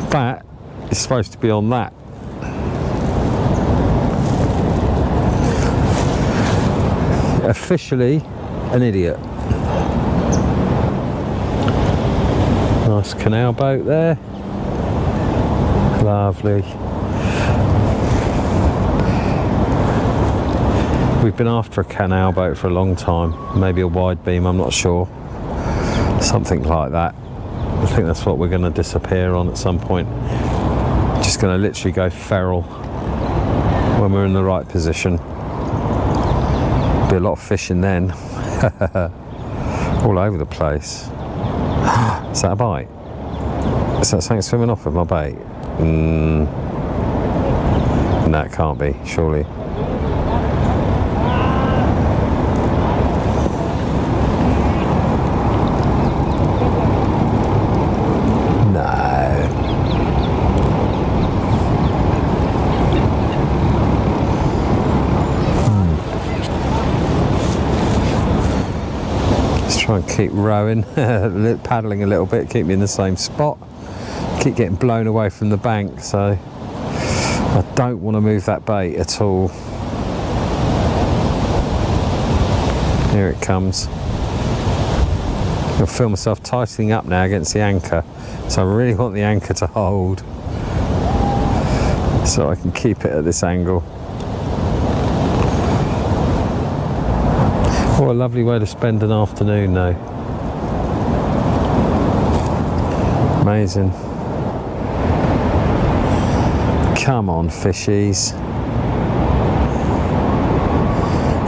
That is supposed to be on that. Officially an idiot. Nice canal boat there. Lovely. We've been after a canal boat for a long time. Maybe a wide beam, I'm not sure. Something like that. I think that's what we're going to disappear on at some point. Just going to literally go feral when we're in the right position. Be a lot of fishing then. All over the place. Is that a bite? Is that something swimming off with my bait? No, it can't be, surely. Try and keep rowing, paddling a little bit, keep me in the same spot. Keep getting blown away from the bank, so I don't want to move that bait at all. Here it comes. I'll feel myself tightening up now against the anchor, so I really want the anchor to hold so I can keep it at this angle. What a lovely way to spend an afternoon though. Amazing. Come on, fishies.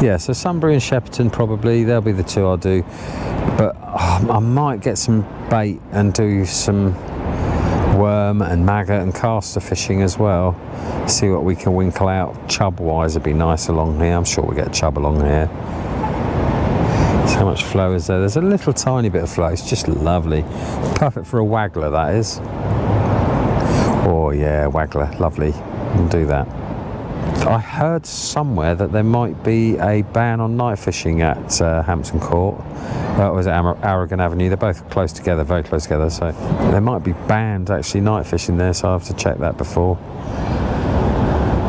Yeah, so Sunbury and Shepperton probably, they'll be the two I'll do. But I might get some bait and do some worm and maggot and caster fishing as well. See what we can winkle out. Chub wise would be nice along here. I'm sure we'll get chub along here. How much flow is there? There's a little tiny bit of flow. It's just lovely. Perfect for a waggler, that is. Oh yeah, waggler, lovely. We'll do that. I heard somewhere that there might be a ban on night fishing at Hampton Court. Was it Aragon Avenue? They're both close together, very close together, so there might be banned actually night fishing there, so I'll have to check that before.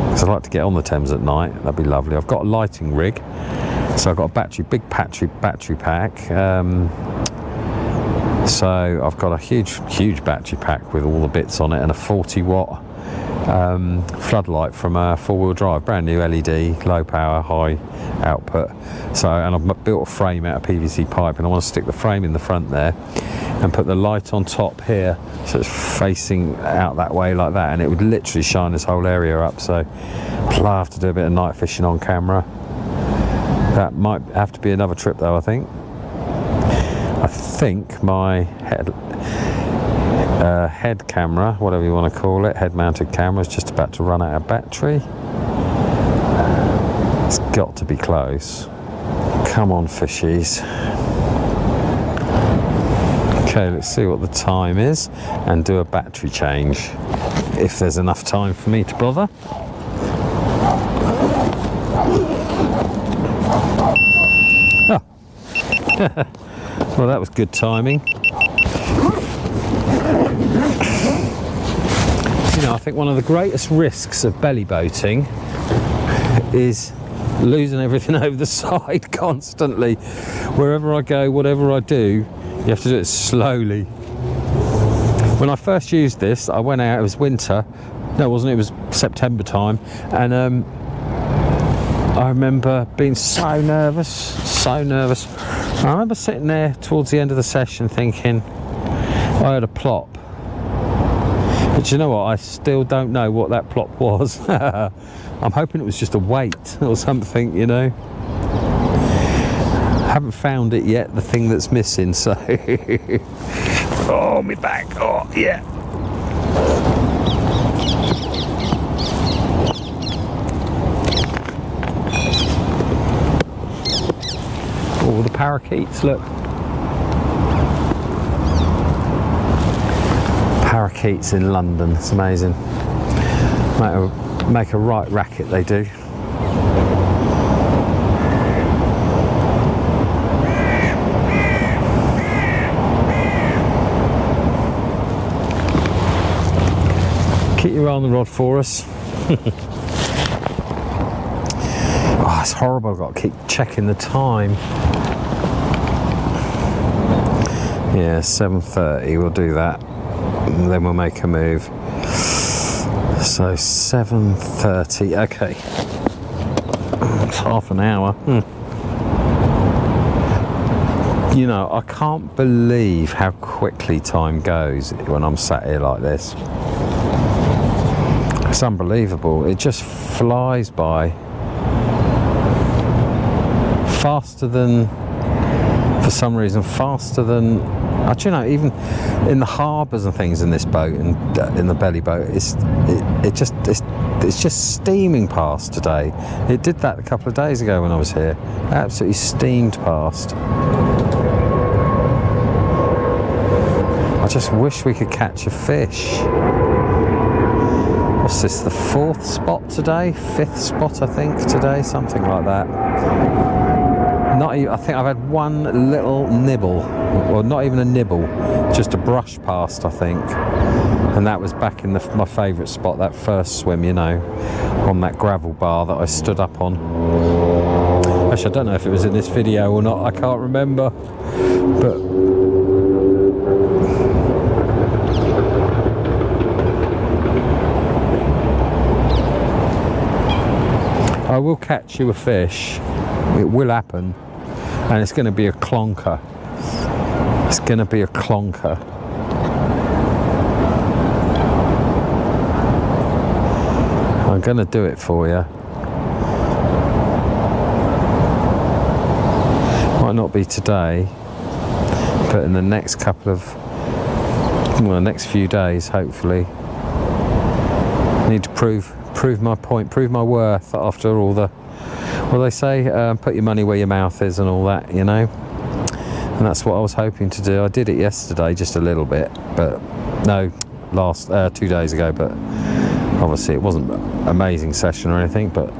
Because I'd like to get on the Thames at night, that'd be lovely. I've got a lighting rig, so I've got a big battery pack. So I've got a huge battery pack with all the bits on it, and a 40-watt floodlight from a four-wheel drive, brand new LED, low power, high output. So, and I've built a frame out of PVC pipe, and I want to stick the frame in the front there and put the light on top here, so it's facing out that way like that, and it would literally shine this whole area up. So I'll have to do a bit of night fishing on camera. That might have to be another trip though, I think. I think my head camera, whatever you want to call it, head mounted camera, is just about to run out of battery. It's got to be close. Come on, fishies. Okay, let's see what the time is and do a battery change, if there's enough time for me to bother. Oh. Well, that was good timing. You know, I think one of the greatest risks of belly boating is losing everything over the side constantly. Wherever I go, whatever I do, you have to do it slowly. When I first used this, I went out, it was winter. No, it wasn't, it was September time. And I remember being so nervous. I remember sitting there towards the end of the session thinking, I had a plop. But you know what, I still don't know what that plop was. I'm hoping it was just a weight or something, you know. Haven't found it yet, the thing that's missing, so. Oh, my back, oh, yeah. Oh, the parakeets, look. Parakeets in London, it's amazing. Make a right racket, they do. Keep your eye on the rod for us. Oh, it's horrible, I've got to keep checking the time. Yeah, 7:30, we'll do that. And then we'll make a move. So 7:30, okay. It's half an hour. You know, I can't believe how quickly time goes when I'm sat here like this. It's unbelievable, it just flies by. Faster than, for some reason, faster than, you know, even in the harbours and things in this boat and in the belly boat, it's just steaming past today. It did that a couple of days ago when I was here. Absolutely steamed past. I just wish we could catch a fish. What's this, the 4th spot today? 5th spot, I think, today, something like that. Not even, I think I've had one little nibble, or not even a nibble, just a brush past, I think. And that was back in my favourite spot, that first swim, you know, on that gravel bar that I stood up on. Actually, I don't know if it was in this video or not, I can't remember. But I will catch you a fish. It will happen. And it's going to be a clonker. It's going to be a clonker. I'm going to do it for you. Might not be today, but in the next couple of, well, next few days, hopefully. I need to prove my point, prove my worth after all the, well, they say put your money where your mouth is and all that, you know. And that's what I was hoping to do. I did it yesterday, just a little bit, but no, 2 days ago, but Obviously it wasn't an amazing session or anything, but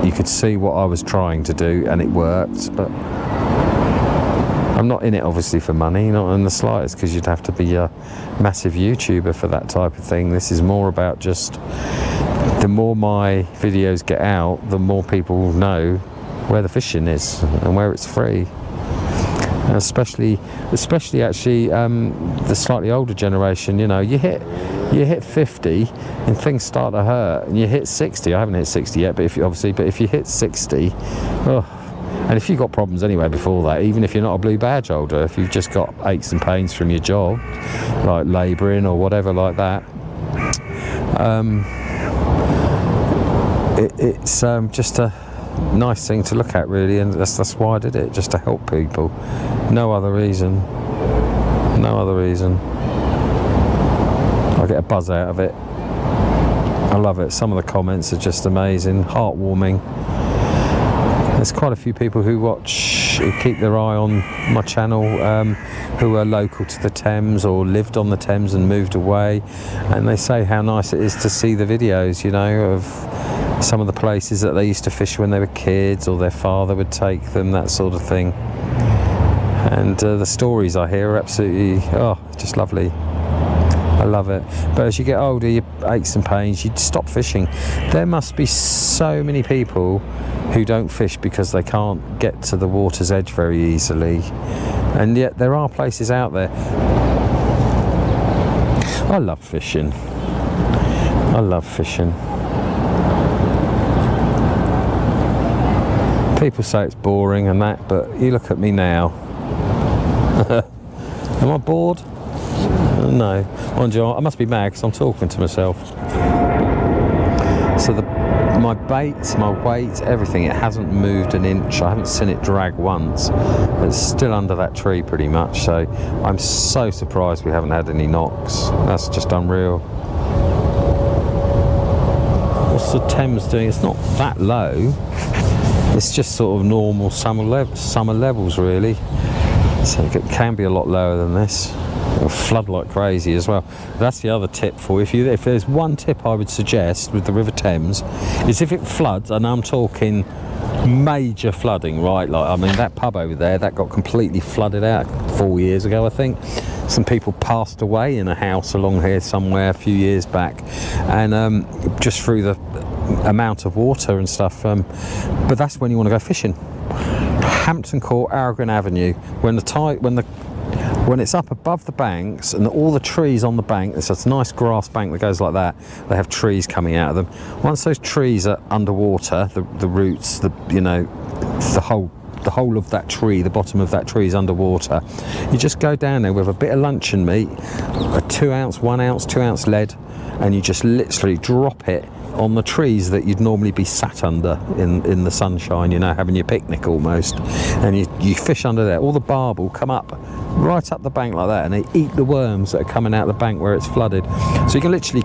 you could see what I was trying to do and it worked. But I'm not in it obviously for money, not in the slightest, because you'd have to be a massive YouTuber for that type of thing. This is more about just, the more my videos get out, the more people know where the fishing is and where it's free. And especially actually the slightly older generation, you know, you hit 50 and things start to hurt, and you hit 60. I haven't hit 60 yet, but if you hit 60, oh, and if you've got problems anyway before that, even if you're not a blue badge holder, if you've just got aches and pains from your job, like labouring or whatever like that, it's just a nice thing to look at, really, and that's why I did it, just to help people. No other reason. No other reason. I get a buzz out of it. I love it. Some of the comments are just amazing, heartwarming. There's quite a few people who keep their eye on my channel, who are local to the Thames or lived on the Thames and moved away, and they say how nice it is to see the videos, you know, of some of the places that they used to fish when they were kids, or their father would take them, that sort of thing. And the stories I hear are absolutely, just lovely. I love it. But as you get older, your aches and pains, you stop fishing. There must be so many people who don't fish because they can't get to the water's edge very easily, and yet there are places out there. I love fishing. I love fishing. People say it's boring and that, but you look at me now. Am I bored? No. Mind you, I must be mad because I'm talking to myself. So my bait, my weight, everything, it hasn't moved an inch. I haven't seen it drag once. It's still under that tree pretty much, so I'm so surprised we haven't had any knocks. That's just unreal. What's the Thames doing? It's not that low. It's just sort of normal summer levels, really. So it can be a lot lower than this. It'll flood like crazy as well. That's the other tip for you. If there's one tip I would suggest with the River Thames, is if it floods, and I'm talking major flooding, right? Like, I mean, that pub over there, that got completely flooded out 4 years ago, I think. Some people passed away in a house along here somewhere a few years back, and just through the amount of water and stuff. But that's when you want to go fishing. Hampton Court, Aragon Avenue, when it's up above the banks and all the trees on the bank, it's a nice grass bank that goes like that, they have trees coming out of them. Once those trees are underwater, the roots, the whole of that tree, the bottom of that tree is underwater, you just go down there with a bit of luncheon meat, a 2 ounce, 1 ounce, 2 ounce lead, and you just literally drop it on the trees that you'd normally be sat under in the sunshine, you know, having your picnic almost, and you fish under there. All the barbel come up right up the bank like that, and they eat the worms that are coming out of the bank where it's flooded. So you can literally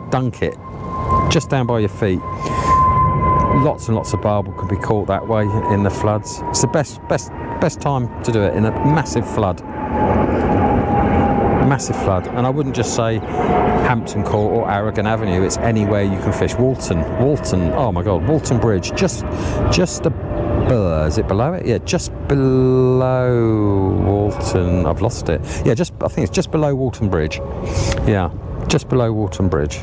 dunk it just down by your feet. Lots and lots of barbel can be caught that way in the floods. It's the best time to do it in a massive flood. Massive flood. And I wouldn't just say Hampton Court or Aragon Avenue, it's anywhere you can fish. Walton, oh my god, Walton Bridge, just is it below it? Yeah, just below Walton. I've lost it. Yeah, I think it's just below Walton Bridge. Yeah, just below Walton Bridge.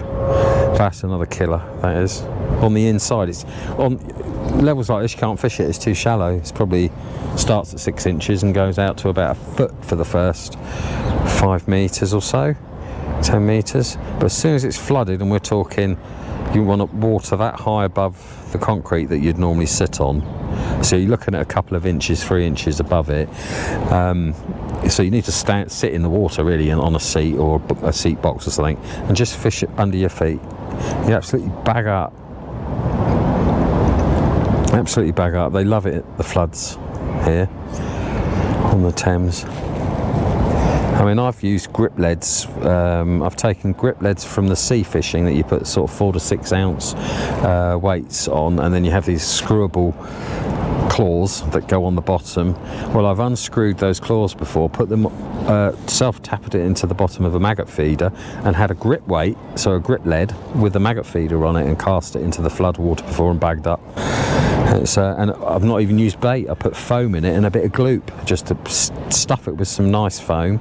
That's another killer, that is. On the inside, it's on levels like this, you can't fish it, it's too shallow. It's probably starts at 6 inches and goes out to about a foot for the first 5 meters or so, 10 meters. But as soon as it's flooded, and we're talking, you want water that high above the concrete that you'd normally sit on, so you're looking at a couple of inches, 3 inches above it. So you need to sit in the water really, on a seat or a seat box or something, and just fish it under your feet. You absolutely bag up. Absolutely bag up. They love it, the floods here on the Thames. I mean, I've used grip leads. I've taken grip leads from the sea fishing that you put sort of 4 to 6 ounce weights on, and then you have these screwable claws that go on the bottom. Well, I've unscrewed those claws before, put them, self-tapped it into the bottom of a maggot feeder and had a grip weight, so a grip lead with the maggot feeder on it, and cast it into the flood water before and bagged up. And I've not even used bait. I put foam in it and a bit of gloop just to stuff it with some nice foam.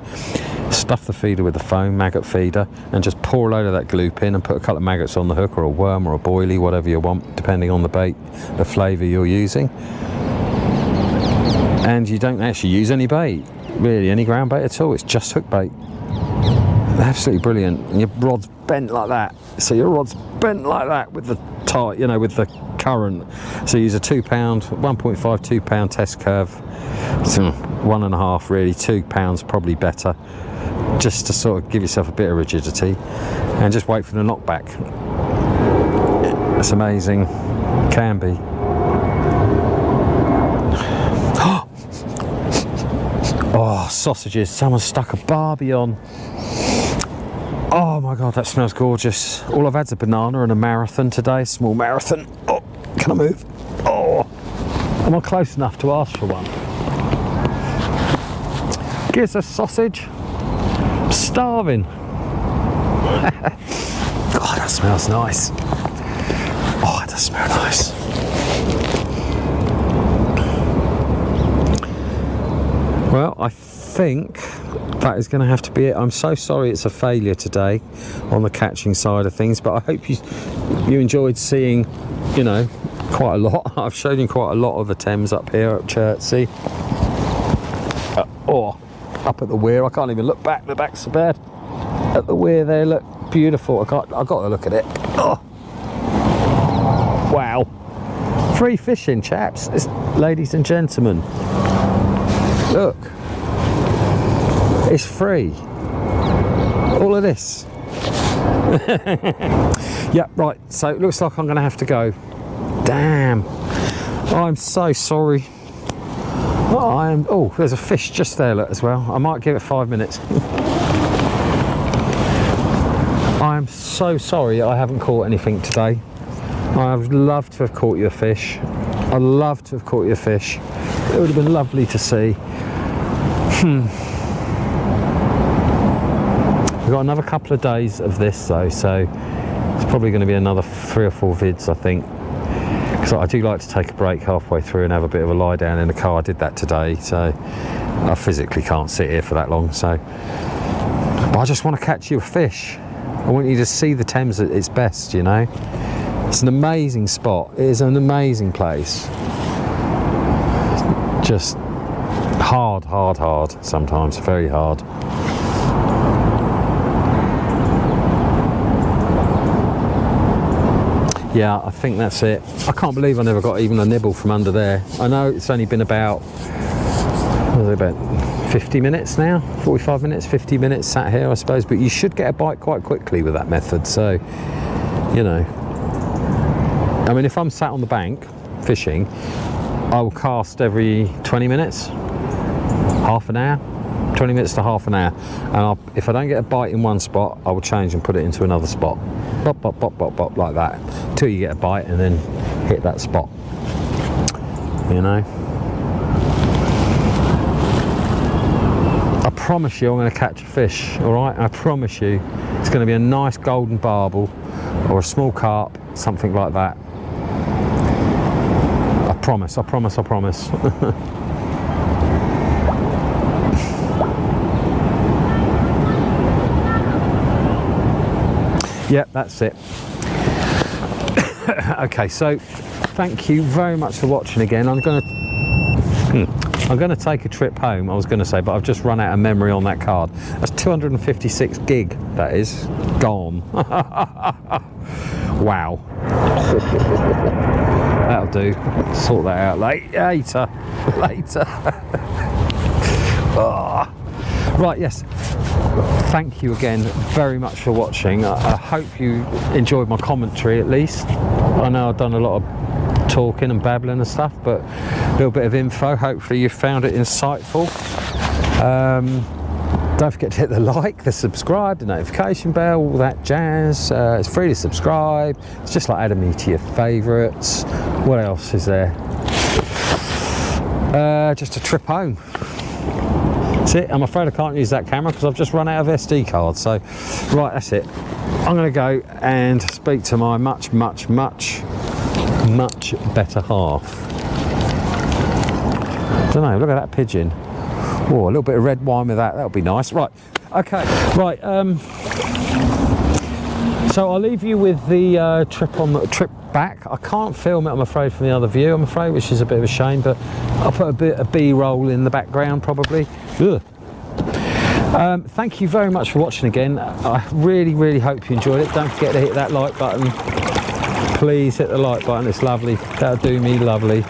Stuff the feeder with the foam, maggot feeder, and just pour a load of that gloop in and put a couple of maggots on the hook, or a worm or a boilie, whatever you want, depending on the bait, the flavour you're using. And you don't actually use any bait, really, any ground bait at all. It's just hook bait. Absolutely brilliant. And your rod's bent like that. So your rod's bent like that with the tight, you know, with the current. So you use a 2 pound, 1.5, 2 pound test curve. So 1.5 really, 2 pounds probably better, just to sort of give yourself a bit of rigidity, and just wait for the knockback. It's amazing, can be. Oh, sausages, someone stuck a barbie on. Oh my god, that smells gorgeous. All I've had's a banana and a marathon today, small marathon. Oh, can I move? Oh, am I close enough to ask for one? Give us a sausage. I'm starving. God, that smells nice. Oh, it does smell nice. Well, I think that is going to have to be it. I'm so sorry it's a failure today on the catching side of things, but I hope you enjoyed seeing, you know, quite a lot. I've shown you quite a lot of the Thames up here at Chertsey. Up at the weir, I can't even look back, the back's so bad. At the weir there, look, beautiful. I've got to look at it. Oh. Wow. Free fishing, chaps, ladies and gentlemen. Look. It's free. All of this. Yeah, right, so it looks like I'm going to have to go. Damn. I'm so sorry. Oh, there's a fish just there, look, as well. I might give it 5 minutes. I am so sorry I haven't caught anything today. I'd love to have caught you a fish. I'd love to have caught you a fish. It would have been lovely to see. We've got another couple of days of this though, so it's probably going to be another 3 or 4 vids, I think. Because I do like to take a break halfway through and have a bit of a lie down in the car. I did that today, so I physically can't sit here for that long. So, but I just want to catch you a fish. I want you to see the Thames at its best, you know. It's an amazing spot. It is an amazing place. Just hard sometimes, very hard. Yeah, I think that's it. I can't believe I never got even a nibble from under there. I know it's only been about 50 minutes now, 45 minutes, 50 minutes sat here, I suppose, but you should get a bite quite quickly with that method. So, you know, I mean, if I'm sat on the bank fishing, I will cast every 20 minutes, half an hour, 20 minutes to half an hour, and if I don't get a bite in one spot, I will change and put it into another spot. Bop, bop, bop, bop, bop, like that, till you get a bite and then hit that spot, you know. I promise you I'm going to catch a fish, all right? I promise you it's going to be a nice golden barbel or a small carp, something like that. I promise, I promise, I promise. Yep, that's it. Okay, so thank you very much for watching again. I'm going to take a trip home, I was going to say, but I've just run out of memory on that card. That's 256 gig, that is. Gone. Wow. That'll do. Sort that out later. Oh. Right, yes. Thank you again very much for watching. I hope you enjoyed my commentary at least. I know I've done a lot of talking and babbling and stuff, but a little bit of info. Hopefully you found it insightful. Don't forget to hit the like, the subscribe, the notification bell, all that jazz. It's free to subscribe. It's just like adding me to your favourites. What else is there? just a trip home. That's it. I'm afraid I can't use that camera because I've just run out of SD cards. So, right, that's it. I'm going to go and speak to my much better half. I don't know, look at that pigeon. Oh, a little bit of red wine with that. That'll be nice. Right, okay, right. So I'll leave you with the trip back. I can't film it, I'm afraid, from the other view, I'm afraid, which is a bit of a shame, but I'll put a bit of B-roll in the background probably. Ugh. Thank you very much for watching again. I really hope you enjoyed it. Don't forget to hit that like button. Please hit the like button, it's lovely. That'll do me lovely.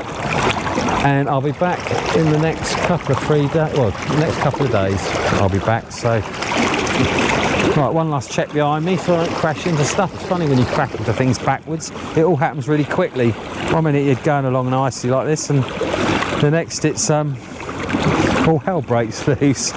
And I'll be back in the next couple of the next couple of days I'll be back. So right, one last check behind me so I don't crash into stuff. It's funny when you crash into things backwards, it all happens really quickly. 1 minute you're going along nicely like this, and the next it's all hell breaks loose.